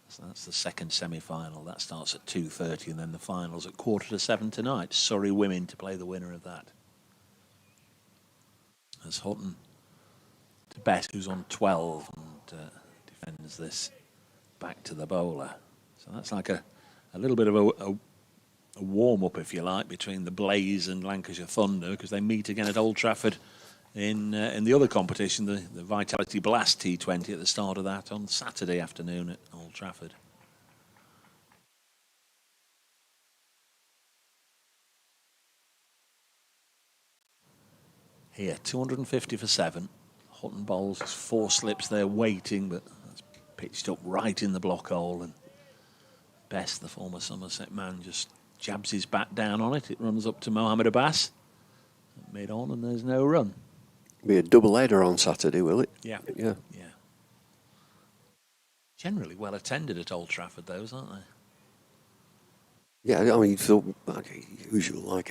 So that's the second semi-final. That starts at 2:30, and then the finals at 6:45 tonight. Surrey women to play the winner of that. As Hutton to Bess, who's on 12, and defends this back to the bowler. So that's like a little bit of a warm-up, if you like, between the Blaze and Lancashire Thunder, because they meet again at Old Trafford in the other competition, the Vitality Blast T20, at the start of that on Saturday afternoon at Old Trafford. Here, 250 for 7. Hutton bowls, 4 slips there waiting, but that's pitched up right in the block hole, and Bess, the former Somerset man, just jabs his bat down on it. It runs up to Mohammed Abbas mid-on, and there's no run.
Be a double header on Saturday, will it?
Yeah.
Yeah.
Generally well attended at Old Trafford, those, aren't they?
Yeah, I mean, so usual like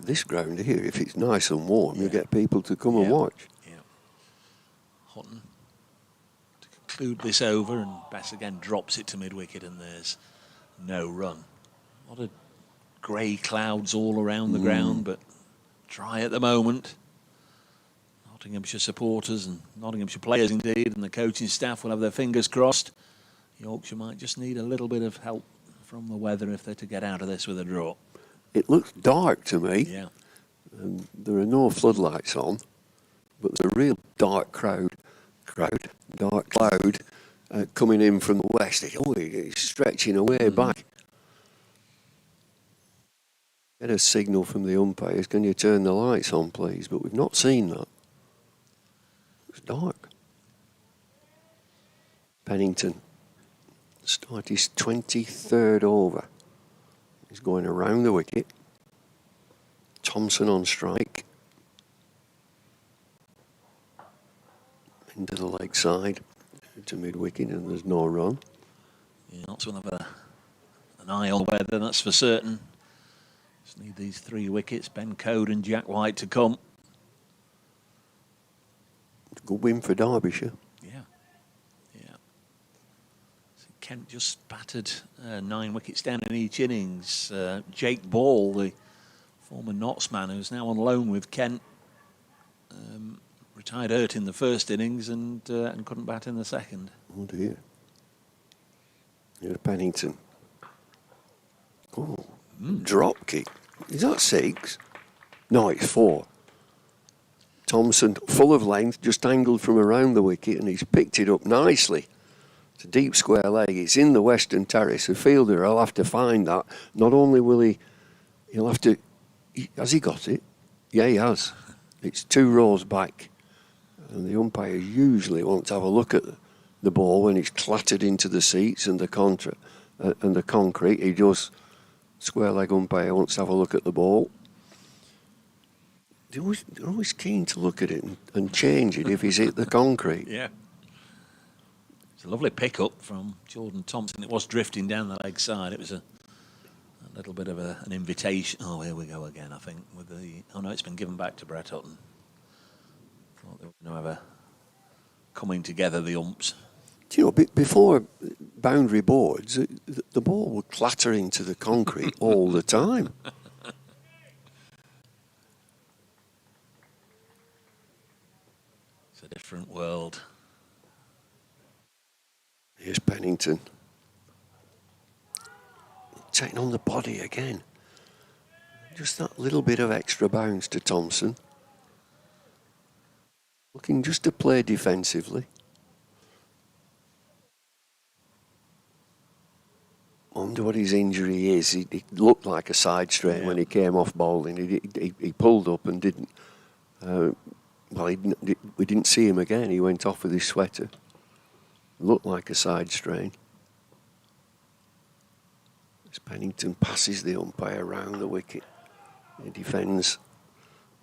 this ground here. If it's nice and warm, you get people to come and watch.
Yeah. Hutton to conclude this over, and Bess again drops it to mid-wicket, and there's no run. What a grey clouds all around the ground, but dry at the moment. Nottinghamshire supporters and Nottinghamshire players indeed, and the coaching staff will have their fingers crossed. Yorkshire might just need a little bit of help from the weather if they're to get out of this with a draw.
It looks dark to me.
Yeah.
There are no floodlights on, but there's a real dark cloud coming in from the west. It's stretching away back. Get a signal from the umpires, can you turn the lights on please? But we've not seen that. It's dark. Pennington start his 23rd over. He's going around the wicket. Thompson on strike. Into the leg side, to mid-wicket, and there's no run.
Yeah, not to have an eye on the weather, that's for certain. Just need these 3 wickets, Ben Code and Jack White to come.
Good win for Derbyshire.
Yeah. So Kent just battered 9 wickets down in each innings. Jake Ball, the former Notts man, who's now on loan with Kent, retired hurt in the first innings and couldn't bat in the second.
Oh dear. Here's Pennington. Oh, drop kick. Is that 6? No, it's 4. Thompson, full of length, just angled from around the wicket, and he's picked it up nicely. It's a deep square leg. It's in the western terrace. The fielder will have to find that. Not only will he'll have to... Has he got it? Yeah, he has. It's 2 rows back. And the umpire usually wants to have a look at the ball when it's clattered into the seats and the concrete. He does. Square leg umpire wants to have a look at the ball. They're always keen to look at it and change it if he's hit the concrete.
Yeah. It's a lovely pick-up from Jordan Thompson. It was drifting down the leg side. It was a little bit of an invitation. Oh, here we go again, I think. With the no, it's been given back to Brett Hutton. Thought they were going to have a coming together, the umps.
Do you know, before boundary boards, the ball would clatter into the concrete all the time.
It's a different world.
Here's Pennington. Taking on the body again. Just that little bit of extra bounce to Thompson. Looking just to play defensively. Wonder what his injury is. He looked like a side strain when he came off bowling. He pulled up and didn't. We didn't see him again. He went off with his sweater. Looked like a side strain. As Pennington passes the umpire round the wicket. He defends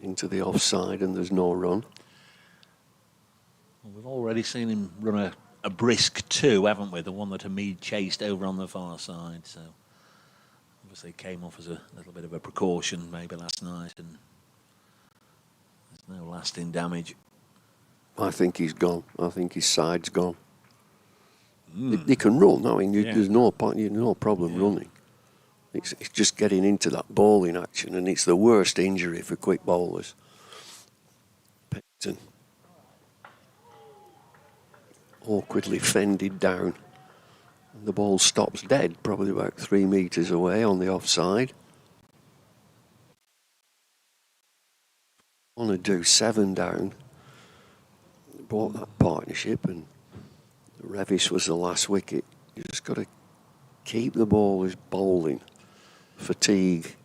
into the offside and there's no run.
Well, we've already seen him run a brisk 2, haven't we? The one that Hamid chased over on the far side. So obviously came off as a little bit of a precaution maybe last night, and there's no lasting damage.
I think he's gone. I think his side's gone. He can run. I mean, there's no problem running. It's just getting into that bowling action, and it's the worst injury for quick bowlers. Pennington. Awkwardly fended down. And the ball stops dead, probably about 3 metres away on the offside. Want to do 7 down. Bought that partnership, and Revis was the last wicket. You just got to keep the ballers bowling. Fatigue.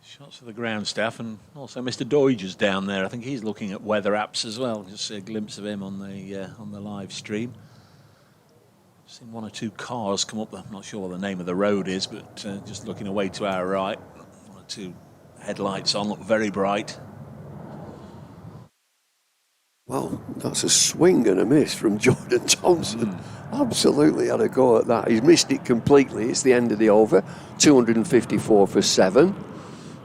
Shots of the ground staff, and also Mr. Doige is down there. I think he's looking at weather apps as well. Just see a glimpse of him on the live stream. Seen 1 or 2 cars come up. I'm not sure what the name of the road is, but just looking away to our right, 1 or 2 headlights on, look very bright.
Well, that's a swing and a miss from Jordan Thompson. Absolutely had a go at that. He's missed it completely. It's the end of the over. 254 for 7.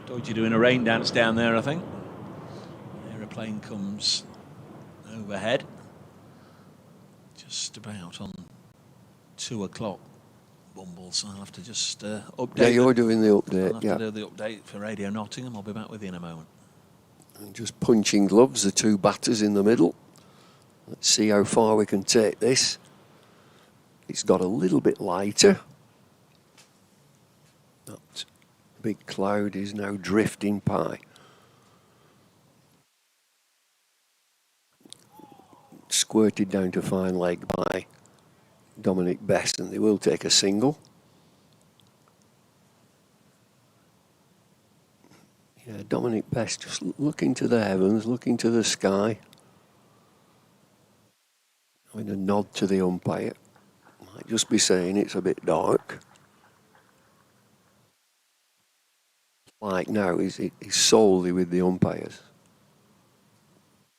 Doige doing a rain dance down there, I think. The aeroplane comes overhead. Just about on 2 o'clock bumble, so I'll have to just update.
Yeah, you're doing the
I'll
update.
have
Yeah.
to do the update for Radio Nottingham. I'll be back with you in a moment.
And just punching gloves, the two batters in the middle. Let's see how far we can take this. It's got a little bit lighter. That big cloud is now drifting by. Squirted down to fine leg by Dominic Best, and they will take a single. Yeah, Dominic Best just looking to the heavens, looking to the sky. Having a nod to the umpire. Might just be saying it's a bit dark. Like now, he's solely with the umpires.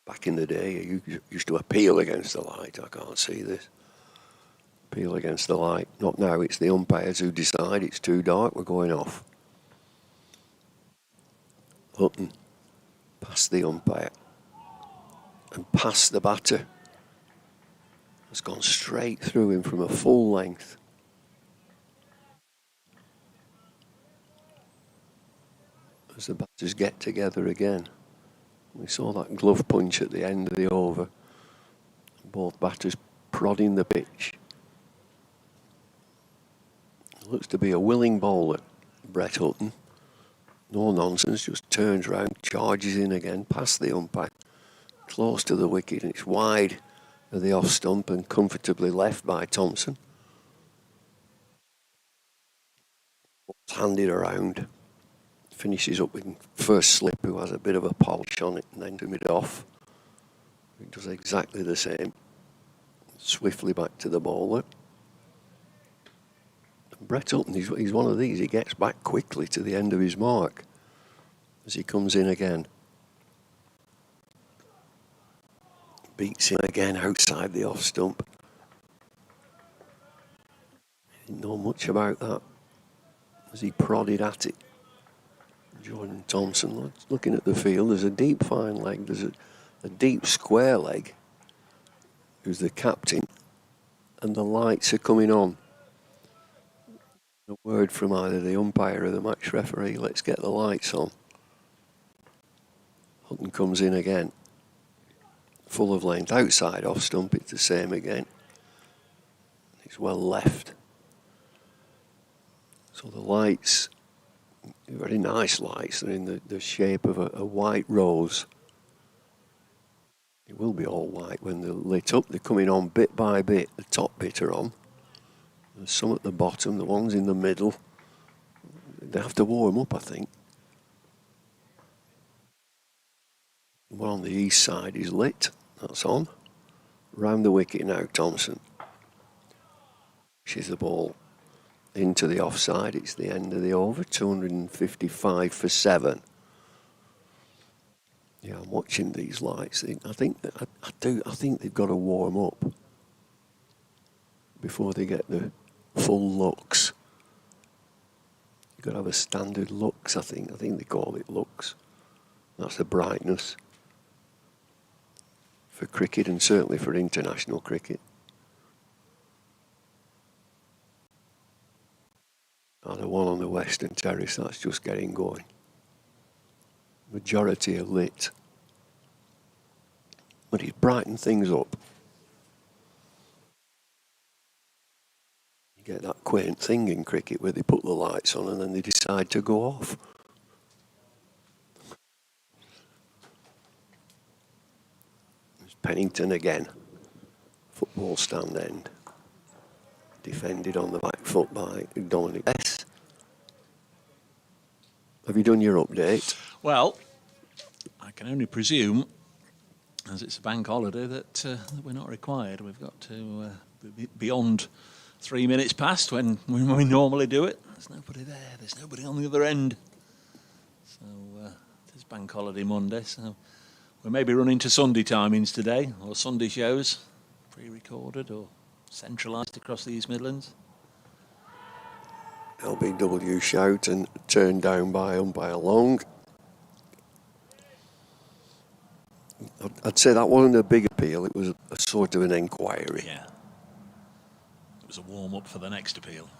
Back in the day, you used to appeal against the light. I can't see this. Appeal against the light. Not now, it's the umpires who decide it's too dark, we're going off. Hutton past the umpire and past the batter. Has gone straight through him from a full length. As the batters get together again. We saw that glove punch at the end of the over. Both batters prodding the pitch. It looks to be a willing bowler, Brett Hutton. No nonsense, just turns round, charges in again, past the umpire, close to the wicket, and it's wide of the off stump and comfortably left by Thompson. Handed around, finishes up with first slip, who has a bit of a polish on it, and then to mid off. He does exactly the same. Swiftly back to the bowler. Brett Hutton, he's one of these, he gets back quickly to the end of his mark as he comes in again. Beats him again outside the off stump. Didn't know much about that as he prodded at it. Jordan Thompson, looking at the field, there's a deep fine leg, there's a deep square leg, who's the captain, and the lights are coming on. A word from either the umpire or the match referee, let's get the lights on. Hutton comes in again. Full of length, outside off stump, it's the same again. It's well left. So the lights, very nice lights, they're in the shape of a white rose. It will be all white when they're lit up. They're coming on bit by bit, the top bit are on. There's some at the bottom, the ones in the middle. They have to warm up, I think. The one on the east side is lit. That's on. Round the wicket now, Thompson. She's the ball into the offside. It's the end of the over. 255 for 7. Yeah, I'm watching these lights. I think they've got to warm up before they get the full lux. You've got to have a standard lux, I think. I think they call it lux. That's the brightness for cricket and certainly for international cricket. Now the one on the western terrace, that's just getting going. Majority are lit. But he's brightened things up. You get that quaint thing in cricket where they put the lights on and then they decide to go off. There's Pennington again. Football stand end. Defended on the back foot by Dominic Best. Have you done your update?
Well, I can only presume, as it's a bank holiday, that we're not required. We've got to be beyond 3 minutes past when we normally do it. There's nobody there. There's nobody on the other end. So it's bank holiday Monday. So we may be running to Sunday timings today, or Sunday shows, pre-recorded or centralised across the East Midlands.
LBW shout and turned down by umpire Long. I'd say that wasn't a big appeal, it was a sort of an enquiry.
Yeah. It was a warm-up for the next appeal.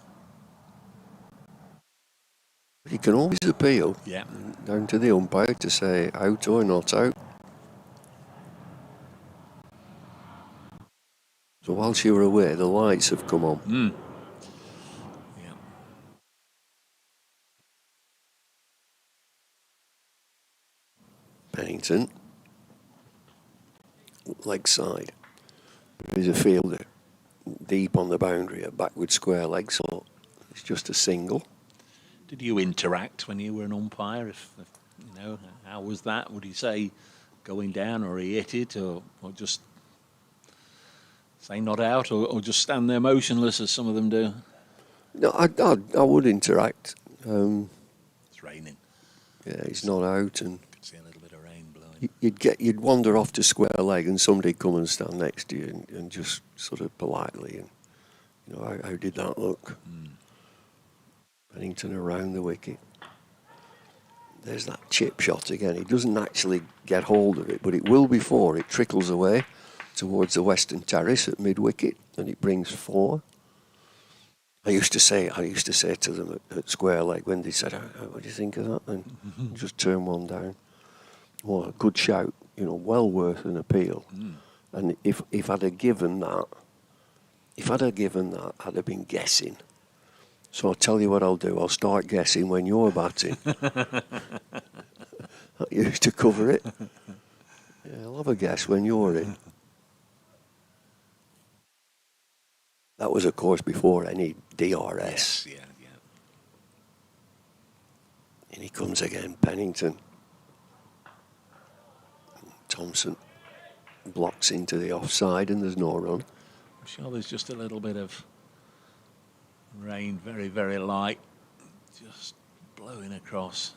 But he can always appeal
Yeah.
down to the umpire to say out or not out. So whilst you were away, the lights have come on.
Yeah.
Pennington, leg side. There's a fielder deep on the boundary, a backward square leg, so it's just a single.
Did you interact when you were an umpire? How was that? Would you say going down, or he hit it, or just say not out, or just stand there motionless as some of them do?
No, I would interact.
It's raining.
Yeah, he's not out, and
Could see a little bit of rain blowing.
you'd wander off to square leg, and somebody'd come and stand next to you and just sort of politely, and how did that look? Pennington around the wicket. There's that chip shot again. He doesn't actually get hold of it, but it will before it trickles away towards the western terrace at mid wicket, and it brings 4. I used to say to them at square leg when they said, "What do you think of that?" And just turn one down. Well, a good shout, well worth an appeal. And if I'd have given that, I'd have been guessing. So I'll tell you what I'll do. I'll start guessing when you're batting. I used to cover it. Yeah, I'll have a guess when you're in. That was, of course, before any DRS.
Yes, yeah.
And he comes again, Pennington. Thompson blocks into the offside, and there's no run.
I'm sure there's just a little bit of rain, very, very light, just blowing across.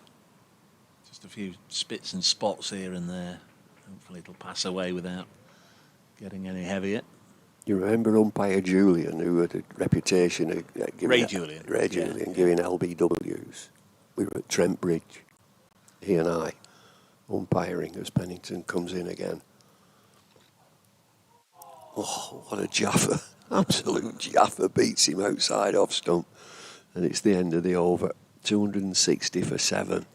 Just a few spits and spots here and there. Hopefully it'll pass away without getting any heavier.
You remember umpire Julian, who had a reputation of giving
Ray Julian
giving LBWs. We were at Trent Bridge, he and I, umpiring as Pennington comes in again. Oh, what a jaffer. Absolute jaffer, beats him outside off stump. And it's the end of the over. 260 for 7.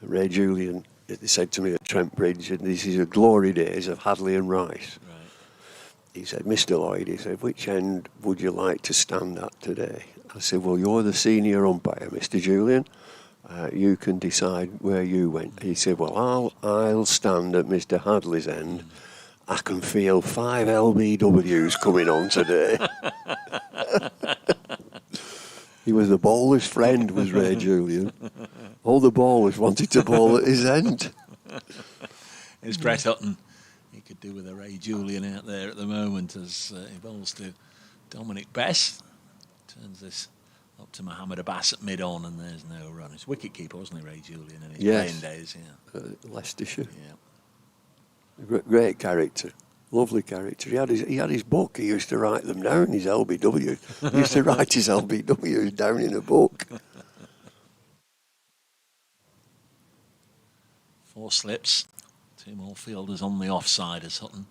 And Ray Julian, he said to me at Trent Bridge, and this is a glory days of Hadley and Rice.
Right.
He said, "Mr. Lloyd," he said, "which end would you like to stand at today?" I said, "Well, you're the senior umpire, Mr. Julian. You can decide where you went." He said, "Well, I'll stand at Mr. Hadley's end. I can feel 5 LBWs coming on today." He was the bowler's friend, was Ray Julian. All the bowlers wanted to bowl at his end.
It's Brett Hutton. He could do with a Ray Julian out there at the moment as he bowls to Dominic Bess. Turns this up to Mohammed Abbas at mid-on, and there's no run. It's wicket-keeper, wasn't he, Ray Julian, in his playing days? Yeah.
Leicestershire.
Yeah.
Great character. Lovely character. He had his book. He used to write them down, his LBW. He used to write his LBWs down in a book.
4 slips. 2 more fielders on the offside as Hutton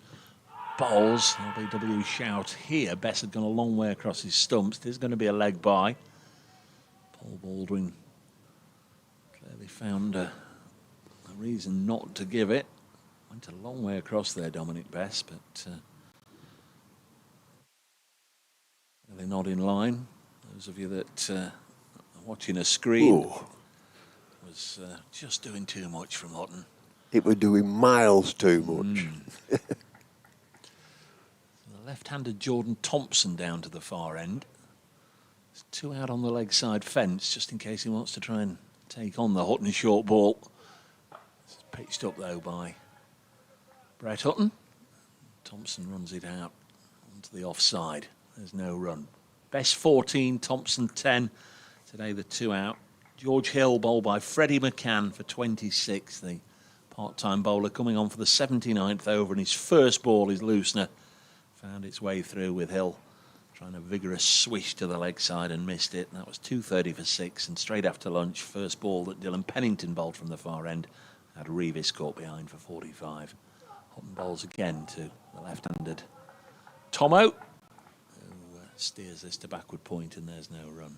bowls. LBW shout here. Bess had gone a long way across his stumps. There's going to be a leg by. Paul Baldwin clearly found a reason not to give it. Went a long way across there, Dominic Bess, but really not in line. Those of you that are watching a screen, was just doing too much from Hutton.
It was doing miles too much.
The left-handed Jordan Thompson down to the far end. There's 2 out on the leg side fence, just in case he wants to try and take on the Hutton short ball. It's pitched up, though, by Brett Hutton. Thompson runs it out onto the offside. There's no run. Bess 14, Thompson 10. Today the 2 out. George Hill bowled by Freddie McCann for 26. The part-time bowler coming on for the 79th over, and his first ball, his loosener, found its way through with Hill trying a vigorous swish to the leg side and missed it. And that was 230 for 6, and straight after lunch, first ball that Dylan Pennington bowled from the far end had Revis caught behind for 45. Hutton bowls again to the left-handed Tomo, who steers this to backward point, and there's no run.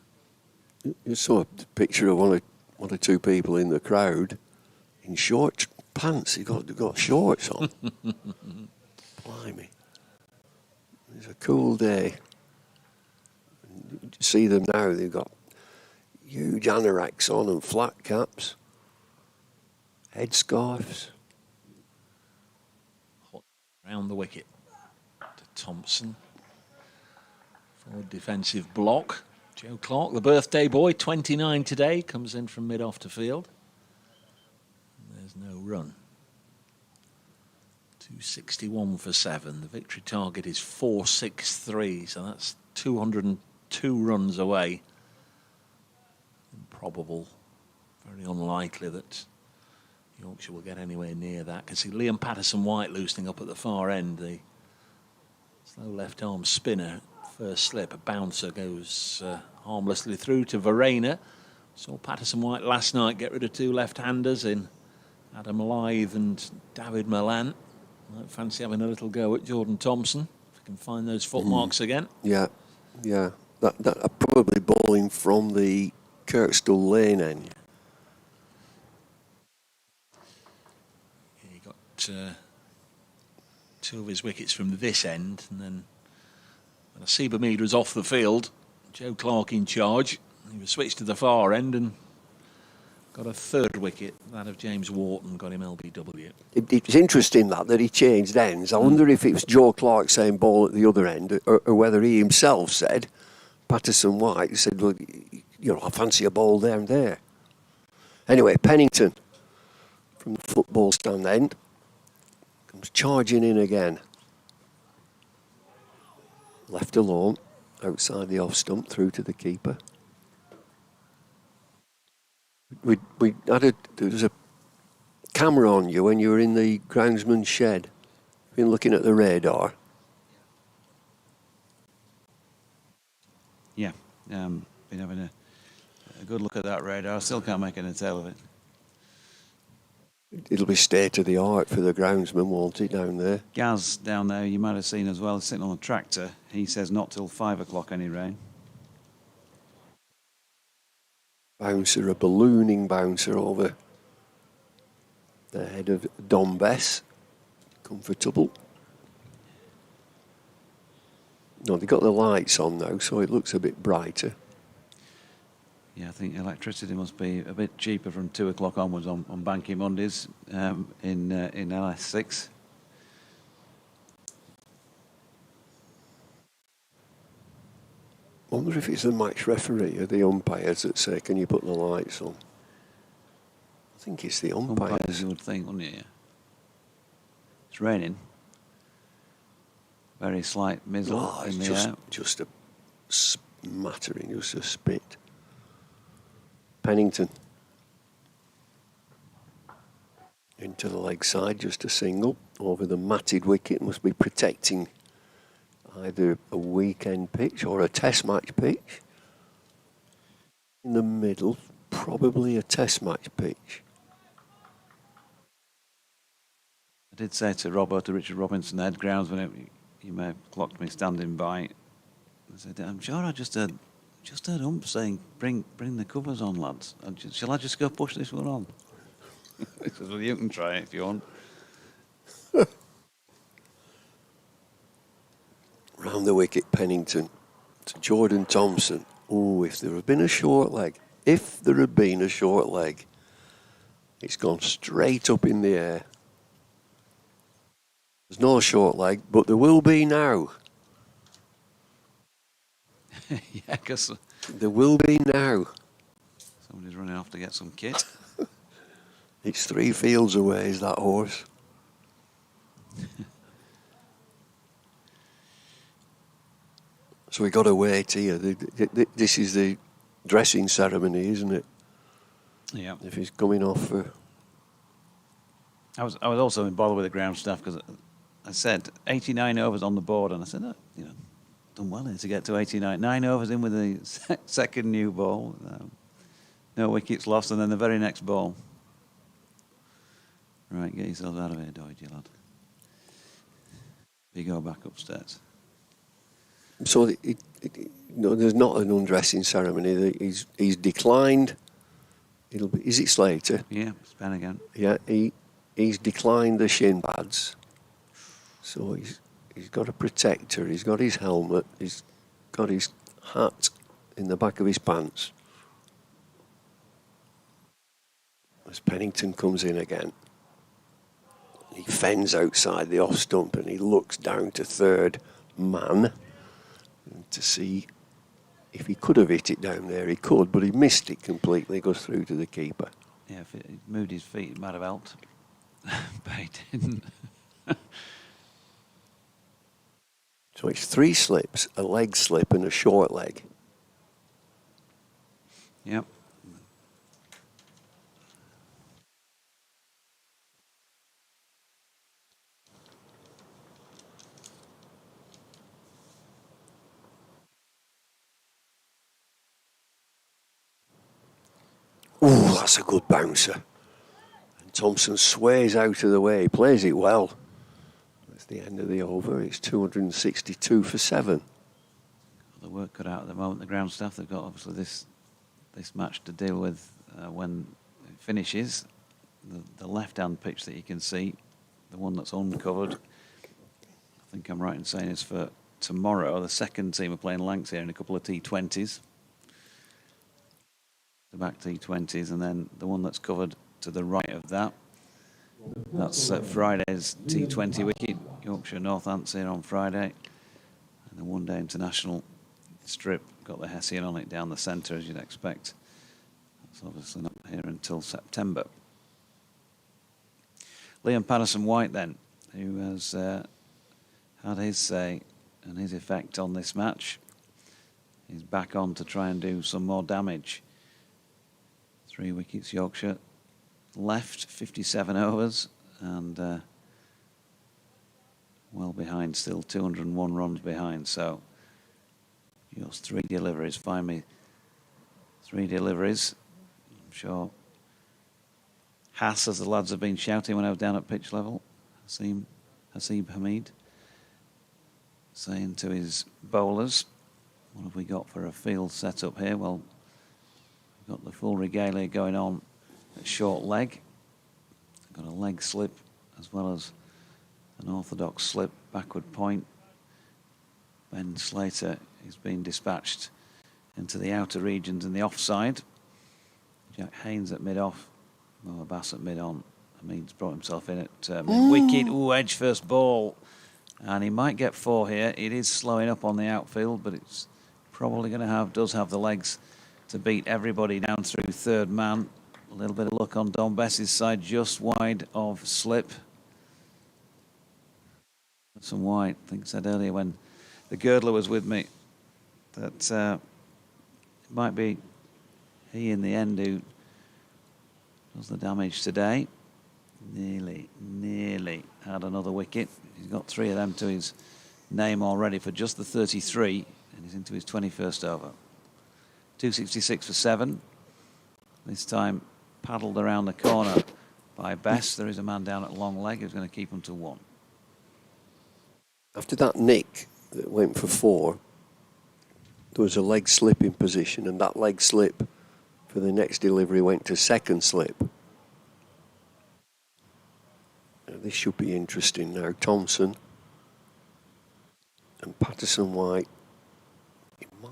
You saw a picture of one or two people in the crowd in short pants. He got shorts on. Blimey. It's a cool day. You see them now, they've got huge anoraks on and flat caps, headscarves.
Round the wicket to Thompson. Forward defensive block. Joe Clark, the birthday boy, 29 today, comes in from mid-off to field. There's no run. 261 for 7. The victory target is 463, so that's 202 runs away. Improbable, very unlikely that Yorkshire will get anywhere near that. Can see Liam Patterson-White loosening up at the far end. The slow left-arm spinner, first slip, a bouncer goes harmlessly through to Verena. Saw Patterson-White last night get rid of two left-handers in Adam Lythe and David Millan. Might fancy having a little go at Jordan Thompson, if he can find those footmarks again.
Yeah. That probably bowling from the Kirkstall Lane end.
Yeah, he got two of his wickets from this end, and then when Asiba Mead was off the field, Joe Clark in charge. He was switched to the far end and got a third wicket. That of James Wharton got him LBW.
It's interesting that he changed ends. I wonder if it was Joe Clark saying ball at the other end, or whether he himself said, Patterson-White said, well, I fancy a ball there and there. Anyway, Pennington from the football stand end comes charging in again. Left alone, outside the off stump, through to the keeper. There was a camera on you when you were in the groundsman's shed. Been looking at the radar.
Yeah, been having a good look at that radar. I still can't make any tell of it.
It'll be state of the art for the groundsman, won't it, down there?
Gaz down there, you might have seen as well, sitting on a tractor. He says not till 5 o'clock any rain.
Bouncer, a ballooning bouncer over the head of Don Bess. Comfortable. No, they've got the lights on now, so it looks a bit brighter.
Yeah, I think electricity must be a bit cheaper from 2 o'clock onwards on Banky Mondays in LS6.
I wonder if it's the match referee or the umpires that say, can you put the lights on? I think it's the umpires.
You would think, wouldn't you? It's raining. Very slight mizzle in the air.
Just a smattering, just a spit. Pennington. Into the leg side, just a single. Over the matted wicket, must be protecting either a weekend pitch or a test match pitch. In the middle, probably a test match pitch.
I did say to Richard Robinson, the head groundsman, you may have clocked me standing by. I said, I'm sure I just heard ump saying, bring the covers on, lads. Shall I just go push this one on? He says, well, you can try it if you want.
Round the wicket, Pennington to Jordan Thompson. Oh, if there had been a short leg, it's gone straight up in the air. There's no short leg, but there will be now.
Yeah, because
there will be now.
Somebody's running off to get some kit.
It's 3 fields away, is that horse? So we got to wait here. This is the dressing ceremony, isn't it?
Yeah.
If he's coming off for...
I was also in bother with the ground staff because I said 89 overs on the board, and I said, done well here to get to 89. 9 overs in with the second new ball. No wickets lost, and then the very next ball. Right, get yourself out of here, Doidgy lad. You go back upstairs.
So there's not an undressing ceremony. He's declined. Is it Slater?
Yeah, it's Ben again.
Yeah, he's declined the shin pads. So he's got a protector. He's got his helmet. He's got his hat in the back of his pants. As Pennington comes in again, he fends outside the off stump and he looks down to third man to see if he could have hit it down there. He could, but he missed it completely. Goes through to the keeper.
Yeah, if he'd moved his feet, it might have helped. But he didn't.
So it's 3 slips, a leg slip and a short leg.
Yep.
Ooh, that's a good bouncer. And Thompson sways out of the way. He plays it well. That's the end of the over. It's 262 for 7.
The work cut out at the moment. The ground staff, they've got obviously this match to deal with when it finishes. The left-hand pitch that you can see, the one that's uncovered, I think I'm right in saying it's for tomorrow. The second team are playing Lancs here in a couple of T20s. The back T20s, and then the one that's covered to the right of that. That's Friday's T20 wicket, Yorkshire Northampton on Friday. And the one-day international strip got the Hessian on it down the centre, as you'd expect. That's obviously not here until September. Liam Patterson-White then, who has had his say and his effect on this match. He's back on to try and do some more damage. 3 wickets Yorkshire left, 57 overs, and well behind, still 201 runs behind. So just 3 deliveries. Find me 3 deliveries. I'm sure Hass, as the lads have been shouting when I was down at pitch level, Hasib Hamid, saying to his bowlers, what have we got for a field set up here? Well, got the full regalia going on at short leg. Got a leg slip as well as an orthodox slip, backward point. Ben Slater is being dispatched into the outer regions in the offside. Jack Haynes at mid-off, Mo Abbas at mid-on. Hamid's brought himself in at mid-wicket. Ooh, edge first ball. And he might get 4 here. It is slowing up on the outfield, but it's probably going to does have the legs to beat everybody down through third man. A little bit of luck on Don Bess's side, just wide of slip. Some white. I think I said earlier when the girdler was with me that it might be he in the end who does the damage today. Nearly had another wicket. He's got 3 of them to his name already for just the 33, and he's into his 21st over. 266 for 7. This time paddled around the corner by Bess. There is a man down at long leg who's going to keep him to 1.
After that nick that went for 4, there was a leg slip in position, and that leg slip for the next delivery went to second slip. Now, this should be interesting now. Thompson and Patterson-White.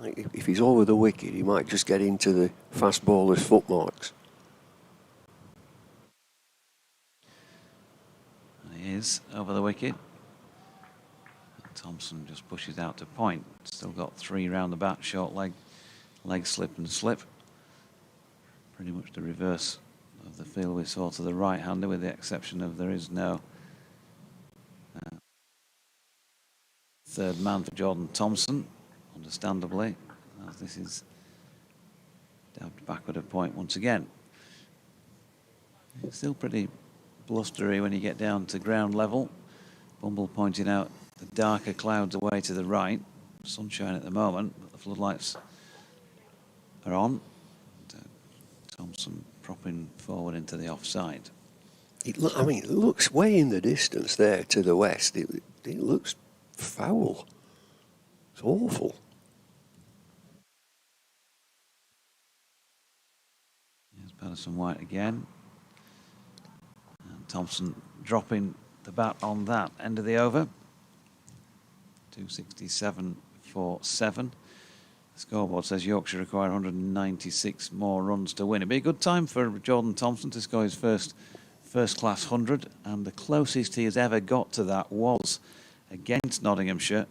If he's over the wicket, he might just get into the fast bowler's footmarks.
He is over the wicket. Thompson just pushes out to point. Still got 3 round the bat, short leg slip and slip. Pretty much the reverse of the field we saw to the right-hander, with the exception of there is no third man for Jordan Thompson, understandably, as this is dabbed backward at point once again. It's still pretty blustery when you get down to ground level. Bumble pointing out the darker clouds away to the right. Sunshine at the moment, but the floodlights are on. And, Thompson propping forward into the offside.
It looks way in the distance there to the west. It looks foul. awful.
Here's Patterson White again. And Thompson dropping the bat on that end of the over. 267 for 7. The scoreboard says Yorkshire require 196 more runs to win. It'd be a good time for Jordan Thompson to score his first class 100, and the closest he has ever got to that was against Nottinghamshire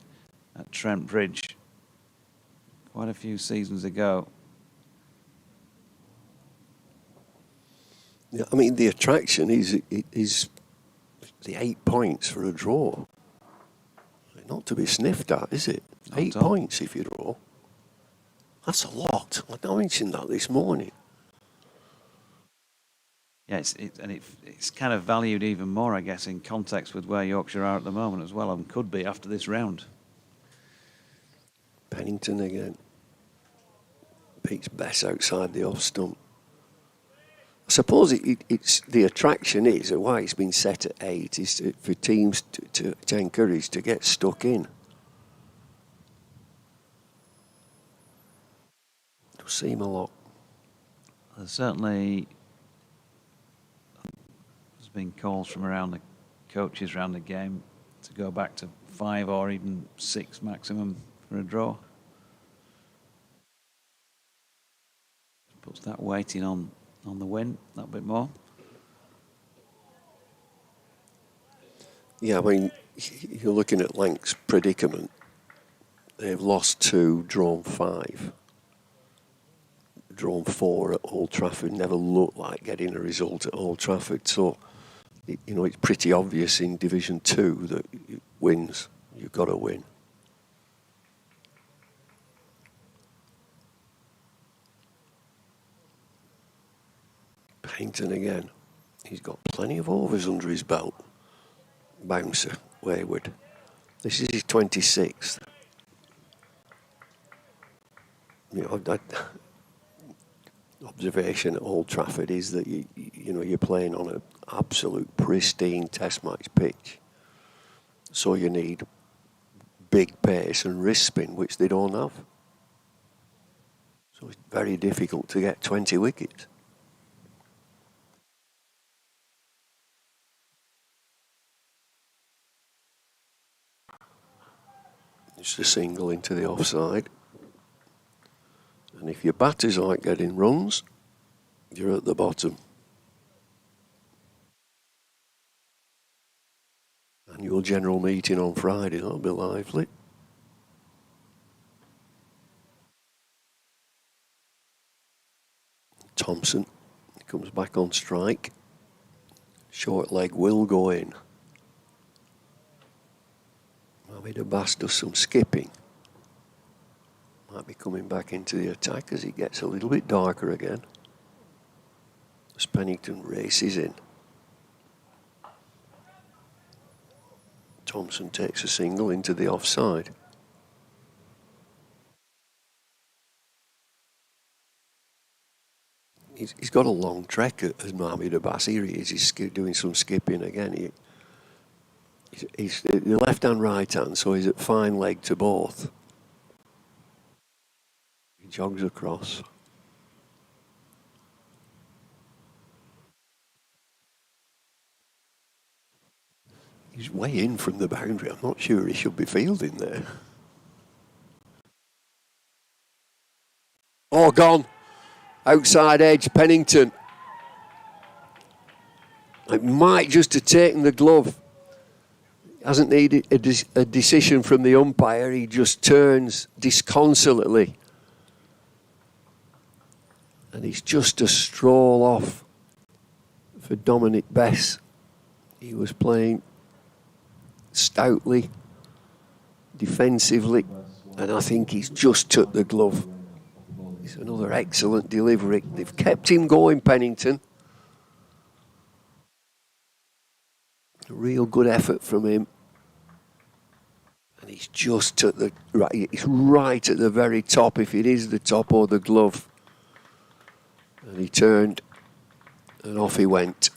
at Trent Bridge quite a few seasons ago.
Yeah, I mean, the attraction is the 8 points for a draw. Not to be sniffed at, is it?
Not
8
at all.
points if you draw. That's a lot. I mentioned that this morning.
Yeah, it's kind of valued even more, I guess, in context with where Yorkshire are at the moment as well, and could be after this round.
Pennington again. Beats Bess outside the off stump. I suppose it's the attraction is, why it's been set at 8, is for teams to encourage to get stuck in. It'll seem a lot.
There's certainly been calls from around the coaches around the game to go back to 5 or even 6 maximum for a draw. Puts that weighting on the win that bit more.
Yeah, I mean, you're looking at Lanc's predicament. They've lost 2, drawn 5. Drawn 4 at Old Trafford. Never looked like getting a result at Old Trafford. So, you know, it's pretty obvious in Division 2 that wins. You've got to win. Pennington again. He's got plenty of overs under his belt. Bouncer, wayward. This is his 26th. You know, observation at Old Trafford is that you know you're playing on an absolute pristine Test match pitch, so you need big pace and wrist spin, which they don't have. So it's very difficult to get 20 wickets. Just a single into the offside. And if your batters aren't getting runs, you're at the bottom. Annual general meeting on Friday, that'll be lively. Thompson comes back on strike. Short leg will go in. Mohamed Abbas does some skipping. Might be coming back into the attack as it gets a little bit darker again. As Pennington races in. Thompson takes a single into the offside. He's got a long trek as Mohamed Abbas. Here he is, he's doing some skipping again. He's the left hand, right hand, so he's at fine leg to both. He jogs across. He's way in from the boundary. I'm not sure he should be fielding there. Oh, gone. Outside edge, Pennington. It might just have taken the glove. Hasn't needed a decision from the umpire. He just turns disconsolately. And he's just a stroll off for Dominic Bess. He was playing stoutly, defensively, and I think he's just took the glove. It's another excellent delivery. They've kept him going, Pennington. A real good effort from him. And he's just at the right. He's right at the very top, if it is the top or the glove. And he turned, and off he went,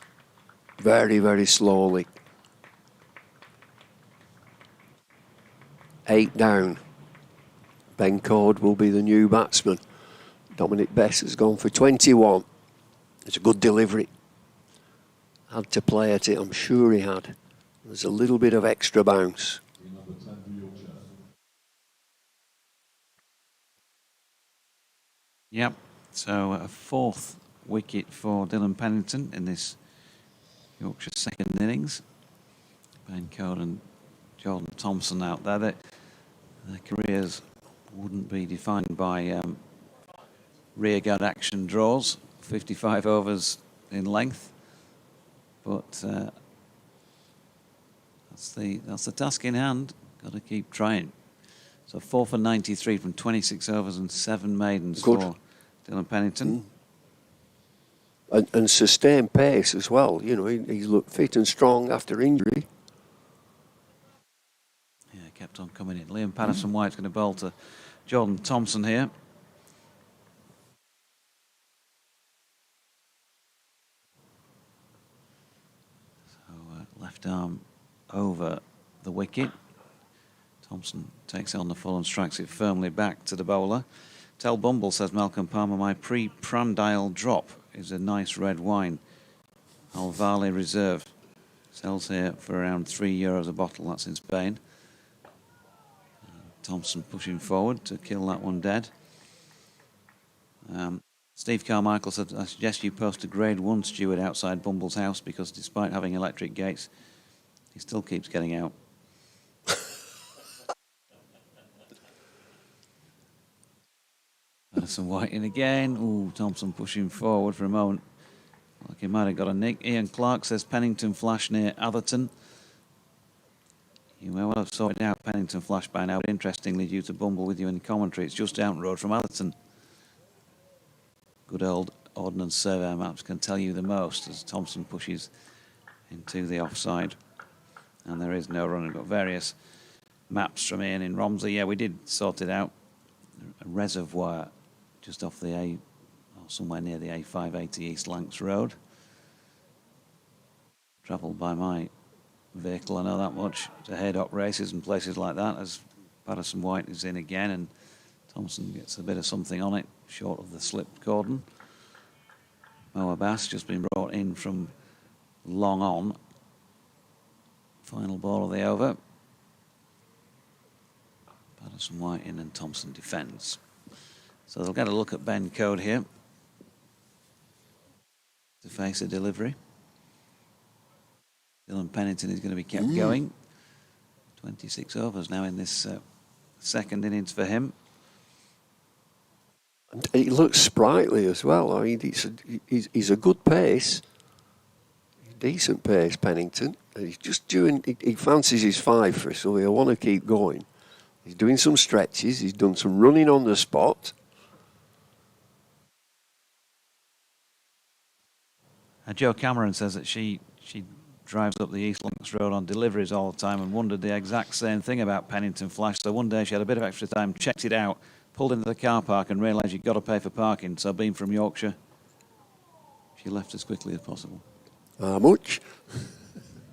very, very slowly. 8 down. Ben Cord will be the new batsman. Dominic Bess has gone for 21. It's a good delivery. Had to play at it, I'm sure he had. There's a little bit of extra bounce.
Yep, so a 4th wicket for Dylan Pennington in this Yorkshire second innings. Ben Cord and Jordan Thompson out there. Their careers wouldn't be defined by rearguard action draws, 55 overs in length, but that's the task in hand. Got to keep trying. So 4 for 93 from 26 overs and 7 maidens for Dylan Pennington.
And sustained pace as well. You know, he's looked fit and strong after injury.
Yeah, kept on coming in. Liam Patterson-White's going to bowl to Jordan Thompson here. So left arm over the wicket. Thompson takes it on the full and strikes it firmly back to the bowler. Tell Bumble, says Malcolm Palmer, my pre-Pramdale drop is a nice red wine. Alvale Reserve. Sells here for around €3 a bottle. That's in Spain. Thompson pushing forward to kill that one dead. Steve Carmichael said, I suggest you post a grade 1 steward outside Bumble's house because despite having electric gates, he still keeps getting out. Patterson White in again. Ooh, Thompson pushing forward for a moment. Like he might have got a nick. Ian Clark says Pennington flash near Atherton. You may well have sorted out Pennington flash by now, but interestingly, due to Bumble with you in commentary, it's just down the road from Atherton. Good old Ordnance Survey maps can tell you the most as Thompson pushes into the offside. And there is no run. We've got various maps from Ian in Romsey. Yeah, we did sort it out. A reservoir just off the or somewhere near the A580 East Lancs Road. Travelled by my vehicle, I know that much, to Haydock races and places like that, as Patterson White is in again and Thompson gets a bit of something on it, short of the slipped cordon. Mo Abbas just been brought in from long on. Final ball of the over. Patterson White in and Thompson defends. So they'll get a look at Ben Cord here to face a delivery. Dylan Pennington is going to be kept going. 26 overs now in this second innings for him.
And he looks sprightly as well. I mean, he's a good pace. Decent pace, Pennington. And he's just doing, he fancies his 5 for us, so he'll want to keep going. He's doing some stretches. He's done some running on the spot.
Joe Cameron says that she drives up the East Lancs Road on deliveries all the time and wondered the exact same thing about Pennington Flash. So one day she had a bit of extra time, checked it out, pulled into the car park and realised you've got to pay for parking. So being from Yorkshire, she left as quickly as possible.
How much?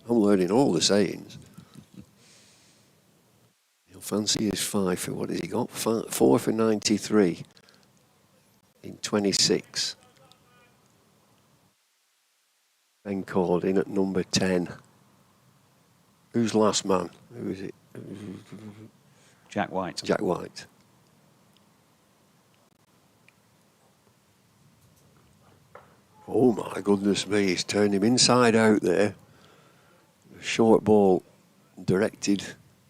I'm learning all the sayings. He'll fancy his 5 for, what has he got? 4 for 93 in 26. Ben Cord in at number 10. Who's last man? Who is it?
Jack White.
Jack White. Oh my goodness me, he's turned him inside out there. Short ball directed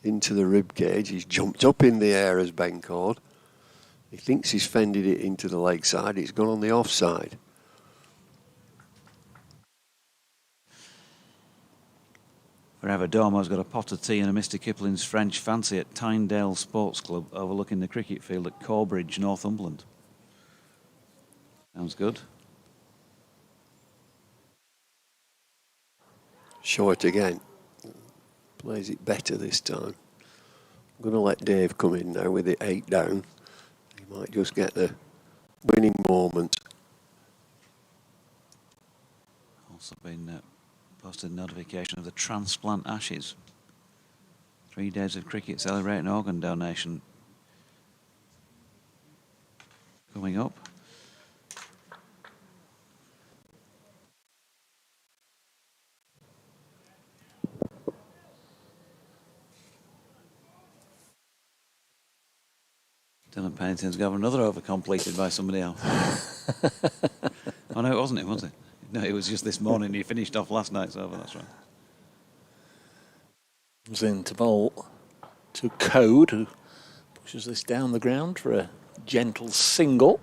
into the rib cage. He's jumped up in the air as Ben Cord. He thinks he's fended it into the leg side. He's gone on the offside.
Forever Dormo's got a pot of tea and a Mr. Kipling's French fancy at Tynedale Sports Club overlooking the cricket field at Corbridge, Northumberland. Sounds good.
Short again. Plays it better this time. I'm going to let Dave come in now with it 8 down. He might just get the winning moment.
Also been posted a notification of the transplant ashes. 3 days of cricket celebrating organ donation. coming up. Dylan Pennington's got another over completed by somebody else. Oh, no, it wasn't him, was it? No, it was just this morning. He finished off last night's over, that's right.
Comes into bowl to Code, who pushes this down the ground for a gentle single.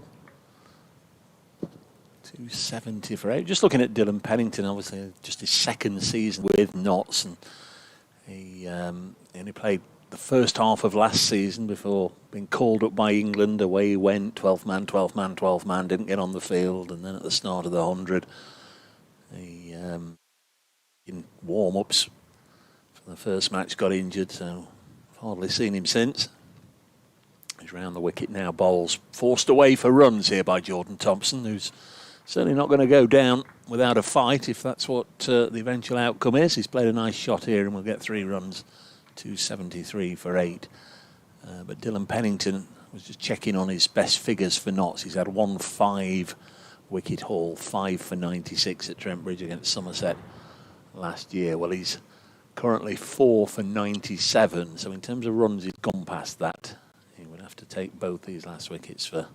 270 for 8. Just looking at Dylan Pennington, obviously just his second season with Notts, and he only played the first half of last season before being called up by England. Away he went, 12 man, 12 man, 12 man, didn't get on the field, and then at the start of the 100, he in warm-ups for the first match got injured, so I've hardly seen him since. He's round the wicket now, bowls forced away for runs here by Jordan Thompson, who's certainly not going to go down without a fight if that's what the eventual outcome is. He's played a nice shot here and will get 3 runs. 273 for 8. But Dylan Pennington was just checking on his best figures for Notts. He's had 1 5 wicket haul, 5 for 96 at Trent Bridge against Somerset last year. Well, he's currently 4 for 97. So in terms of runs, he's gone past that. He would have to take both these last wickets for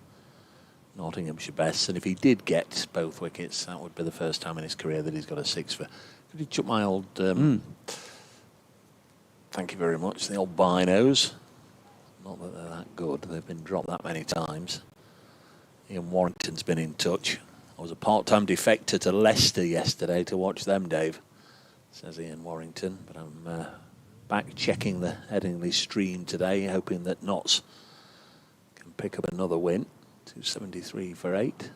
Nottinghamshire best. And if he did get both wickets, that would be the first time in his career that he's got a 6 for. Could you chuck my old... Thank you very much. The old binos. Not that they're that good. They've been dropped that many times. Ian Warrington's been in touch. I was a part-time defector to Leicester yesterday to watch them, Dave, says Ian Warrington. But I'm back checking the Headingley stream today, hoping that Notts can pick up another win. 273 for 8.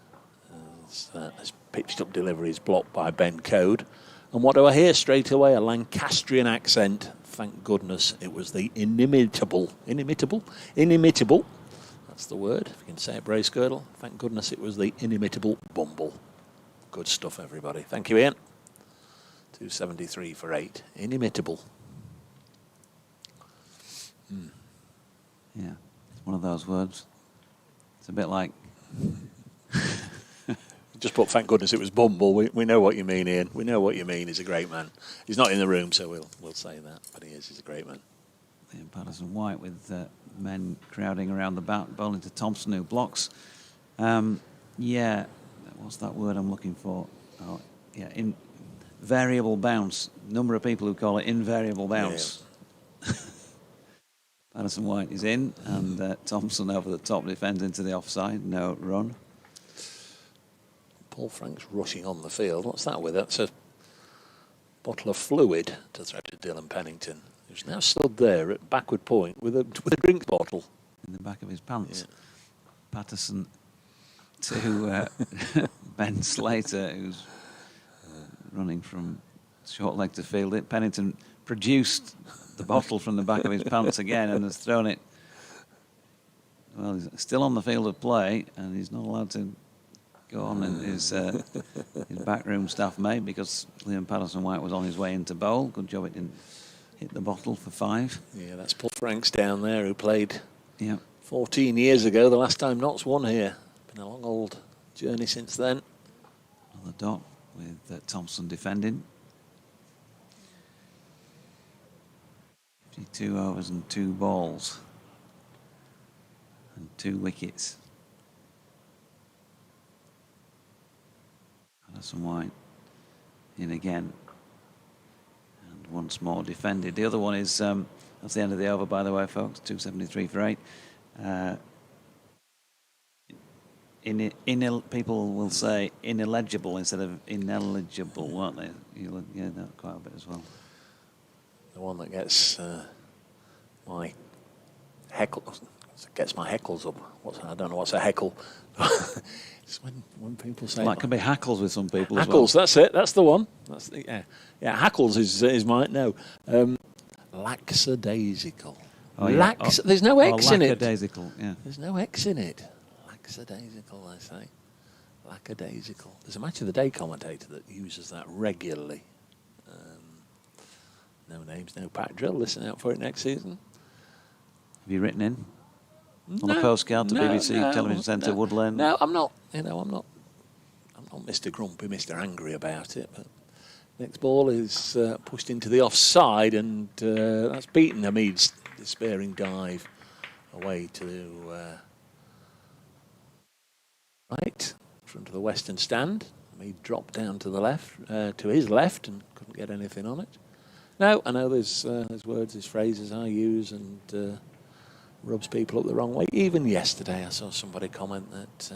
As pitched up delivery is blocked by Ben Code. And what do I hear straight away? A Lancastrian accent. Thank goodness it was the inimitable, that's the word, if you can say it, Bracegirdle. Thank goodness it was the inimitable Bumble. Good stuff, everybody. Thank you, Ian. 273 for 8. Inimitable.
Yeah, it's one of those words. It's a bit like...
Just put, thank goodness it was Bumble. We know what you mean, Ian. We know what you mean. He's a great man. He's not in the room, so we'll say that. But he is. He's a great man.
Liam Patterson-White with men crowding around the bat, bowling to Thompson, who blocks. Yeah, what's that word I'm looking for? Oh, yeah, variable bounce. Number of people who call it invariable bounce. Yeah. Patterson-White is in, and Thompson over the top defends into the offside. No run.
Paul Frank's rushing on the field. What's that with? That's a bottle of fluid to throw to Dylan Pennington, who's now stood there at backward point with a drink bottle
in the back of his pants. Yeah. Patterson to Ben Slater, who's running from short leg to field it. Pennington produced the bottle from the back of his pants again and has thrown it. Well, he's still on the field of play, and he's not allowed to go on, and his backroom staff made, because Liam Patterson-White was on his way into bowl. Good job it didn't hit the bottle for 5.
Yeah, that's Paul Franks down there, who played 14 years ago, the last time Notts won here. Been a long old journey since then.
On the dot with Thompson defending. 52 overs and 2 balls. And 2 wickets. Patterson-White in again, and once more defended. The other one is that's the end of the over, by the way, folks. 273 for 8. People will say ineligible instead of ineligible, won't they? You'll hear that quite a bit as well.
The one that gets my heckles up. I don't know what's a heckle. It's when people say...
Well, that can be hackles with some people
hackles,
as well.
That's it. That's the one. Yeah, hackles is mine. No. Lackadaisical.
Oh, yeah.
There's no X in it.
Lackadaisical, yeah.
There's no X in it. Lackadaisical, I say. Lackadaisical. There's a Match of the Day commentator that uses that regularly. No names, no pack drill. Listen out for it next season.
Have you written in? on a postcard to BBC Television Centre, Woodland?
No, I'm not. I'm not Mr. Grumpy, Mr. Angry about it. But next ball is pushed into the offside, and that's beaten Hamid's despairing dive away to right, in front of the western stand. Hamid dropped down to the left, to his left, and couldn't get anything on it. No, I know there's words, there's phrases I use, and rubs people up the wrong way. Even yesterday, I saw somebody comment that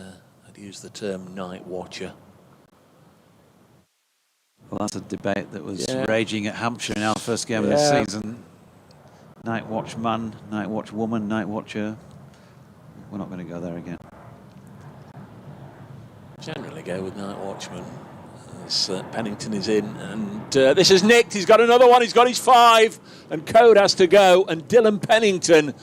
I'd used the term night watcher.
Well, that's a debate that was raging at Hampshire in our first game of the season. Night watch man, night watch woman, night watcher. We're not going to go there again.
Generally go with night watchman. As Pennington is in, and this is nicked. He's got another one. He's got his 5, and Code has to go. And Dylan Pennington,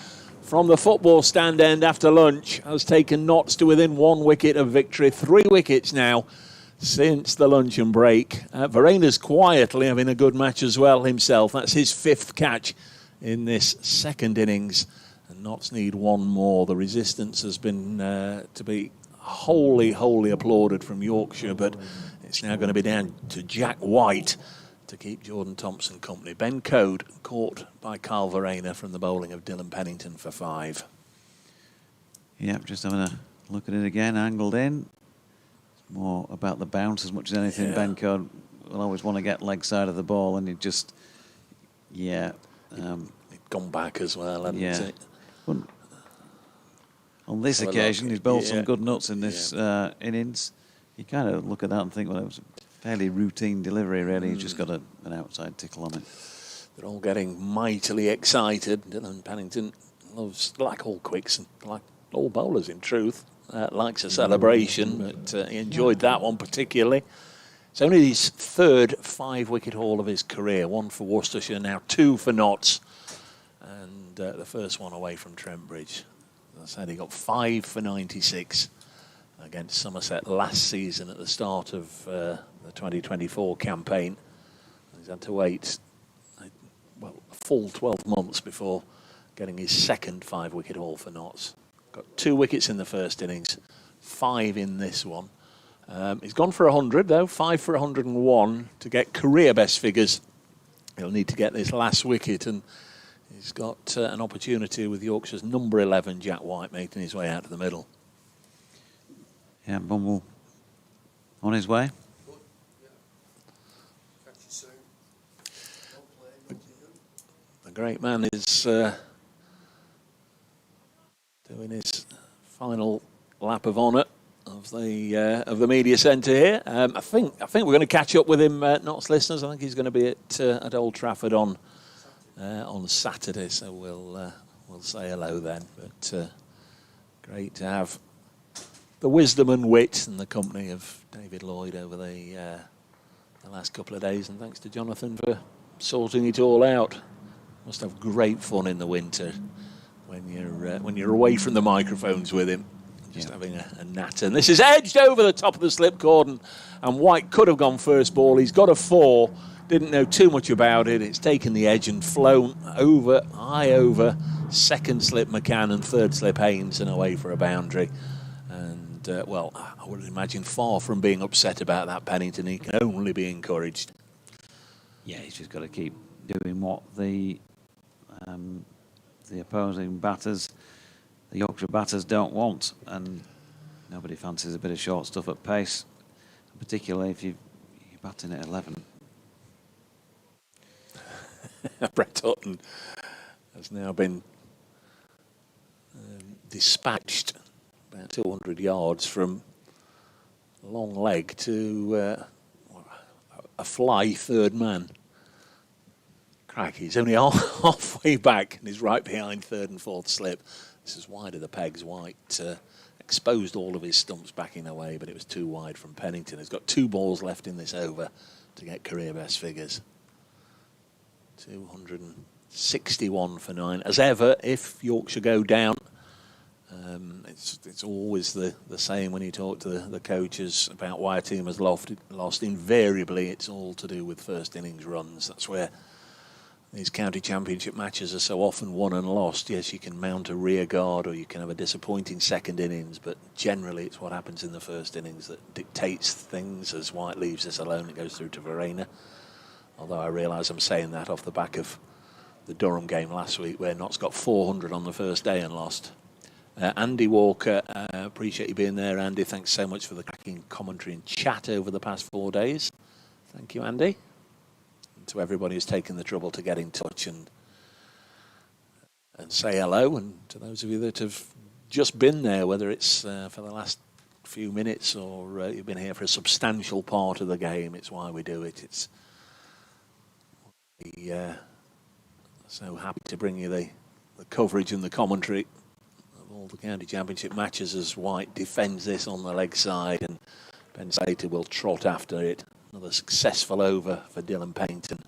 from the football stand end after lunch, has taken Notts to within 1 wicket of victory. 3 wickets now since the luncheon break. Verena's quietly having a good match as well himself. That's his 5th catch in this second innings, and Notts need 1 more. The resistance has been to be wholly applauded from Yorkshire, but it's now going to be down to Jack White to keep Jordan Thompson company. Ben Code caught by Carl Verena from the bowling of Dylan Pennington for 5.
Yep, just having a look at it again, angled in. It's more about the bounce as much as anything.
Yeah.
Ben Code will always want to get leg side of the ball, and it just,
It's gone back as well, hasn't it?
Well, on this occasion, he's bowled some good nuts in this innings. You kind of look at that and think, well, it was a fairly routine delivery, really. He's just got an outside tickle on it.
They're all getting mightily excited. Dylan Pennington loves, like all quicks, and like all bowlers in truth, likes a celebration, but he enjoyed that one particularly. It's only his 3rd 5-wicket haul of his career, 1 for Worcestershire, now 2 for Notts, and the first one away from Trent-Bridge. As I said, he got 5 for 96 against Somerset last season at the start of the 2024 campaign. He's had to wait a full 12 months before getting his 2nd 5-wicket haul for Notts. Got 2 wickets in the first innings, 5 in this one. He's gone for 100 though, 5 for 101 to get career best figures. He'll need to get this last wicket, and he's got an opportunity with Yorkshire's number 11, Jack White, making his way out to the middle.
Yeah, Bumble on his way.
The great man is doing his final lap of honour of the media centre here. I think we're going to catch up with him, Notts listeners. I think he's going to be at Old Trafford on Saturday, so we'll say hello then. But great to have the wisdom and wit and the company of David Lloyd over the last couple of days, and thanks to Jonathan for sorting it all out. Must have great fun in the winter when you're away from the microphones with him, just having a natter. And this is edged over the top of the slip cord, and White could have gone first ball. He's got a 4, didn't know too much about it. It's taken the edge and flown high over 2nd slip McCann and 3rd slip Haynes and away for a boundary. And, I would imagine far from being upset about that, Pennington. He can only be encouraged.
Yeah, he's just got to keep doing what the opposing batters, the Yorkshire batters, don't want. And nobody fancies a bit of short stuff at pace, particularly if you're batting at 11.
Brett Hutton has now been dispatched about 200 yards from long leg to a fly 3rd man. Crikey, he's only halfway back and he's right behind 3rd and 4th slip. This is wide of the pegs. White exposed all of his stumps backing away, but it was too wide from Pennington. He's got 2 balls left in this over to get career best figures. 261 for 9. As ever, if Yorkshire go down, it's always the same when you talk to the coaches about why a team has lost. Invariably, it's all to do with first innings runs. That's where these county championship matches are so often won and lost. Yes, you can mount a rear guard or you can have a disappointing second innings, but generally it's what happens in the first innings that dictates things. As White leaves this alone, it goes through to Verena. Although I realise I'm saying that off the back of the Durham game last week, where Notts got 400 on the first day and lost. Andy Walker, appreciate you being there, Andy. Thanks so much for the cracking commentary and chat over the past 4 days. Thank you, Andy. To everybody who's taken the trouble to get in touch and say hello, and to those of you that have just been there, whether it's for the last few minutes or you've been here for a substantial part of the game, it's why we do it. It's so happy to bring you the coverage and the commentary of all the county championship matches as White defends this on the leg side, and Ben Slater will trot after it. Another successful over for Dylan Pennington.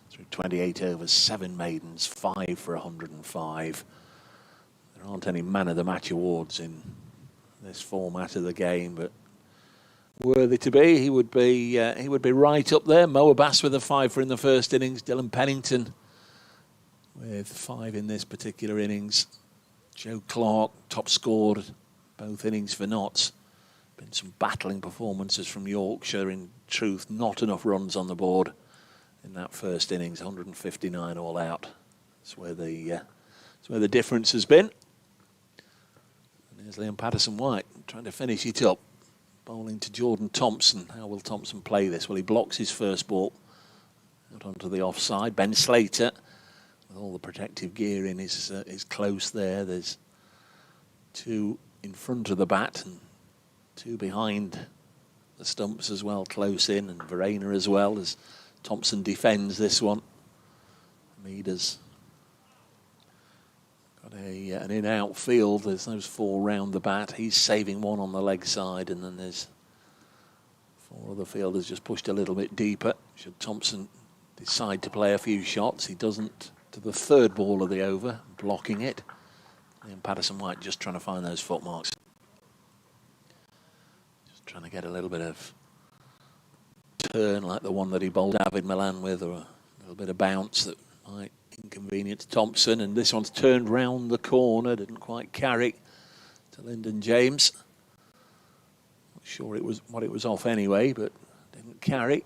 Through 28 overs, 7 maidens, 5 for 105. There aren't any man of the match awards in this format of the game, but worthy to be. He would be right up there. Mo Abbas with a 5 in the first innings. Dylan Pennington with 5 in this particular innings. Joe Clark top scored both innings for Notts. Been some battling performances from Yorkshire. In truth, not enough runs on the board in that first innings. 159 all out. That's where the difference has been. And here's Liam Patterson-White trying to finish it up. Bowling to Jordan Thompson. How will Thompson play this? Well, he blocks his first ball out onto the offside. Ben Slater, with all the protective gear in, is close there. There's 2 in front of the bat and 2 behind the stumps as well, close in, and Verena as well, as Thompson defends this one. Meader's got an in-out field. There's those 4 round the bat. He's saving 1 on the leg side, and then there's 4 other fielders just pushed a little bit deeper. Should Thompson decide to play a few shots, he doesn't to the 3rd ball of the over, blocking it. And Patterson-White just trying to find those footmarks. Trying to get a little bit of turn like the one that he bowled David Milan with, or a little bit of bounce that might inconvenience Thompson. And this one's turned round the corner, didn't quite carry to Lyndon James. Not sure it was off anyway, but didn't carry.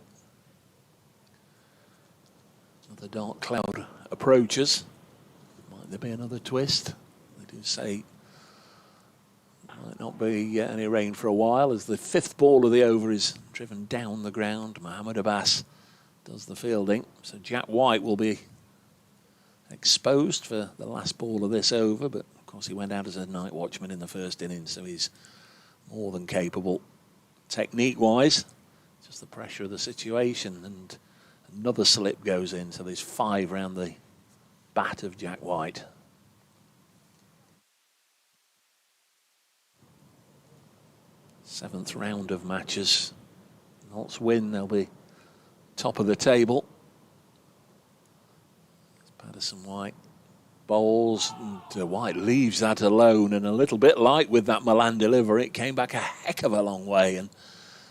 Another dark cloud approaches. Might there be another twist? They do say might not be any rain for a while, as the 5th ball of the over is driven down the ground. Mohamed Abbas does the fielding. So Jack White will be exposed for the last ball of this over, but of course he went out as a night watchman in the first innings, so he's more than capable technique-wise. Just the pressure of the situation, and another slip goes in, so there's 5 round the bat of Jack White. Seventh round of matches. Notts win, they'll be top of the table. Patterson-White bowls, and White leaves that alone, and a little bit like with that Milan delivery, it came back a heck of a long way and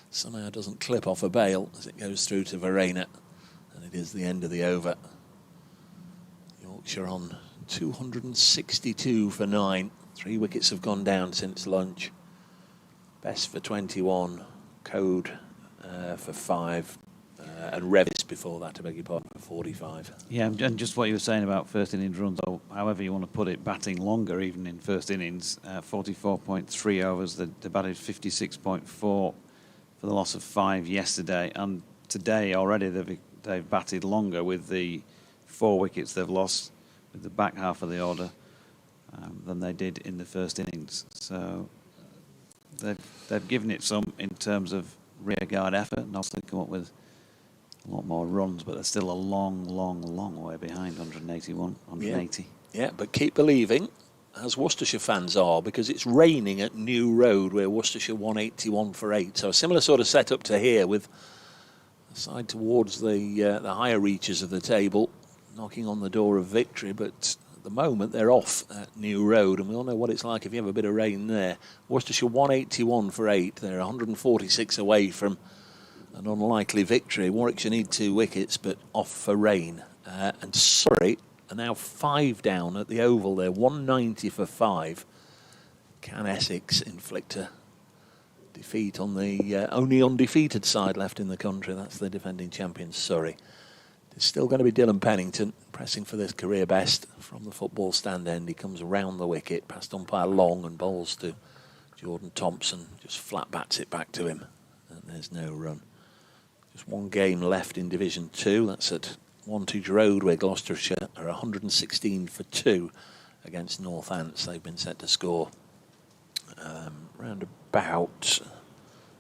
somehow doesn't clip off a bail as it goes through to Verena, and it is the end of the over. Yorkshire on 262 for 9. 3 wickets have gone down since lunch. Best for 21, Code for 5, and Revis before that, I beg your pardon, for 45.
Yeah, and just what you were saying about first innings runs, or however you want to put it, batting longer even in first innings, 44.3 overs, they batted 56.4 for the loss of 5 yesterday, and today already they've batted longer with the 4 wickets they've lost with the back half of the order than they did in the first innings. So they've given it some in terms of rearguard effort, and also come up with a lot more runs, but they're still a long way behind, 181, 180.
Yeah, but keep believing, as Worcestershire fans are, because it's raining at New Road, where Worcestershire 181 for 8. So a similar sort of setup to here, with the side towards the higher reaches of the table, knocking on the door of victory, but at the moment they're off at New Road, and we all know what it's like if you have a bit of rain there. Worcestershire 181 for 8. They're 146 away from an unlikely victory. Warwickshire need 2 wickets, but off for rain And Surrey are now 5 down at the Oval. They're 190 for 5. Can Essex inflict a defeat on the only undefeated side left in the country? That's the defending champions, Surrey. It's still going to be Dylan Pennington pressing for this career best from the football stand end. He comes round the wicket, past umpire Long, and bowls to Jordan Thompson. Just flat bats it back to him, and there's no run. Just one game left in Division 2. That's at Wantage Road, where Gloucestershire are 116 for 2 against Northants. They've been set to score round about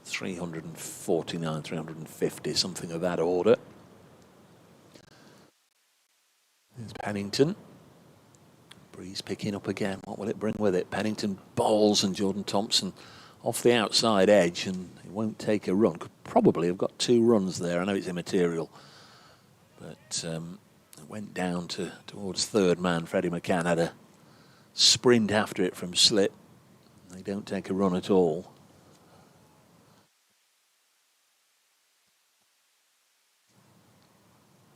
349, 350, something of that order. There's Pennington. Breeze picking up again. What will it bring with it? Pennington bowls, and Jordan Thompson off the outside edge, and he won't take a run. Could probably have got 2 runs there. I know it's immaterial, but it went down towards third man. Freddie McCann had a sprint after it from slip. They don't take a run at all.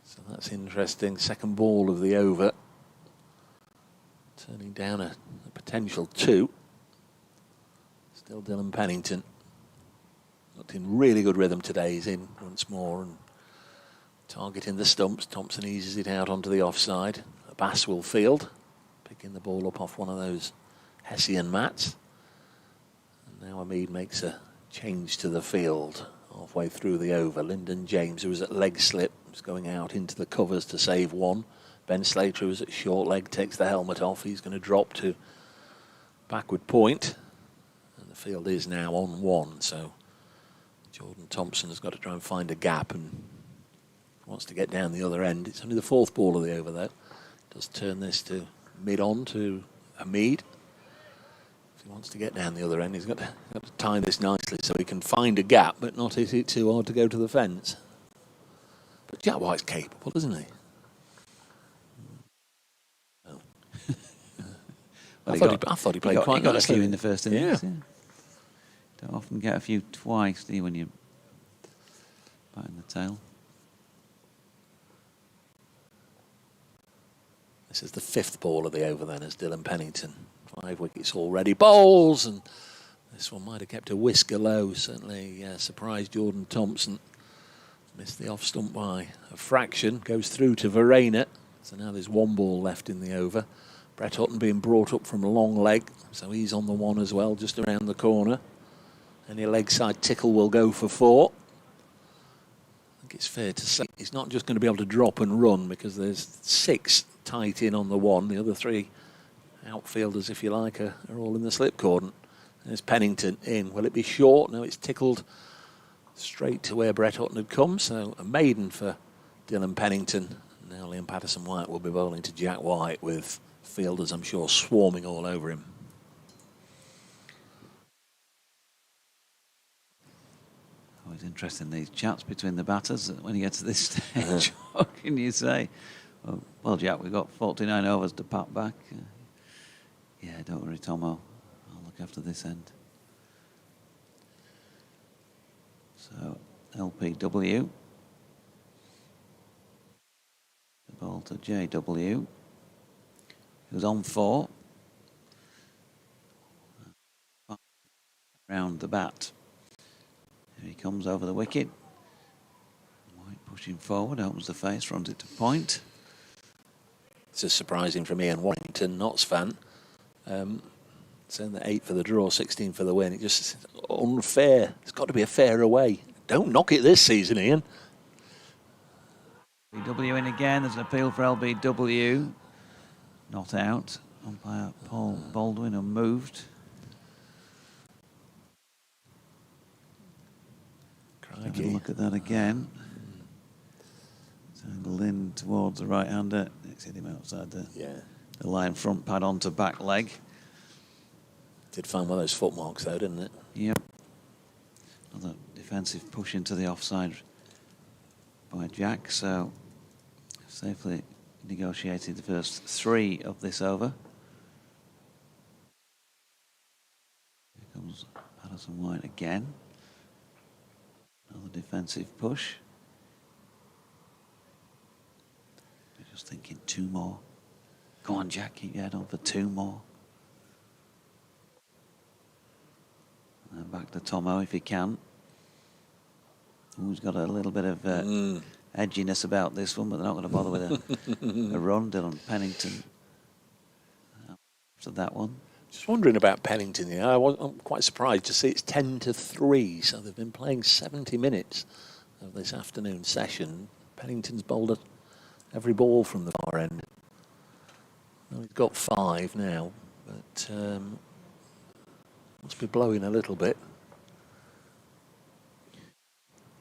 So that's interesting. Second ball of the over. Turning down a potential 2. Still Dylan Pennington. Looked in really good rhythm today. He's in once more and targeting the stumps. Thompson eases it out onto the offside. Bass will field, picking the ball up off one of those Hessian mats. And now Hamid makes a change to the field halfway through the over. Lyndon James, who was at leg slip, was going out into the covers to save 1. Ben Slater, who was at short leg, takes the helmet off. He's going to drop to backward point. And the field is now on 1. So Jordan Thompson has got to try and find a gap and wants to get down the other end. It's only the 4th ball of the over, though. Does turn this to mid-on to Hamid. If he wants to get down the other end, he's got to time this nicely so he can find a gap but not hit it too hard to go to the fence. But Jack White's capable, isn't he? Oh.
Well,
I thought he played quite
got
nicely
a few in the first innings.
Yeah.
Don't often get a few twice, do you, when you're batting the tail?
This is the 5th ball of the over then, as Dylan Pennington. 5 wickets already. Bowls, and this one might have kept a whisker low. Certainly surprised Jordan Thompson. Missed the off stump by a fraction. Goes through to Verena. So now there's 1 ball left in the over. Brett Hutton being brought up from a long leg. So he's on the 1 as well, just around the corner. Any leg side tickle will go for 4. I think it's fair to say he's not just going to be able to drop and run, because there's 6 tight in on the 1. The other 3 outfielders, if you like, are all in the slip cordon. There's Pennington in. Will it be short? No, it's tickled straight to where Brett Hutton had come. So a maiden for Dylan Pennington. Now Liam Patterson-White will be bowling to Jack White, with fielders, I'm sure, swarming all over him.
Always interesting, these chats between the batters when you get to this stage. What can you say? Well, Jack, we've got 49 overs to pat back. Yeah, don't worry, Tomo. I'll look after this end. So, LPW. The ball to JW, who's on 4. Round the bat. Here he comes over the wicket. White pushing forward, opens the face, runs it to point.
This is surprising from Ian Warrington, Notts fan. Saying that 8 for the draw, 16 for the win. It just unfair. It's got to be a fair away. Don't knock it this season, Ian.
LBW in again. There's an appeal for LBW. Not out. Umpire Paul Baldwin unmoved. Have a look at that again. It's angled in towards the right-hander. It's hit him outside the line, front pad onto back leg.
Did find one of those footmarks though, didn't it?
Yep. Another defensive push into the offside by Jack. So safely negotiated the first 3 of this over. Here comes Patterson-White again. Another defensive push.
Just thinking 2 more. Go on, Jack, keep your head on for 2 more. And then back to Tomo if he can. Who's got a little bit of edginess about this one, but they're not going to bother with a run. Dylan Pennington after that one.
Just wondering about Pennington. You know, I'm quite surprised to see it's 10-3, so they've been playing 70 minutes of this afternoon session. Pennington's bowled every ball from the far end. Well, he's got 5 now, but must be blowing a little bit.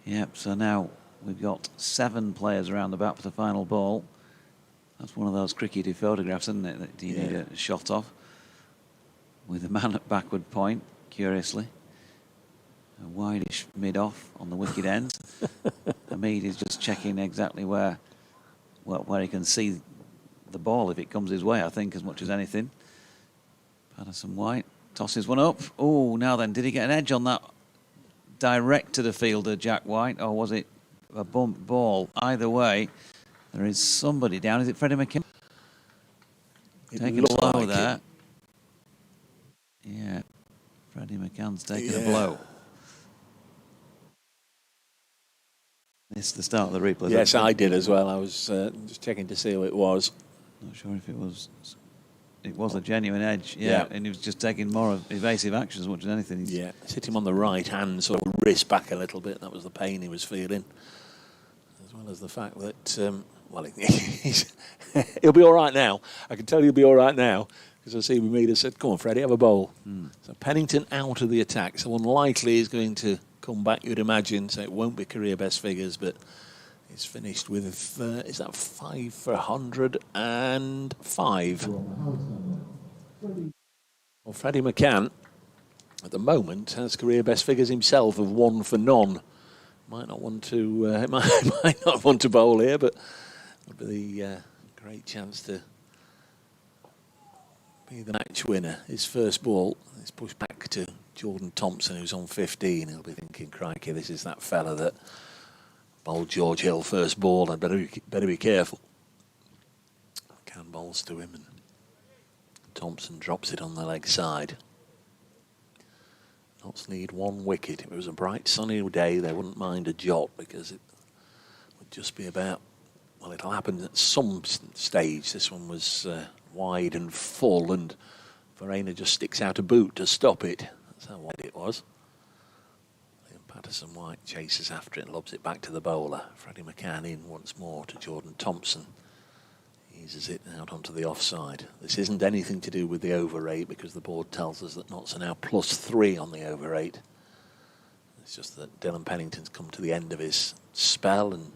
Yep, so now we've got 7 players around the bat for the final ball. That's one of those crickety photographs, isn't it, that you need a shot of. With a man at backward point, curiously. A wideish mid-off on the wicket end. Hamid is just checking exactly where he can see the ball if it comes his way, I think, as much as anything. Patterson White tosses one up. Oh, now then, did he get an edge on that? Direct to the fielder, Jack White, or was it a bump ball? Either way, there is somebody down. Is it Freddie McKinnon? Taking a blow like there. Yeah, Freddie McCann's taking a blow. It's the start of the replay.
Yes, I did as well. I was just checking to see who it was.
Not sure if it was. It was a genuine edge, and he was just taking more of evasive action as much as anything.
Yeah, it's hit him on the right hand, sort of wrist back a little bit. That was the pain he was feeling, as well as the fact that, he'll be all right now. I can tell you he'll be all right now, because I see Mead said, come on, Freddie, have a bowl. So Pennington out of the attack, so unlikely he's going to come back, you'd imagine, so it won't be career best figures, but he's finished with, is that 5 for 105? Well, Freddie McCann, at the moment, has career best figures himself of 1 for none. Might not want to, might not want to bowl here, but it'll be the great chance to be the match winner. His first ball is pushed back to Jordan Thompson, who's on 15. He'll be thinking, crikey, this is that fella that bowled George Hill first ball. I'd better be careful. Can bowls to him, and Thompson drops it on the leg side. Notts need 1 wicket. If it was a bright sunny day, they wouldn't mind a jot, because it would just be about, well, it'll happen at some stage. This one was wide and full, and Verena just sticks out a boot to stop it. That's how wide it was. And Patterson White chases after it and lobs it back to the bowler. Freddie McCann in once more to Jordan Thompson. Eases it out onto the offside. This isn't anything to do with the over rate, because the board tells us that Notts are now +3 on the over rate. It's just that Dylan Pennington's come to the end of his spell, and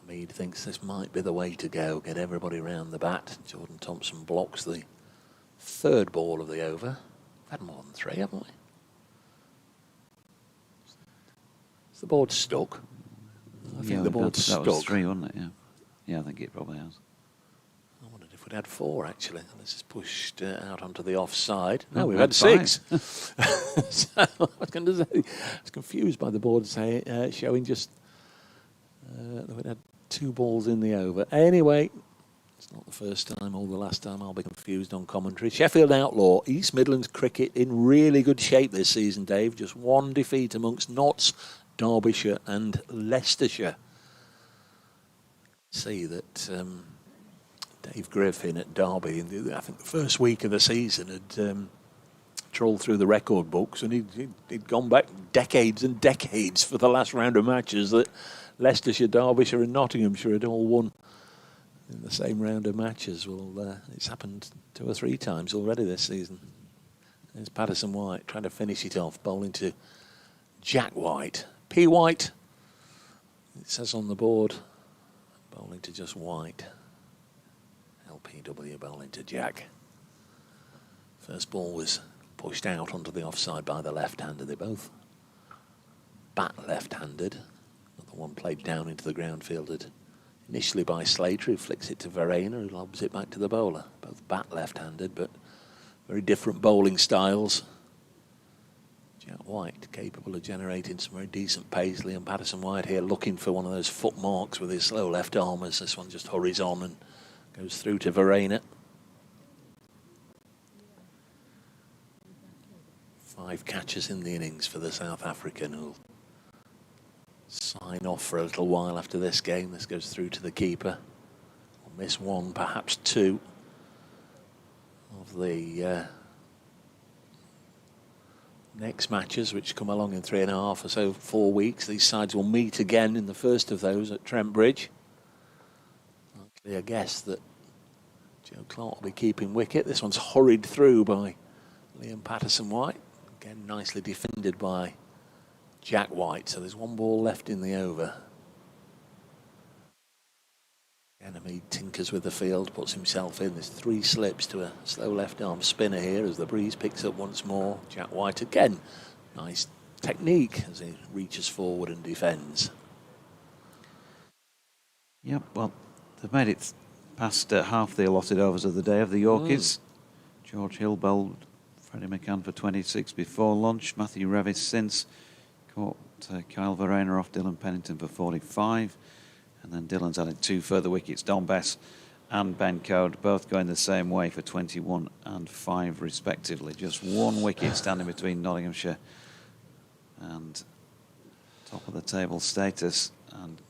Hamid thinks this might be the way to go. Get everybody round the bat. Jordan Thompson blocks the 3rd ball of the over. We've had more than 3, haven't we? Is the board stuck? I think the board's stuck.
That was 3, wasn't it? Yeah, I think it probably has.
I wondered if we'd had 4, actually. This is pushed out onto the offside. No, we've
had
had 6. So I was going to say, I was confused by the board showing just that we'd had 2 balls in the over. Anyway, it's not the first time or the last time I'll be confused on commentary. Sheffield Outlaw, East Midlands cricket in really good shape this season, Dave. Just 1 defeat amongst Notts, Derbyshire and Leicestershire. See that Dave Griffin at Derby, I think the first week of the season, had trawled through the record books, and he'd gone back decades and decades for the last round of matches that Leicestershire, Derbyshire and Nottinghamshire had all won in the same round of matches. Well, it's happened 2 or 3 times already this season. There's Patterson White trying to finish it off, bowling to Jack White. P. White, it says on the board. Bowling to just White. LPW bowling to Jack. First ball was pushed out onto the offside by the left-hander. They both bat left-handed. Another one played down into the ground, fielded initially by Slater, who flicks it to Verena, who lobs it back to the bowler. Both bat left-handed, but very different bowling styles. Jack White capable of generating some very decent pace. Liam Patterson-White here looking for one of those foot marks with his slow left arm as this one just hurries on and goes through to Verena. 5 catches in the innings for the South African, who'll sign off for a little while after this game. This goes through to the keeper. We'll miss 1, perhaps 2 of the next matches, which come along in 3.5 or so, 4 weeks. These sides will meet again in the first of those at Trent Bridge. Likely a guess that Joe Clark will be keeping wicket. This one's hurried through by Liam Patterson-White. Again, nicely defended by Jack White. So there's 1 ball left in the over. Enemy tinkers with the field, puts himself in. There's 3 slips to a slow left arm spinner here as the breeze picks up once more. Jack White again. Nice technique as he reaches forward and defends.
Yep, well, they've made it past half the allotted overs of the day of the Yorkies. George Hill bowled Freddie McCann for 26 before lunch. Matthew Revis since caught Kyle Verena off Dylan Pennington for 45. And then Dylan's added 2 further wickets. Don Bess and Ben Code both going the same way for 21 and 5 respectively. Just 1 wicket standing between Nottinghamshire and top of the table status, and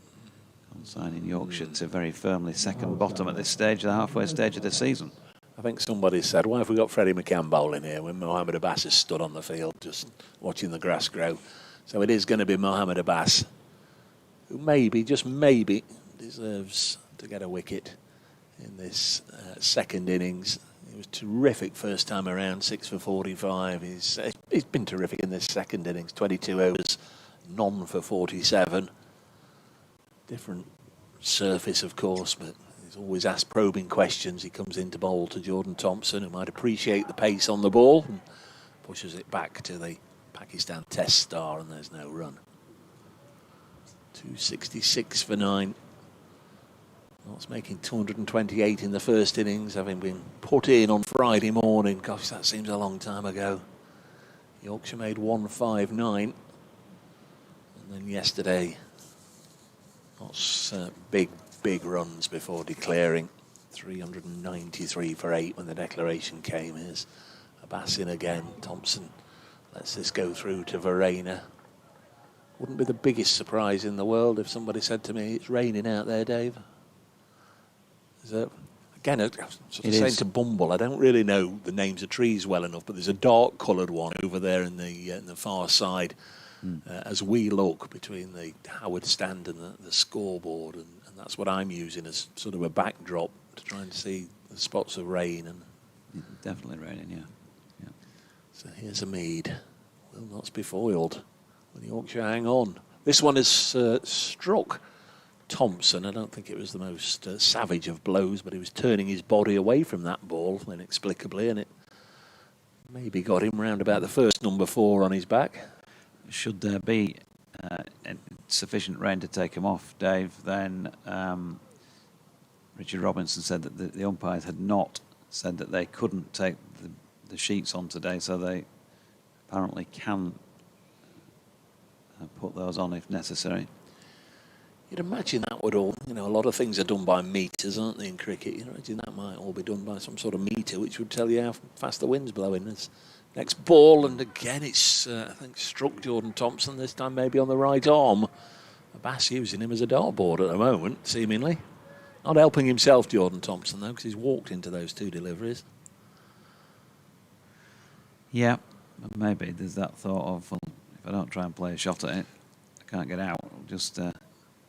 consigning Yorkshire to very firmly second bottom at this stage, the halfway stage of the season.
I think somebody said, why have we got Freddie McCann bowling here when Mohammed Abbas has stood on the field just watching the grass grow? So it is going to be Mohammed Abbas, who maybe, just maybe, deserves to get a wicket in this second innings. He was terrific first time around, 6 for 45. He's been terrific in this second innings, 22 overs, none for 47. Different surface, of course, but he's always asked probing questions. He comes in to bowl to Jordan Thompson, who might appreciate the pace on the ball, and pushes it back to the Pakistan Test star, and there's no run. 266 for 9. Knott's making 228 in the first innings, having been put in on Friday morning. Gosh, that seems a long time ago. Yorkshire made 159. And then yesterday, Knott's big runs before declaring. 393 for 8 when the declaration came. Here's Abbas in again. Thompson lets this go through to Verena. Wouldn't be the biggest surprise in the world if somebody said to me, it's raining out there, Dave. Again, I was sort of saying to Bumble, I don't really know the names of trees well enough, but there's a dark coloured one over there in the far side as we look between the Howard stand and the scoreboard, and that's what I'm using as sort of a backdrop to try and see the spots of rain. And
Definitely raining, yeah.
So here's a mead. Will Notts be foiled? Will Yorkshire hang on? This one has struck Thompson. I don't think it was the most savage of blows, but he was turning his body away from that ball inexplicably, and it maybe got him round about the first number 4 on his back.
Should there be sufficient rain to take him off, Dave, then Richard Robinson said that the umpires had not said that they couldn't take the sheets on today, so they apparently can put those on if necessary.
You'd imagine that would all, a lot of things are done by meters, aren't they, in cricket? You'd imagine that might all be done by some sort of meter which would tell you how fast the wind's blowing. This next ball, and again it's, I think, struck Jordan Thompson, this time maybe on the right arm. Abbas using him as a dartboard at the moment, seemingly. Not helping himself, Jordan Thompson, though, because he's walked into those 2 deliveries.
Yeah, maybe there's that thought of, well, if I don't try and play a shot at it, I can't get out. Just,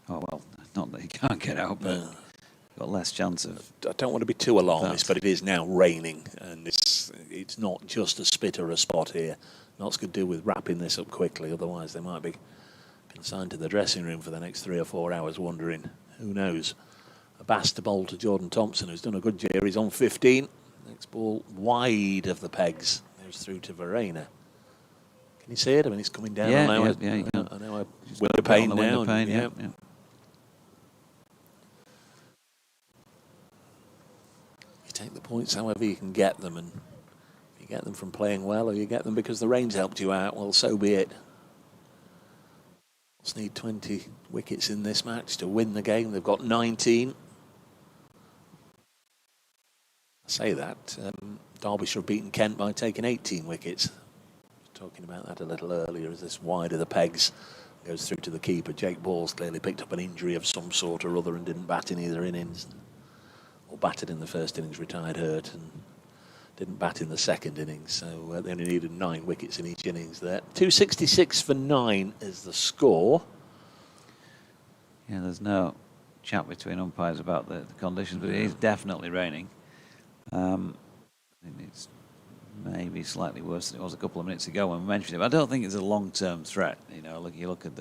not that he can't get out, but got less chance of...
I don't want to be too alarmist, but it is now raining, and it's not just a spit or a spot here. Notts could do with wrapping this up quickly, otherwise they might be consigned to the dressing room for the next 3 or 4 hours wondering, who knows. Abbas to bowl to Jordan Thompson, who's done a good year. He's on 15. Next ball wide of the pegs. Goes through to Verena. Can you see it? I mean, he's coming down.
Yeah,
now.
you can.
I know. Window pane now.
Yeah.
You take the points however you can get them, and if you get them from playing well, or you get them because the rain's helped you out, well, so be it. Just need 20 wickets in this match to win the game. They've got 19. I say that. Derbyshire have beaten Kent by taking 18 wickets. Talking about that a little earlier, as this wide of the pegs goes through to the keeper. Jake Ball's clearly picked up an injury of some sort or other and didn't bat in either innings. Or batted in the first innings, retired hurt, and didn't bat in the second innings. So they only needed 9 wickets in each innings there. 266 for 9 is the score.
Yeah, there's no chat between umpires about the conditions, but it is definitely raining. I think it's maybe slightly worse than it was a couple of minutes ago when we mentioned it. But I don't think it's a long-term threat. You know, you look at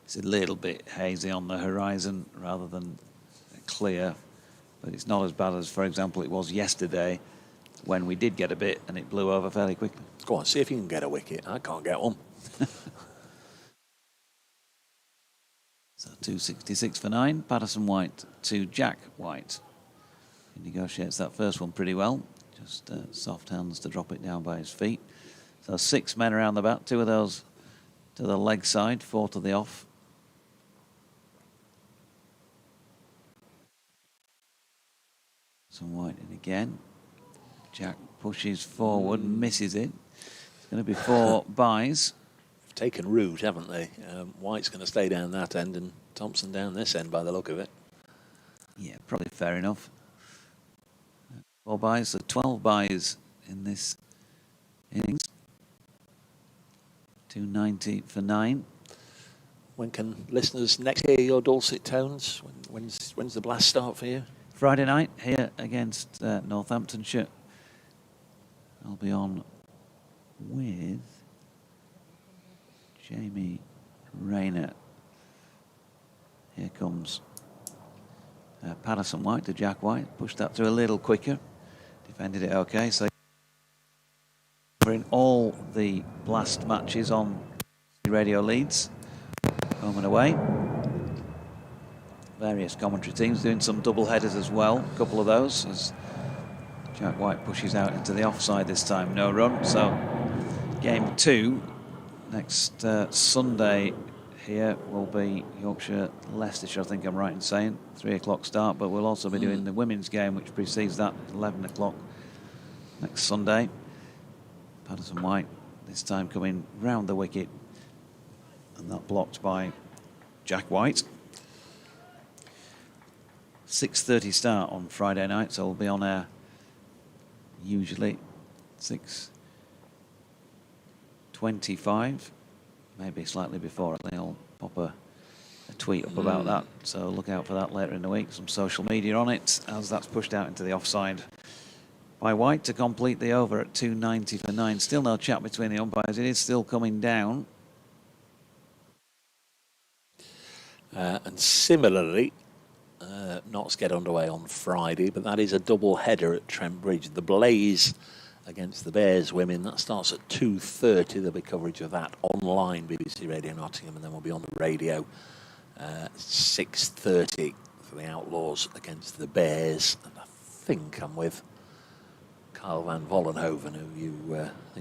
it's a little bit hazy on the horizon rather than clear. But it's not as bad as, for example, it was yesterday when we did get a bit and it blew over fairly quickly.
Go on, see if you can get a wicket. I can't get one.
So 266 for 9. Patterson White to Jack White. He negotiates that first one pretty well. Just soft hands to drop it down by his feet. So 6 men around the bat. 2 of those to the leg side, 4 to the off. Some White in again. Jack pushes forward, misses it. It's going to be 4 byes.
They've taken root, haven't they? White's going to stay down that end and Thompson down this end by the look of it.
Yeah, probably fair enough. 4 byes, so 12 byes in this innings. 290 for 9.
When can listeners next hear your dulcet tones? When's the blast start for you?
Friday night here against Northamptonshire. I'll be on with Jamie Rayner. Here comes Patterson White to Jack White. Pushed that through a little quicker. Defended it okay. So we're in all the Blast matches on radio leads. Home and away. Various commentary teams doing some double headers as well. A couple of those as Jack White pushes out into the offside this time. No run. So game 2 next Sunday here will be Yorkshire Leicestershire, I think I'm right in saying. 3 o'clock start, but we'll also be doing the women's game which precedes that, 11 o'clock next Sunday. Patterson White this time coming round the wicket, and that blocked by Jack White. 6:30 start on Friday night, so we'll be on air usually 6:25, maybe slightly before. I think I'll pop a tweet up about that, so look out for that later in the week. Some social media on it as that's pushed out into the offside by White to complete the over at 290 for 9. Still no chat between the umpires. It is still coming down.
And similarly, Notts get underway on Friday, but that is a double header at Trent Bridge. The Blaze against the Bears women. That starts at 2:30. There'll be coverage of that online, BBC Radio Nottingham, and then we'll be on the radio 6:30 for the Outlaws against the Bears. And I think I'm with Kyle van Vollenhoven, who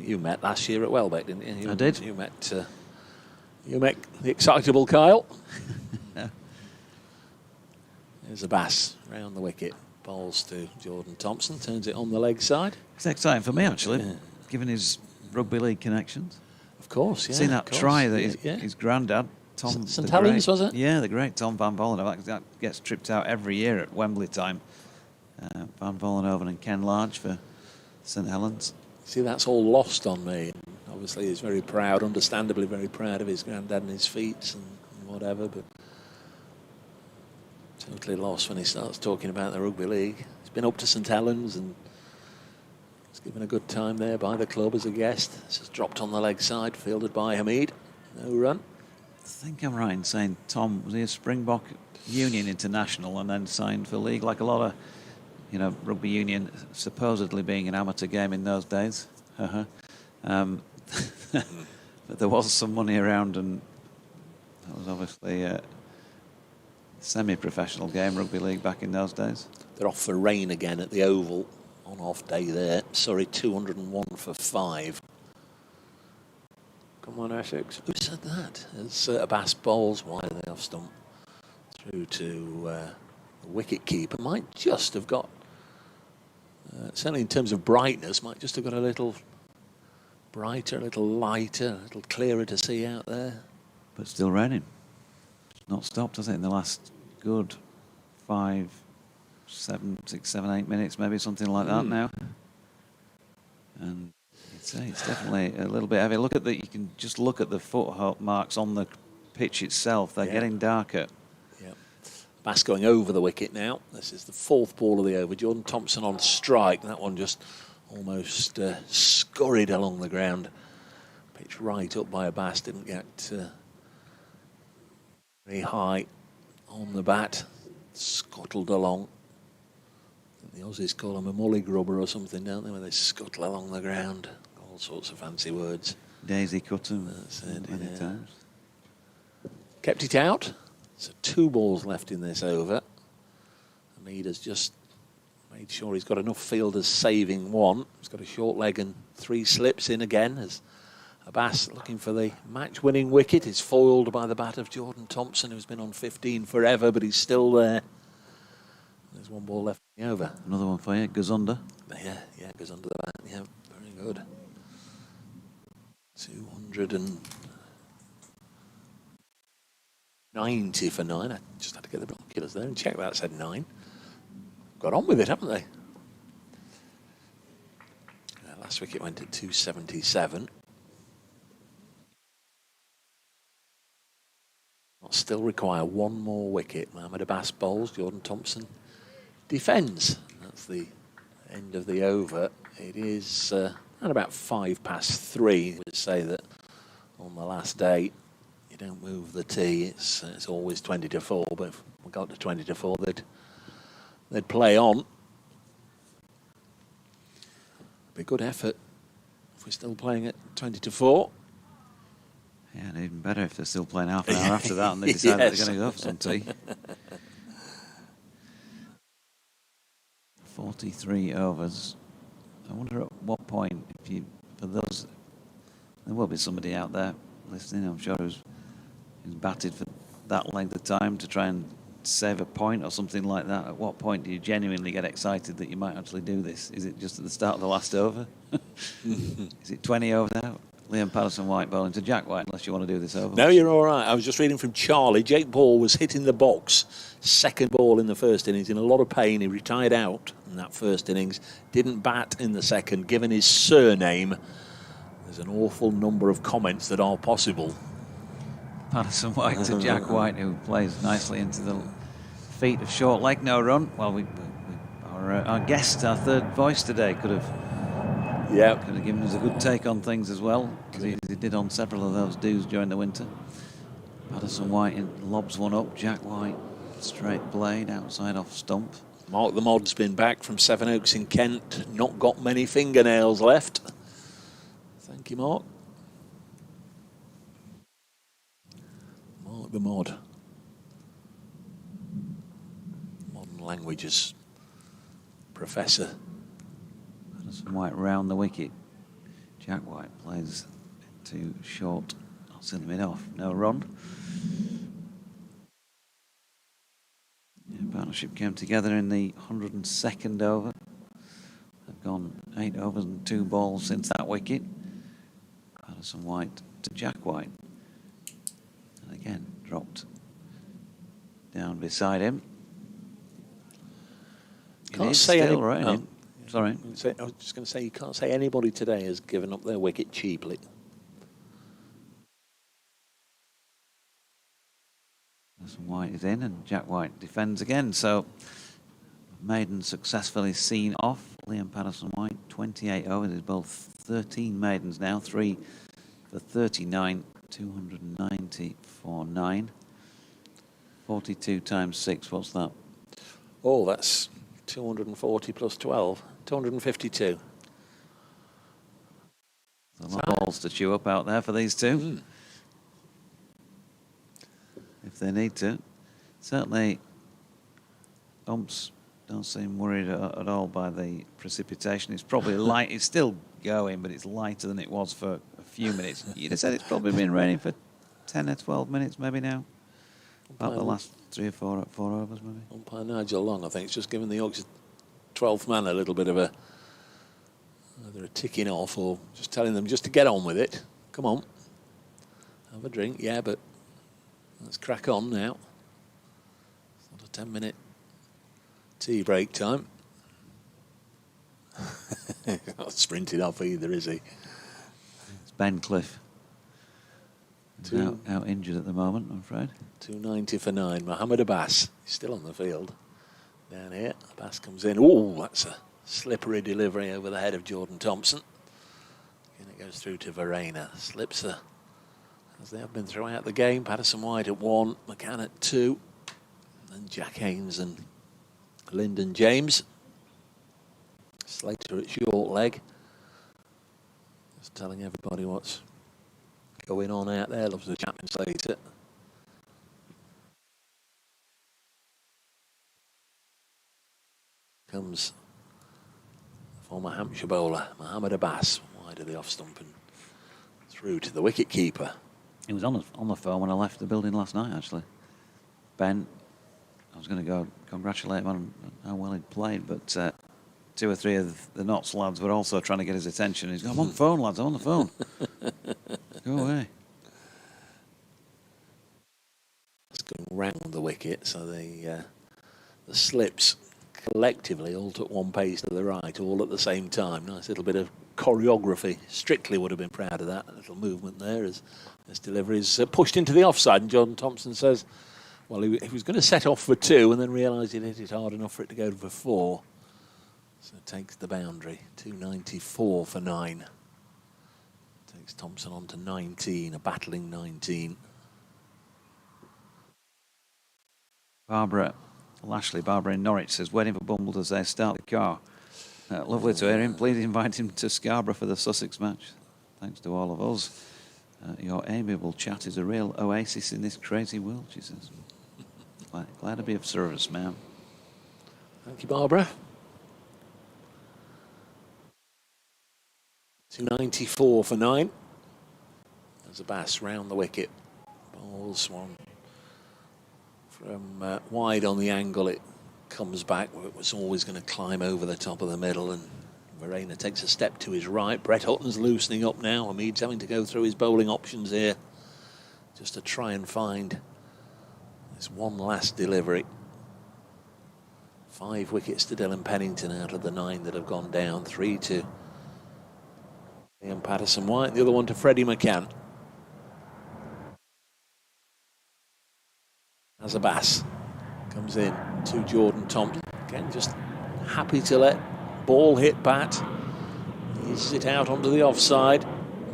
you met last year at Welbeck, didn't you?
I did.
You met the excitable Kyle.
Yeah.
There's a bass round the wicket. Bowls to Jordan Thompson, turns it on the leg side.
It's exciting for me, actually, given his rugby league connections.
Of course, yeah.
Seen that try that his granddad, Tom...
St Helens, was it?
Yeah, the great Tom Van Vollenhoven. That gets tripped out every year at Wembley time. Van Vollenhoven and Ken Large for St Helens.
See, that's all lost on me. Obviously, he's very proud, understandably very proud of his granddad and his feats and whatever, but totally lost when he starts talking about the rugby league. He's been up to St Helens and was given a good time there by the club as a guest. It's just dropped on the leg side, fielded by Hamid. No run.
I think I'm right in saying Tom was he a Springbok Union international and then signed for league, like a lot of, rugby union supposedly being an amateur game in those days. But there was some money around, and that was obviously a semi-professional game, rugby league, back in those days.
They're off for rain again at the Oval. on-off day there. Surrey 201 for 5.
Come on, Essex.
Who said that? As Abbas bowls wide of the off stump through to the wicket keeper. Might just have got, certainly in terms of brightness, might just have got a little brighter, a little lighter, a little clearer to see out there.
But still raining. It's not stopped, has it, in the last good 5, 7, 6, 7, 8 minutes, maybe something like that now. And it's definitely a little bit heavy. Look at the, you can just look at the foot marks on the pitch itself. They're getting darker.
Yeah. Bass going over the wicket now. This is the 4th ball of the over. Jordan Thompson on strike. That one just almost scurried along the ground. Pitched right up by Abbas. Didn't get very high on the bat. Scuttled along. The Aussies call them a mully grubber or something, don't they, when they scuttle along the ground. All sorts of fancy words.
Daisy cut him.
That's it,
many times.
Kept it out. So 2 balls left in this over. Hamid has just made sure he's got enough fielders saving 1. He's got a short leg and 3 slips in again as Abbas looking for the match-winning wicket. Is foiled by the bat of Jordan Thompson, who's been on 15 forever, but he's still there. There's 1 ball left in the over.
Another one for you, goes under.
Yeah, goes under the bat. Yeah, very good. 290 for 9. I just had to get the binoculars there and check that said 9. Got on with it, haven't they? Last wicket went at 277. Still require 1 more wicket. Mohamed Abbas bowls, Jordan Thompson defends. That's the end of the over. It is at about 3:05. We say that on the last day you don't move the tee. It's always 20 to 4. But if we got to 20 to 4, they'd play on. Be a good effort if we're still playing at 20 to 4.
Yeah, and even better if they're still playing half an hour after that and they decide that they're going to go for some tea. 43 overs. I wonder at what point, for those, there will be somebody out there listening, I'm sure, who's batted for that length of time to try and save a point or something like that. At what point do you genuinely get excited that you might actually do this? Is it just at the start of the last over? Is it 20 over now? Liam Patterson-White bowling to Jack White, unless you want to do this over.
No, you're all right. I was just reading from Charlie. Jake Ball was hitting the box, 2nd ball in the first innings, in a lot of pain. He retired out in that first innings, didn't bat in the second. Given his surname, there's an awful number of comments that are possible.
Patterson-White to Jack White, who plays nicely into the feet of short leg, no run. Well, our guest, our 3rd voice today, could have given us a good take on things as well, because he did on several of those dues during the winter. Patterson-White lobs one up. Jack White, straight blade, outside off stump.
Mark the Mod's been back from Sevenoaks in Kent. Not got many fingernails left. Thank you, Mark. Mark the Mod. Modern languages professor.
Patterson White round the wicket. Jack White plays too short. I'll send him in off. No run. Yeah, partnership came together in the 102nd over. They've gone 8 overs and 2 balls since that wicket. Patterson White to Jack White. And again, dropped down beside him.
Can't say
still raining. Sorry.
I was just going to say, you can't say anybody today has given up their wicket cheaply.
Patterson White is in and Jack White defends again. So maiden successfully seen off. Liam Patterson White, 28 overs. He's bowled 13 maidens now, 3 for 39, 290 for 9. 42 times 6, what's that?
Oh, that's 240 plus 12, 252.
A lot of balls to chew up out there for these two. If they need to. Certainly, umps don't seem worried at all by the precipitation. It's probably light. It's still going, but it's lighter than it was for a few minutes. You'd have said it's probably been raining for 10 or 12 minutes, maybe now. About the last 3 or 4 overs, maybe.
Umpire Nigel Long, I think, it's just given the Yorkshire 12th man a little bit of either a ticking off or just telling them just to get on with it. Come on. Have a drink, yeah, but let's crack on now. It's not a 10-minute tea break time. He's not sprinted off either, is he?
It's Ben Cliff. He's out injured at the moment, I'm afraid.
290 for 9. Mohammed Abbas, he's still on the field. Down here, Abbas comes in. Oh, that's a slippery delivery over the head of Jordan Thompson. And it goes through to Verena. Slips her, as they have been throughout the game. Patterson White at 1, McCann at 2. And Jack Haynes and Lyndon James. Slater at short leg. Just telling everybody what's going on out there. Loves the champion Slater. Comes the former Hampshire bowler, Mohammed Abbas, wide of the off stump and through to the wicket keeper.
He was on the phone when I left the building last night, actually. Ben, I was going to go congratulate him on how well he'd played, but 2 or 3 of the Notts lads were also trying to get his attention. He's going, I'm on the phone, lads, I'm on the phone. Go away.
It's going round the wicket, so the slips collectively all took one pace to the right, all at the same time. Nice little bit of choreography. Strictly would have been proud of that little movement there as this delivery is pushed into the offside, and Jordan Thompson says, well, he was going to set off for 2 and then realised he'd hit it hard enough for it to go for 4. So it takes the boundary. 294 for 9. Takes Thompson on to 19, a battling 19.
Barbara in Norwich says, waiting for Bumble as they start the car. Lovely to hear him. Please invite him to Scarborough for the Sussex match. Thanks to all of us. Your amiable chat is a real oasis in this crazy world, she says. Glad to be of service, ma'am.
Thank you, Barbara. 294 for 9. There's a Abbas round the wicket. Bowls one from wide on the angle. It comes back. It was always going to climb over the top of the middle, and Verena takes a step to his right. Brett Hutton's loosening up now. Hamid's having to go through his bowling options here just to try and find this one last delivery. 5 wickets to Dylan Pennington out of the 9 that have gone down. 3 to Ian Patterson White, the other one to Freddie McCann. As Abbas comes in to Jordan Thompson. Again, just happy to let ball hit bat. Eases it out onto the offside.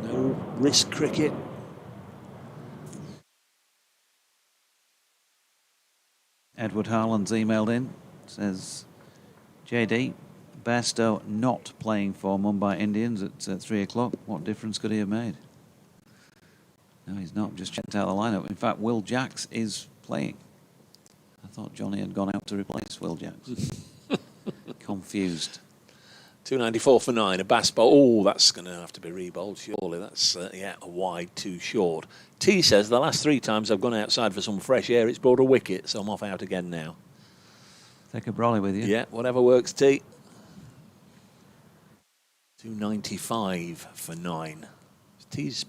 No risk cricket.
Edward Harland's emailed in. Says, JD, Bairstow not playing for Mumbai Indians at 3 o'clock. What difference could he have made? No, he's not. Just checked out the lineup. In fact, Will Jacks is playing. I thought Johnny had gone out to replace Will Jacks. Confused.
294 for 9. A Bass bowl. Oh, that's going to have to be re-bowled, surely. That's, a wide, too short. T says, the last 3 times I've gone outside for some fresh air, it's brought a wicket, so I'm off out again now.
Take a brolly with you.
Yeah, whatever works, T. 295 for 9. It's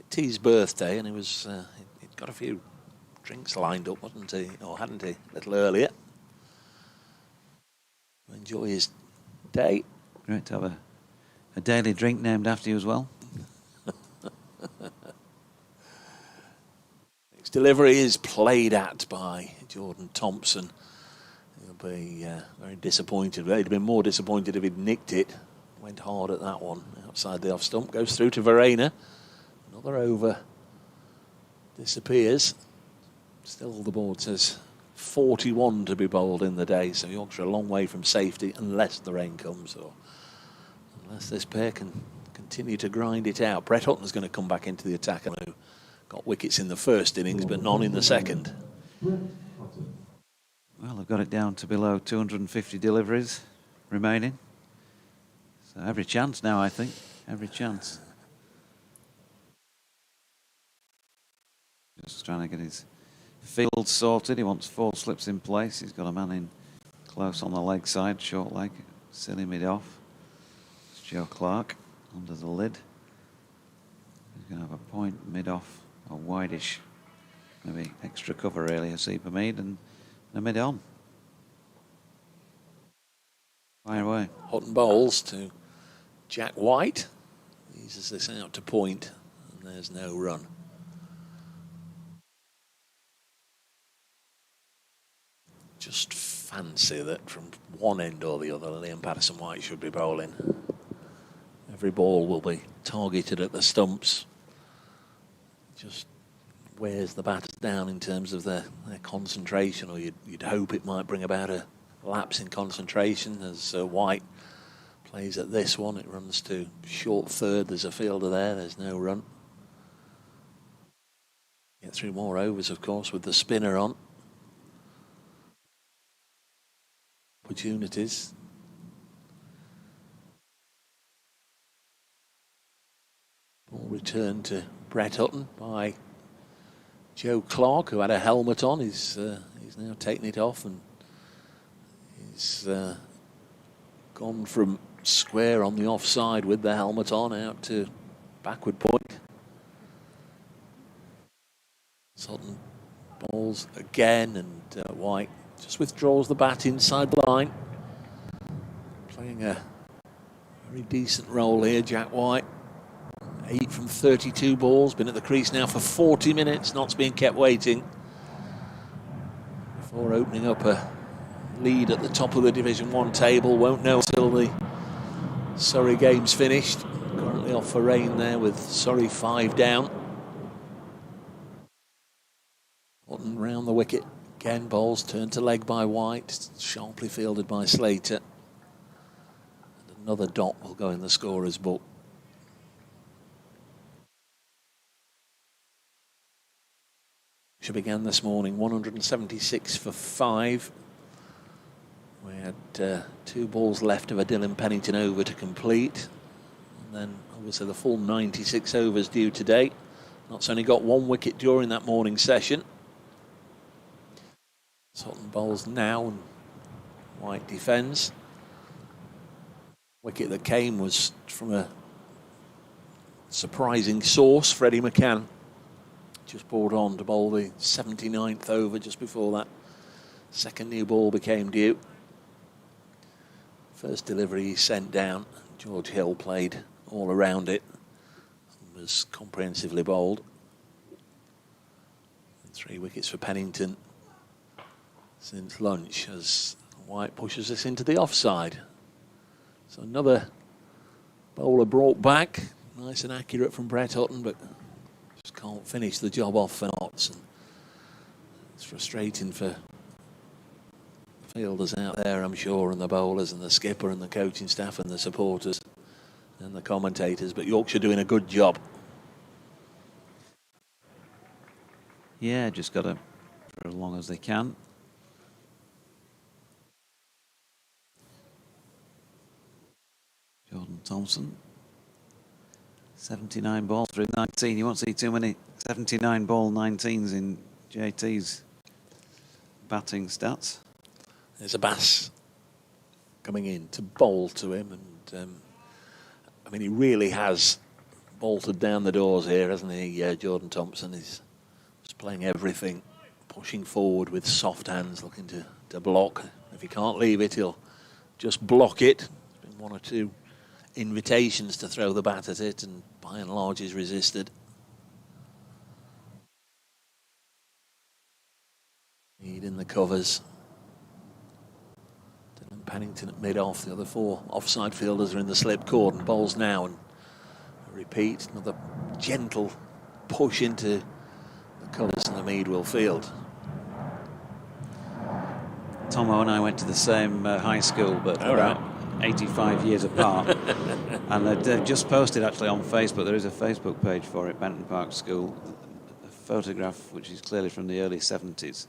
T's birthday, and he was he'd got a few drinks lined up, wasn't he? Or hadn't he? A little earlier. Enjoy his day.
Great to have a daily drink named after you as well.
Next delivery is played at by Jordan Thompson. He'll be very disappointed. He'd have been more disappointed if he'd nicked it. Went hard at that one. Outside the off stump. Goes through to Verena. Another over. Disappears. Still the board says 41 to be bowled in the day. So Yorkshire a long way from safety unless the rain comes. Or unless this pair can continue to grind it out. Brett Hutton's going to come back into the attack, and who got wickets in the first innings but none in the second.
Well, they've got it down to below 250 deliveries remaining. So every chance now, I think. Every chance. Just trying to get his field sorted. He wants 4 slips in place. He's got a man in close on the leg side, short leg, silly mid-off. It's Joe Clark under the lid. He's going to have a point mid-off, or wide-ish, maybe extra cover really, a super mid and a mid-on. Fire away.
Hutton bowls to Jack White. Eases this out to point, and there's no run. Just fancy that from one end or the other, Liam Patterson-White should be bowling. Every ball will be targeted at the stumps. Just wears the batters down in terms of their concentration, or you'd hope it might bring about a lapse in concentration as White plays at this one. It runs to short third. There's a fielder there. There's no run. Get through more overs, of course, with the spinner on. Opportunities. Ball returned to Brett Hutton by Joe Clark, who had a helmet on. He's now taken it off, and he's gone from square on the offside with the helmet on out to backward point. Hutton balls again, and White just withdraws the bat inside the line. Playing a very decent role here, Jack White. 8 from 32 balls, been at the crease now for 40 minutes, Notts being kept waiting before opening up a lead at the top of the Division 1 table. Won't know till the Surrey game's finished. Currently off for rain there with Surrey 5 down. Hutton round the wicket. Again, balls turned to leg by White, sharply fielded by Slater. And another dot will go in the scorer's book. She began this morning 176 for 5. We had 2 balls left of a Dylan Pennington over to complete. And then obviously the full 96 overs due today. Notts only got 1 wicket during that morning session. Hutton bowls now and White defends. Wicket that came was from a surprising source. Freddie McCann just brought on to bowl the 79th over just before that second new ball became due. First delivery he sent down. George Hill played all around it and was comprehensively bowled. And 3 wickets for Pennington since lunch as White pushes us into the offside. So another bowler brought back, nice and accurate from Brett Hutton, but just can't finish the job off for Notts. And it's frustrating for fielders out there, I'm sure, and the bowlers and the skipper and the coaching staff and the supporters and the commentators, but Yorkshire doing a good job.
Yeah, just got to for as long as they can. Jordan Thompson, 79 balls through 19. You won't see too many 79 ball 19s in JT's batting stats.
There's a Bass coming in to bowl to him, and I mean, he really has bolted down the doors here, hasn't he? Jordan Thompson is just playing everything, pushing forward with soft hands, looking to block. If he can't leave it, he'll just block it. There's been 1 or 2 invitations to throw the bat at it, and by and large is resisted. Need in the covers. Dylan Pennington at mid-off. The other 4 offside fielders are in the slip cord, and bowls now, and a repeat. Another gentle push into the covers, and the Meadville field.
Tomo and I went to the same high school, but about 85 years apart. And they've just posted actually on Facebook, there is a Facebook page for it, Benton Park School, a photograph which is clearly from the early 70s.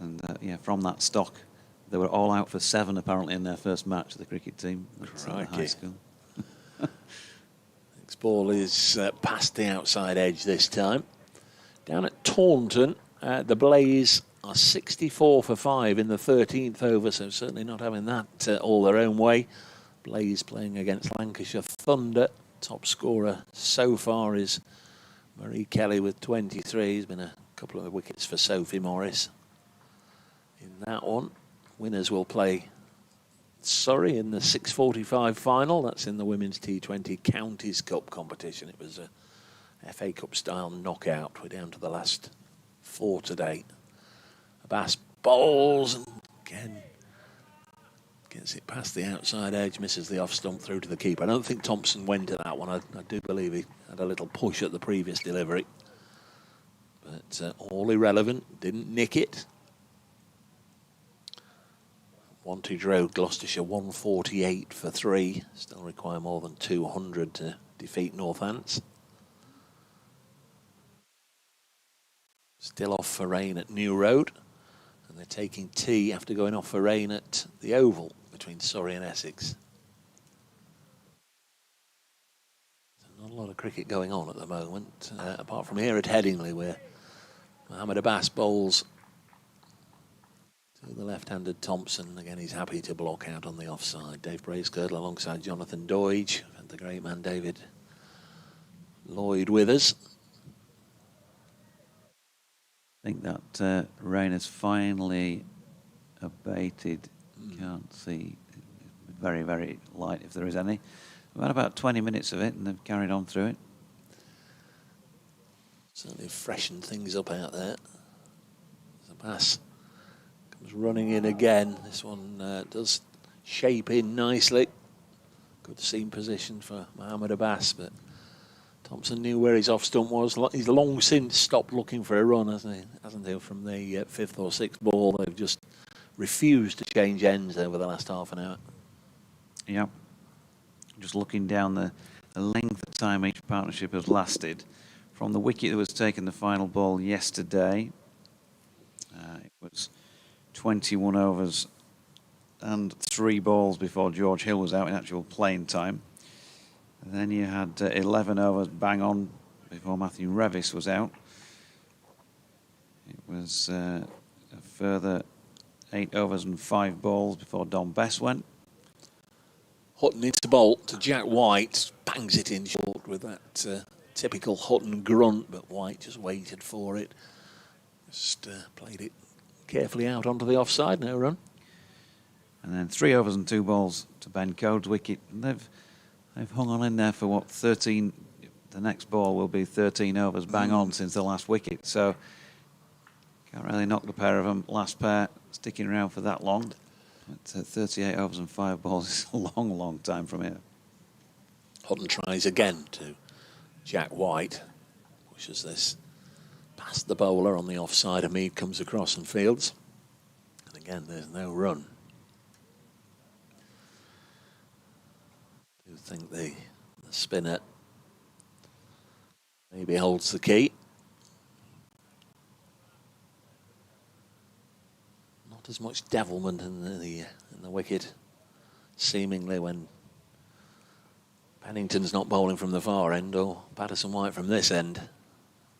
And from that stock, they were all out for 7 apparently in their first match of the cricket team at high school.
Next ball is past the outside edge this time. Down at Taunton, the Blaze are 64 for 5 in the 13th over, so certainly not having that all their own way. Blaze playing against Lancashire Thunder. Top scorer so far is Marie Kelly with 23. There's been a couple of wickets for Sophie Morris in that one. Winners will play Surrey in the 6:45 final. That's in the Women's T20 Counties Cup competition. It was a FA Cup style knockout. We're down to the last 4 today. Abbas bowls and again gets it past the outside edge, misses the off stump through to the keeper. I don't think Thompson went to that one. I do believe he had a little push at the previous delivery. But all irrelevant, didn't nick it. Wantage Road, Gloucestershire 148 for 3. Still require more than 200 to defeat Northants. Still off for rain at New Road. And they're taking tea after going off for rain at the Oval between Surrey and Essex. So not a lot of cricket going on at the moment, apart from here at Headingley, where Mohammed Abbas bowls to the left-handed Thompson. Again, he's happy to block out on the offside. Dave Bracegirdle alongside Jonathan Doidge and the great man David Lloyd with us.
I think that rain has finally abated. Can't see. Very, very light if there is any. We've had about 20 minutes of it and they've carried on through it.
Certainly freshened things up out there. The pass comes running in again. This one does shape in nicely. Good seam position for Mohammed Abbas, but Thompson knew where his off stump was. He's long since stopped looking for a run, hasn't he? From the 5th or 6th ball, they've just refused to change ends over the last half an hour.
Yeah. Just looking down the length of time each partnership has lasted. From the wicket that was taken the final ball yesterday, it was 21 overs and 3 balls before George Hill was out in actual playing time. And then you had 11 overs bang on before Matthew Revis was out. It was a further 8 overs and 5 balls before Don Bess went.
Hutton needs to bowl to Jack White, bangs it in short with that typical Hutton grunt, but White just waited for it. Just played it carefully out onto the offside, no run.
And then 3 overs and 2 balls to Ben Code's wicket. And they've hung on in there for 13. The next ball will be 13 overs bang on since the last wicket. So can't really knock the pair of them. Last pair sticking around for that long. But 38 overs and 5 balls is a long, long time from here.
Hutton tries again to Jack White. Pushes this past the bowler on the offside. Hamid comes across and fields. And again, there's no run. I do think the spinner maybe holds the key. Not as much devilment in the wicket, seemingly, when Pennington's not bowling from the far end or Patterson White from this end.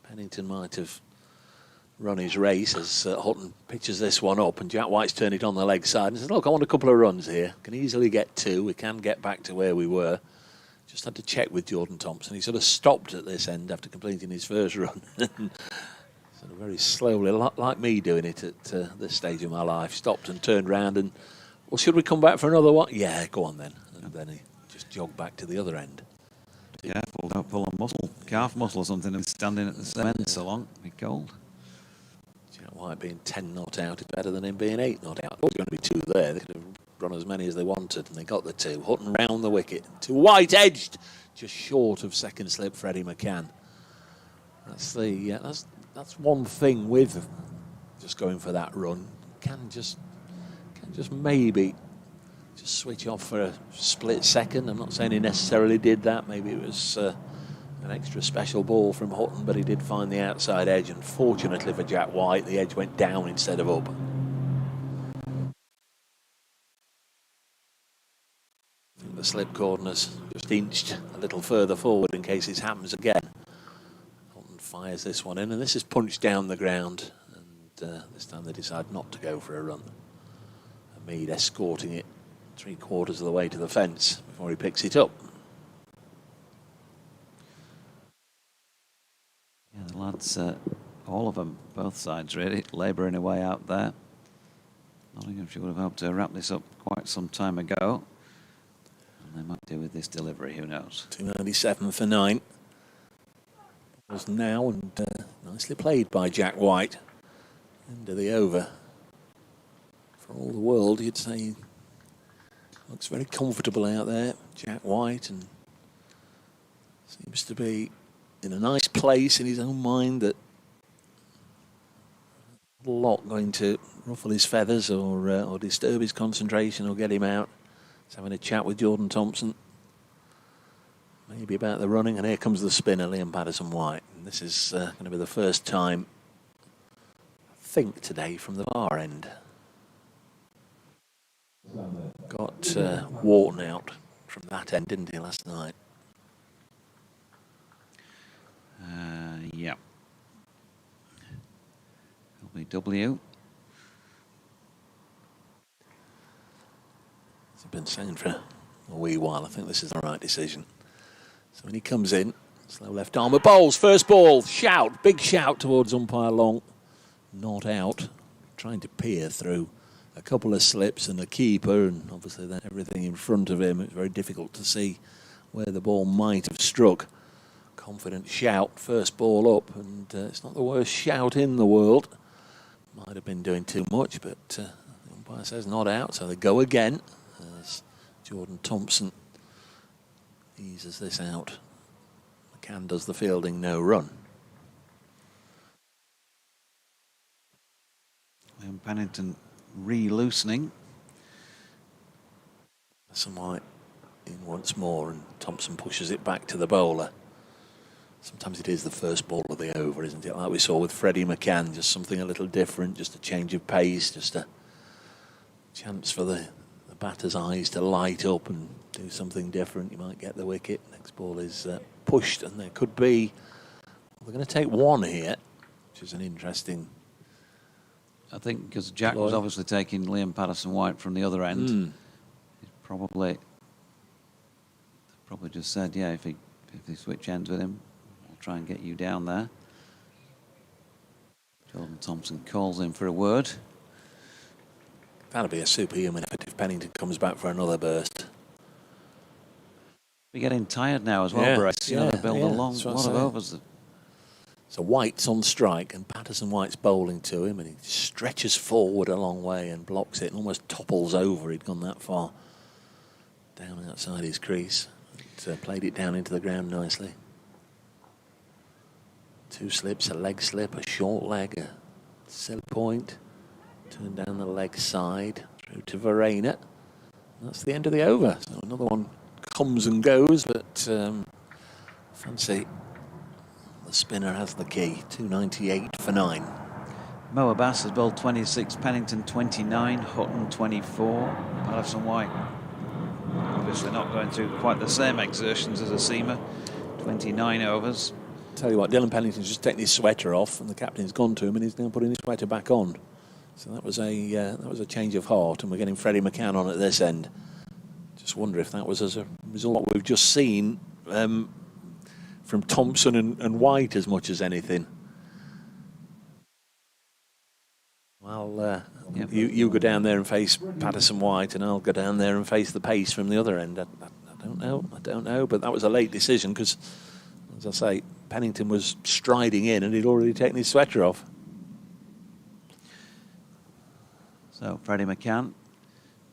Pennington might have run his race as Hutton pitches this one up, and Jack White's turned it on the leg side and says, look, I want a couple of runs here. Can easily get 2. We can get back to where we were. Just had to check with Jordan Thompson. He sort of stopped at this end after completing his first run. Sort of very slowly, like me doing it at this stage of my life. Stopped and turned round and, well, should we come back for another one? Yeah, go on then. And then he just jogged back to the other end.
Be careful, don't pull a muscle, calf muscle or something, and standing at the same end so long. Be cold.
Jack White being 10 not out is better than him being 8 not out. There was going to be 2 there. They could have run as many as they wanted, and they got the 2. Hutton round the wicket to White, edged just short of second slip Freddie McCann. That's one thing with just going for that run. Can just maybe just switch off for a split second. I'm not saying he necessarily did that. Maybe it was an extra special ball from Hutton, but he did find the outside edge, and fortunately for Jack White, the edge went down instead of up. I think the slip corners just inched a little further forward in case this happens again. Hutton fires this one in, and this is punched down the ground, and this time they decide not to go for a run. Mead escorting it 3/4 of the way to the fence before he picks it up.
Yeah, the lads, all of them, both sides really, labouring away out there. Nottinghamshire would have hoped to wrap this up quite some time ago. And they might do with this delivery, who knows.
297 for 9. Was now, and nicely played by Jack White. End of the over. For all the world, you'd say he looks very comfortable out there, Jack White, and seems to be in a nice place in his own mind, that a lot going to ruffle his feathers or disturb his concentration or get him out. He's having a chat with Jordan Thompson, maybe about the running, and here comes the spinner, Liam Patterson-White. And this is going to be the first time, I think, today from the far end. Got Wharton out from that end, didn't he, last night?
Yeah. LBW.
It's been saying for a wee while. I think this is the right decision. So when he comes in, slow left arm, bowls, first ball, shout, big shout towards umpire Long. Not out, trying to peer through a couple of slips and a keeper, and obviously then everything in front of him. It's very difficult to see where the ball might have struck. Confident shout, first ball up, and it's not the worst shout in the world. Might have been doing too much, but the umpire says not out, so they go again as Jordan Thompson eases this out. McCann does the fielding, no run.
And Pennington re-loosening.
Some White in once more, and Thompson pushes it back to the bowler. Sometimes it is the first ball of the over, isn't it? Like we saw with Freddie McCann, just something a little different, just a change of pace, just a chance for the batter's eyes to light up and do something different. You might get the wicket. Next ball is pushed, and there could be... We're going to take one here, which is an interesting...
I think because Jack was obviously taking Liam Patterson-White from the other end. He's probably just said, yeah, if they switch ends with him, we'll try and get you down there. Jordan Thompson calls in for a word.
That'll be a superhuman effort if Pennington comes back for another burst.
We're getting tired now as well,
Yeah,
Brace. You know, they build a lot of
saying.
overs.
So White's on strike, and Patterson-White's bowling to him, and he stretches forward a long way and blocks it and almost topples over. He'd gone that far down outside his crease. Played it down into the ground nicely. 2 slips, a leg slip, a short leg, a silly point. Turn down the leg side, through to Verena. That's the end of the over. So another one comes and goes, but fancy the spinner has the key. 298 for 9.
Mo Abbas has bowled 26, Pennington 29, Hutton 24, Patterson-White obviously not going through quite the same exertions as a seamer. 29 overs.
Tell you what, Dylan Pennington's just taken his sweater off, and the captain's gone to him, and he's now putting his sweater back on. So that was a change of heart, and we're getting Freddie McCann on at this end. Just wonder if that was as a result of what we've just seen from Thompson and White as much as anything. Well, you go down there and face Patterson-White, and I'll go down there and face the pace from the other end. I don't know, but that was a late decision because, as I say, Pennington was striding in and he'd already taken his sweater off.
So Freddie McCann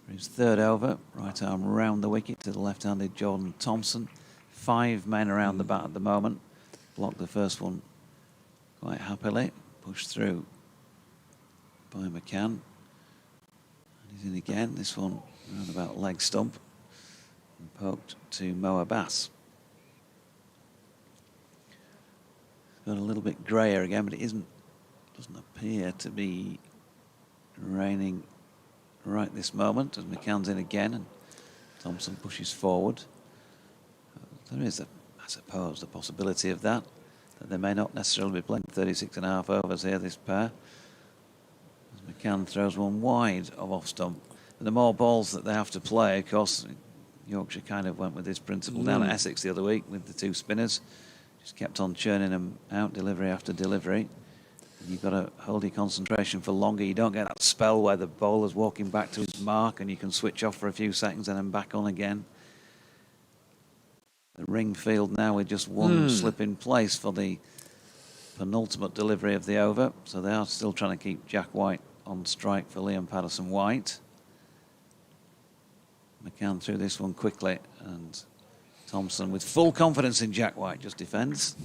for his third over, right arm round the wicket to the left-handed Jordan Thompson. 5 men around the bat at the moment. Blocked the first one quite happily, pushed through by McCann. And he's in again, this one around about leg stump, and poked to Mo Abbas.
got a little bit grayer again, but it doesn't appear to be raining right this moment as McCann's in again and Thompson pushes forward. There is, I suppose, the possibility of that they may not necessarily be playing 36.5 overs here, this pair. As McCann throws one wide of off stump. And the more balls that they have to play, of course, Yorkshire kind of went with this principle down at Essex the other week with the 2 spinners. Just kept on churning them out, delivery after delivery. You've got to hold your concentration for longer. You don't get that spell where the bowler's walking back to his mark and you can switch off for a few seconds and then back on again. The ring field now with just one slip in place for the penultimate delivery of the over. So they are still trying to keep Jack White on strike for Liam Patterson-White. McCann threw this one quickly and Thompson with full confidence in Jack White just defends.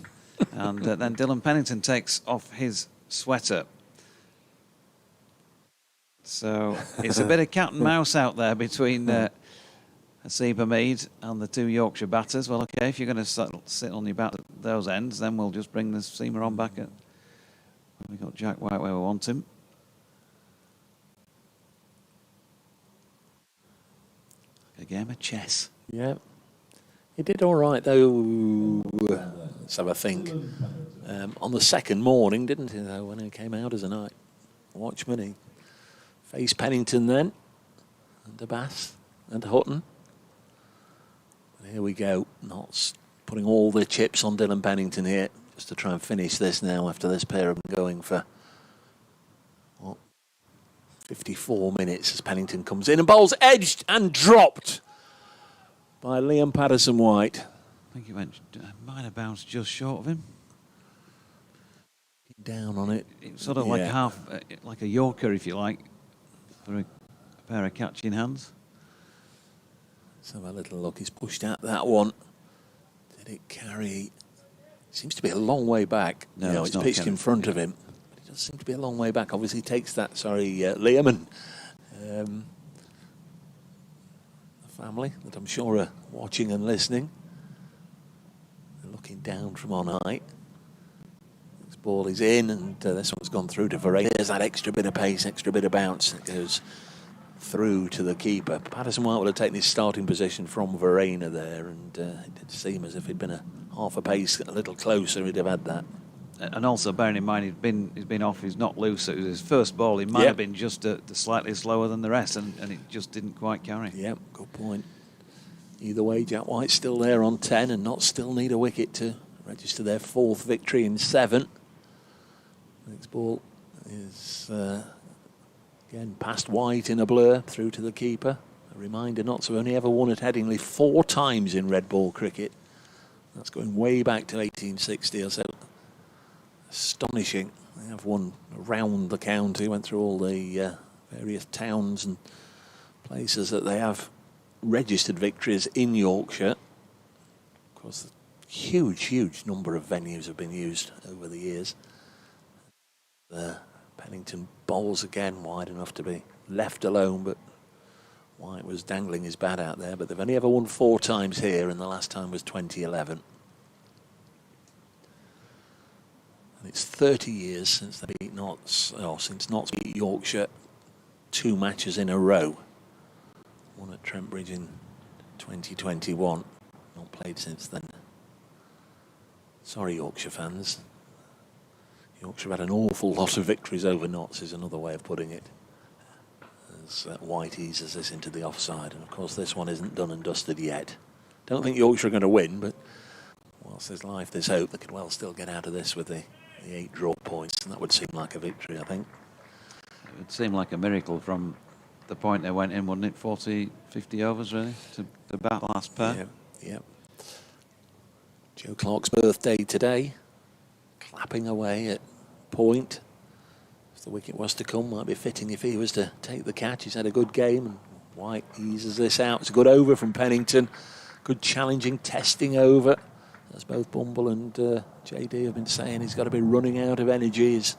And then Dylan Pennington takes off his sweater. So it's a bit of cat and mouse out there between Hasib Hamid and the 2 Yorkshire batters. Well, okay, if you're going to sit on your bat at those ends, then we'll just bring the seamer on back at. We've got Jack White where we want him. A game of chess.
Yeah. He did all right, though, let's have a think. On the second morning, didn't he, though, when he came out as a night watchman. He faced Pennington then, and Bass and Hutton. But here we go, Notts putting all the chips on Dylan Pennington here, just to try and finish this now after this pair have been going for, 54 minutes as Pennington comes in and bowls edged and dropped by Liam Patterson-White.
I think he might have bounced just short of him.
Down on it.
It's sort of like half, like a Yorker, if you like, for a pair of catching hands.
Let's have a little look. He's pushed out that one. Did it carry? Seems to be a long way back.
No,
it's pitched in front of him. But it does seem to be a long way back. Obviously, he takes that. Liam and the family that I'm sure are watching and listening. They're looking down from on high. This ball is in, and this one's gone through to Vertu. There's that extra bit of pace, extra bit of bounce that goes through to the keeper. Patterson-White would have taken his starting position from Verena there, and it did seem as if he'd been a half a pace a little closer, he'd have had that.
And also bearing in mind he's been off, he's not loose. It was his first ball. He might have been just slightly slower than the rest, and it just didn't quite carry.
Yep, good point. Either way, Jack White's still there on 10, and Notts still need a wicket to register their 4th victory in 7. Next ball is again past White in a blur through to the keeper. A reminder, Notts have only ever won at Headingley 4 times in red ball cricket. That's going way back to 1860 or so. Astonishing. They have won around the county, went through all the various towns and places that they have registered victories in Yorkshire. Of course, a huge number of venues have been used over the years. Pennington bowls again wide enough to be left alone, but White was dangling his bat out there. But they've only ever won 4 times here, and the last time was 2011. And it's 30 years since they beat Notts, since Notts beat Yorkshire 2 matches in a row. One at Trent Bridge in 2021. Not played since then. Sorry, Yorkshire fans. Yorkshire had an awful lot of victories over Notts, is another way of putting it. As White eases this into the offside. And of course, this one isn't done and dusted yet. Don't think Yorkshire are going to win, but whilst there's life, there's hope. They could well still get out of this with the 8 draw points, and that would seem like a victory, I think.
It would seem like a miracle from the point they went in, wouldn't it? 40, 50 overs, really, to the bat last pair.
Yeah. Joe Clarke's birthday today. Clapping away at point. If the wicket was to come, might be fitting if he was to take the catch. He's had a good game, and White eases this out. It's a good over from Pennington. Good challenging, testing over. As both Bumble and JD have been saying, he's got to be running out of energy. He's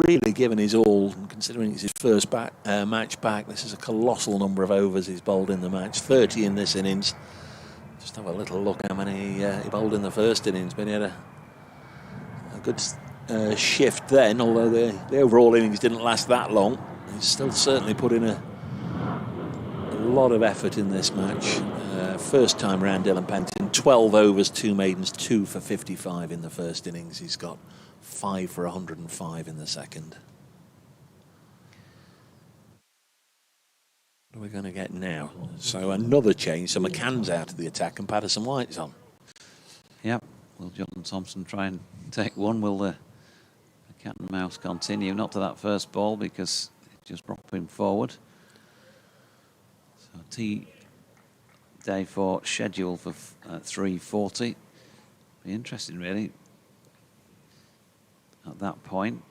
really given his all, and considering it's his first match back, this is a colossal number of overs he's bowled in the match. 30 in this innings. Just have a little look how many he bowled in the first innings. But he had a good shift then, although the overall innings didn't last that long. He's still certainly put in a lot of effort in this match. First time round, Dylan Pennington, 12 overs, 2 maidens, 2 for 55 in the first innings. He's got 5 for 105 in the second. What are we going to get now? So another change. So McCann's out of the attack and Patterson White's on.
Yep. Will Jordan Thompson try and take one? Will the cat and mouse continue? Not to that first ball because it just brought him forward. So tea day 4 scheduled for 3:40. Be interesting, really. At that point,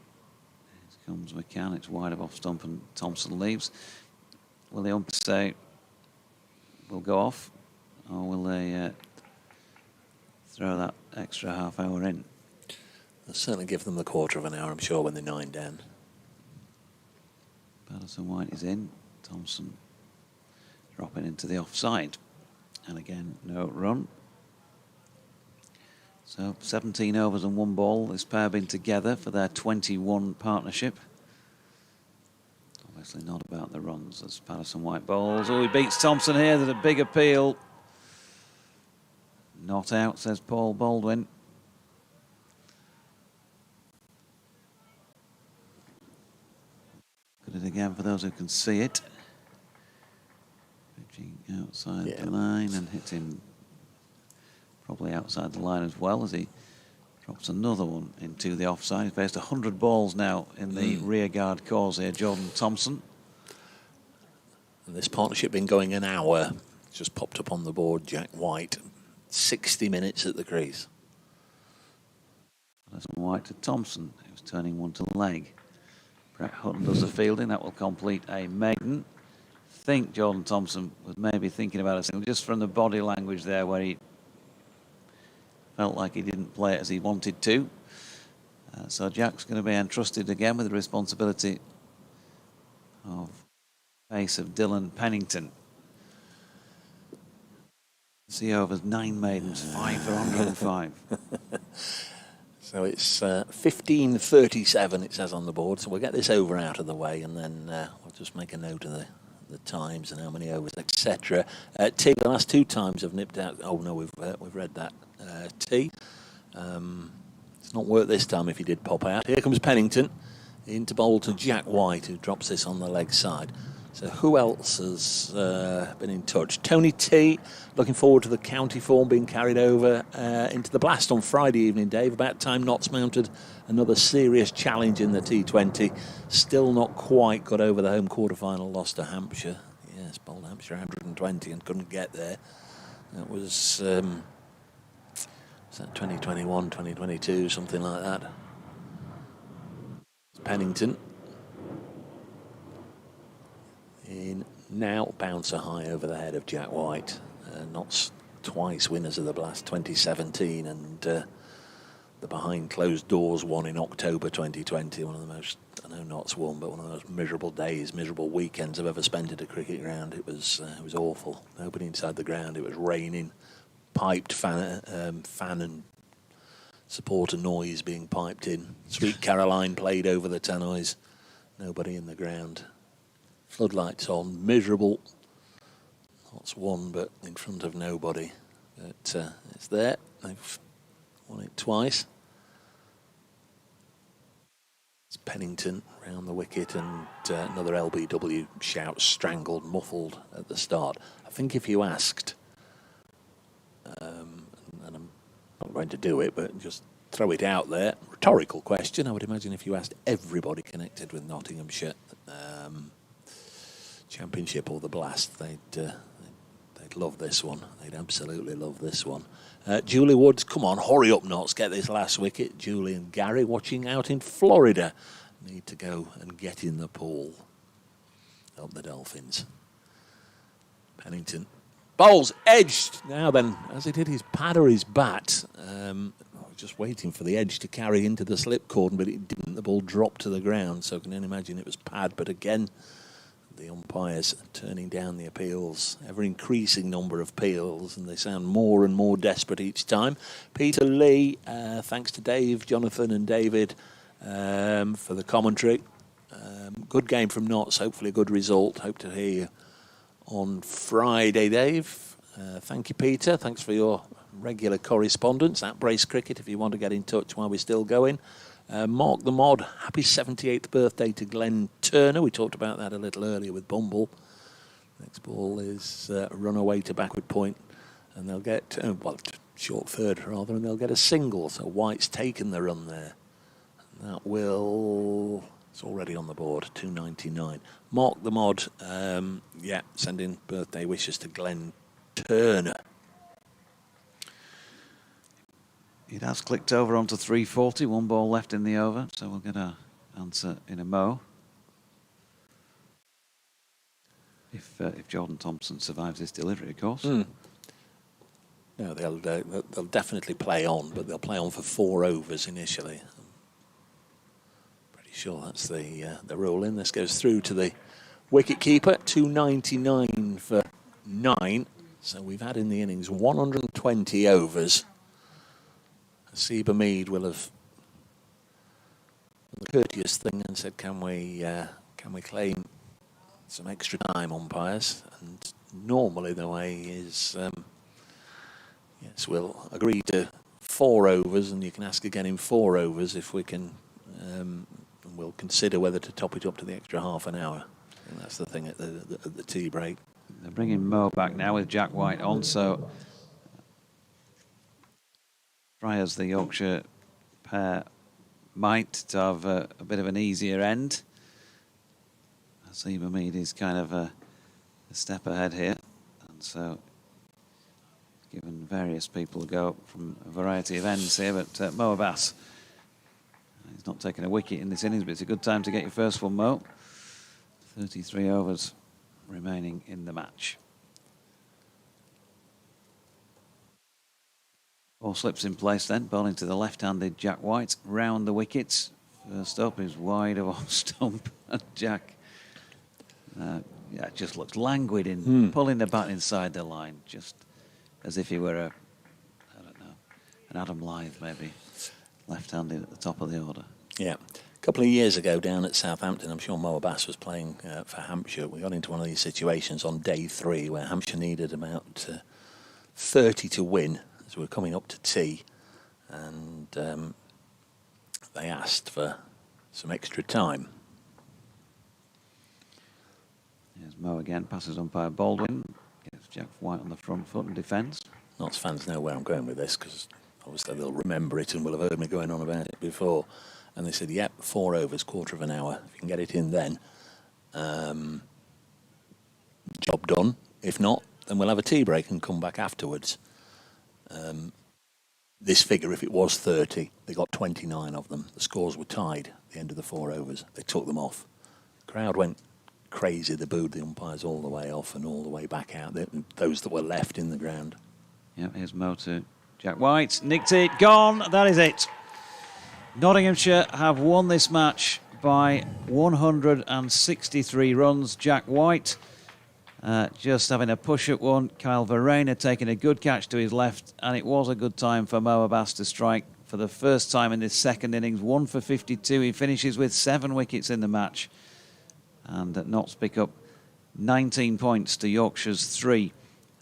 here comes McCann. It's wide of off stump and Thompson leaves. Will the umpires say we'll go off, or will they throw that extra half hour in?
They'll certainly give them the quarter of an hour, I'm sure, when they're 9 down.
Patterson White is in. Thompson dropping into the offside. And again, no run. So 17 overs and 1 ball. This pair been together for their 21 partnership. Obviously not about the runs as Patterson White bowls. Oh, he beats Thompson here. There's a big appeal. Not out, says Paul Baldwin. Look at it again for those who can see it. Pitching outside the line and hitting probably outside the line as well as he drops another one into the offside. He's faced 100 balls now in the rear guard cause here, Jordan Thompson.
And this partnership been going an hour. Just popped up on the board, Jack White. 60 minutes at the crease.
Patterson White to Thompson, who's turning one to leg. Brett Hutton does the fielding. That will complete a maiden. I think Jordan Thompson was maybe thinking about a single, just from the body language there where he felt like he didn't play it as he wanted to. So Jack's going to be entrusted again with the responsibility of face of Dylan Pennington. See overs 9 maidens, 5 for 105.
So it's 15:37, it says on the board. So we'll get this over out of the way, and then we'll just make a note of the times and how many overs, etc. T, the last 2 times have nipped out. Oh no, we've read that. T. It's not worked this time if he did pop out. Here comes Pennington into bowl to Jack White, who drops this on the leg side. So who else has been in touch? Tony T, looking forward to the county form being carried over into the Blast on Friday evening, Dave. About time Notts mounted another serious challenge in the T20. Still not quite got over the home quarter-final loss to Hampshire. Yes, bowled Hampshire 120 and couldn't get there. That was that 2021, 2022, something like that. Pennington. In now bouncer high over the head of Jack White. Notts twice winners of the Blast, 2017 and the behind closed doors one in October 2020. One of the most, I know Notts won, but one of the most miserable days, miserable weekends I've ever spent at a cricket ground. It was awful. Nobody inside the ground. It was raining, piped fan and supporter noise being piped in. Sweet Caroline played over the tannoys. Nobody in the ground. Floodlights on, miserable. Notts won, but in front of nobody. But it's there. They've won it twice. It's Pennington round the wicket and another LBW shout, strangled, muffled at the start. I think if you asked, and I'm not going to do it, but just throw it out there, rhetorical question, I would imagine if you asked everybody connected with Nottinghamshire Championship or the Blast, they'd love this one. They'd absolutely love this one. Julie Woods, come on, hurry up, Notts, get this last wicket. Julie and Gary watching out in Florida need to go and get in the pool. Help the Dolphins. Pennington bowls edged. Now then, as he did his pad or his bat, just waiting for the edge to carry into the slip cordon, but it didn't. The ball dropped to the ground, so I can only imagine it was pad. But again, The umpires turning down the appeals, ever-increasing number of appeals, and they sound more and more desperate each time. Peter Lee, thanks to Dave, Jonathan and David for the commentary. Good game from Notts, hopefully a good result. Hope to hear you on Friday, Dave. Thank you, Peter. Thanks for your regular correspondence at Brace Cricket if you want to get in touch while we're still going. Mark the Mod, happy 78th birthday to Glenn Turner. We talked about that a little earlier with Bumble. Next ball is run away to backward point, and they'll get, short third rather, and they'll get a single. So White's taken the run there. And that will, it's already on the board, 299. Mark the Mod, sending birthday wishes to Glenn Turner.
It has clicked over onto 340, 1 ball left in the over, so we'll get our answer in a mo. If Jordan Thompson survives this delivery, of course.
No, they'll definitely play on, but they'll play on for 4 overs initially. I'm pretty sure that's the rule in. This goes through to the wicket keeper, 299 for 9. So we've had in the innings 120 overs. Seba Mead will have done the courteous thing and said, can we claim some extra time, umpires? And normally the way is, yes, we'll agree to 4 overs, and you can ask again in 4 overs if we can, and we'll consider whether to top it up to the extra half an hour. I think that's the thing at the tea break.
They're bringing Mo back now with Jack White on, so Friars, the Yorkshire pair, might have a bit of an easier end. Seba Mead is kind of a step ahead here, and so given various people go from a variety of ends here, but Mo Abbas, he's not taken a wicket in this innings, but it's a good time to get your first one, Mo. 33 overs remaining in the match. 4 slips in place then, bowling to the left-handed Jack White, round the wickets. First up is wide of off stump, and Jack just looks languid in pulling the bat inside the line, just as if he were an Adam Lyth maybe, left-handed at the top of the order.
Yeah. A couple of years ago down at Southampton, I'm sure Mo Abbas was playing for Hampshire. We got into one of these situations on day 3 where Hampshire needed about 30 to win. So we're coming up to tea, and they asked for some extra time.
Here's Mo again, passes umpire Baldwin, gets Jack White on the front foot and defends.
Notts fans know where I'm going with this, because obviously they'll remember it and will have heard me going on about it before. And they said, yep, 4 overs, quarter of an hour. If you can get it in then, job done. If not, then we'll have a tea break and come back afterwards. This figure, if it was 30, they got 29 of them. The scores were tied at the end of the 4 overs. They took them off. The crowd went crazy. They booed the umpires all the way off and all the way back out, those that were left in the ground.
Yeah, here's Mo to Jack White. Nicked it, gone. That is it. Nottinghamshire have won this match by 163 runs. Jack White just having a push at one. Kyle Verena taking a good catch to his left, and it was a good time for Mo Abbas to strike for the first time in this second innings. 1 for 52. He finishes with 7 wickets in the match, and Notts pick up 19 points to Yorkshire's 3,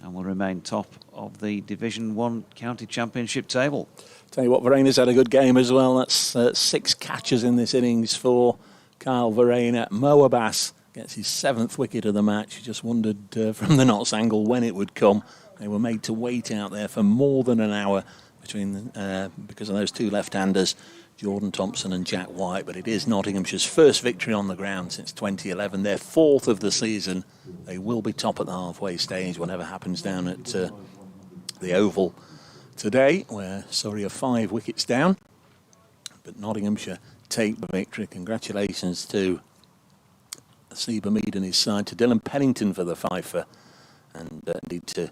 and will remain top of the Division 1 County Championship table.
Tell you what, Verena's had a good game as well. That's 6 catches in this innings for Kyle Verena. Mo Abbas gets his 7th wicket of the match. He just wondered from the Notts angle when it would come. They were made to wait out there for more than an hour because of those 2 left-handers, Jordan Thompson and Jack White. But it is Nottinghamshire's first victory on the ground since 2011. Their 4th of the season. They will be top at the halfway stage, whatever happens down at the Oval today, where Surrey are 5 wickets down. But Nottinghamshire take the victory. Congratulations to Seba Mead and his side, to Dylan Pennington for the fifer, and indeed to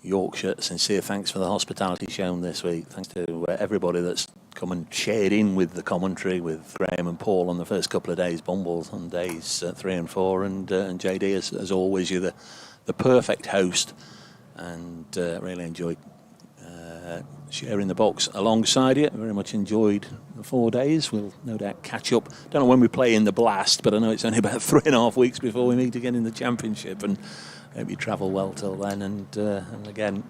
Yorkshire. Sincere thanks for the hospitality shown this week. Thanks to everybody that's come and shared in with the commentary with Graham and Paul on the first couple of days, Bumbles on days 3 and 4, and JD, as always, you're the perfect host, and really enjoyed sharing the box alongside you. Very much enjoyed the 4 days. We'll no doubt catch up. Don't know when we play in the Blast, but I know it's only about 3.5 weeks before we meet again in the Championship, and hope you travel well till then. And again,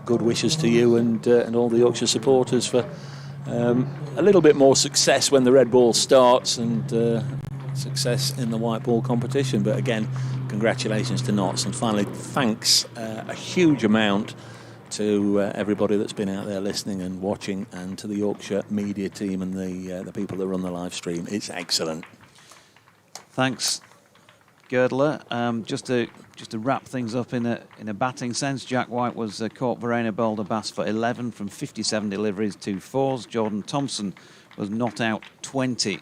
good wishes to you and all the Yorkshire supporters for a little bit more success when the red ball starts, and success in the white ball competition. But again, congratulations to Notts, and finally, thanks a huge amount to everybody that's been out there listening and watching, and to the Yorkshire media team and the people that run the live stream. It's excellent.
Thanks, Girdler. Just to wrap things up in a batting sense, Jack White was caught Verena bowled a bass for 11 from 57 deliveries, 2 fours. Jordan Thompson was not out 20.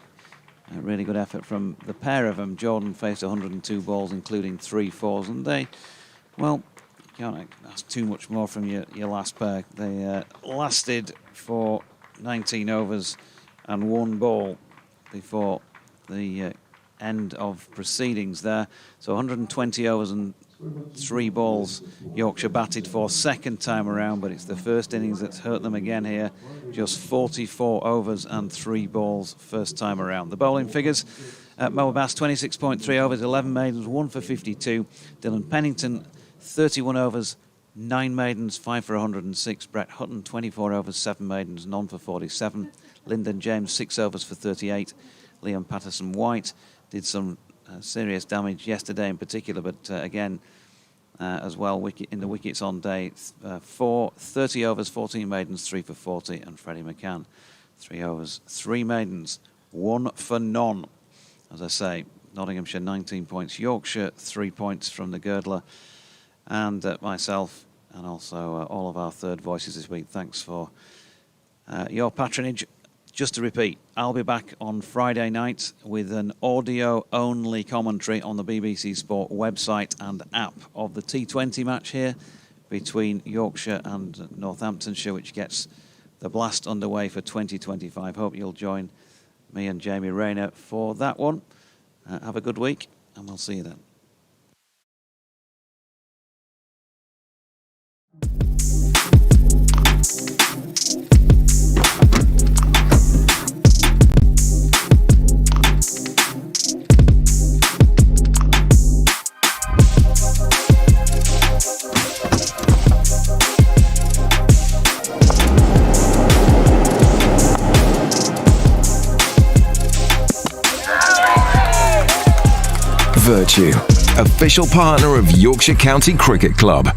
A really good effort from the pair of them. Jordan faced 102 balls, including 3 fours, and they, well, you can't ask too much more from your last pair. They lasted for 19 overs and 1 ball before the end of proceedings there. So 120 overs and 3 balls Yorkshire batted for second time around, but it's the first innings that's hurt them again here. Just 44 overs and 3 balls first time around. The bowling figures: Mo Abbas 26.3 overs, 11 maidens, 1 for 52. Dylan Pennington 31 overs, 9 maidens, 5 for 106. Brett Hutton 24 overs, 7 maidens, none for 47. Lyndon James 6 overs for 38. Liam Patterson-White did some serious damage yesterday in particular, but again, as well, in the wickets on day 4, 30 overs, 14 maidens, 3 for 40. And Freddie McCann 3 overs, 3 maidens, 1 for none. As I say, Nottinghamshire 19 points, Yorkshire 3 points from the Girdler, and myself, and also all of our third voices this week. Thanks for your patronage. Just to repeat, I'll be back on Friday night with an audio-only commentary on the BBC Sport website and app of the T20 match here between Yorkshire and Northamptonshire, which gets the Blast underway for 2025. Hope you'll join me and Jamie Rayner for that one. Have a good week, and we'll see you then.
Vertu, official partner of Yorkshire County Cricket Club.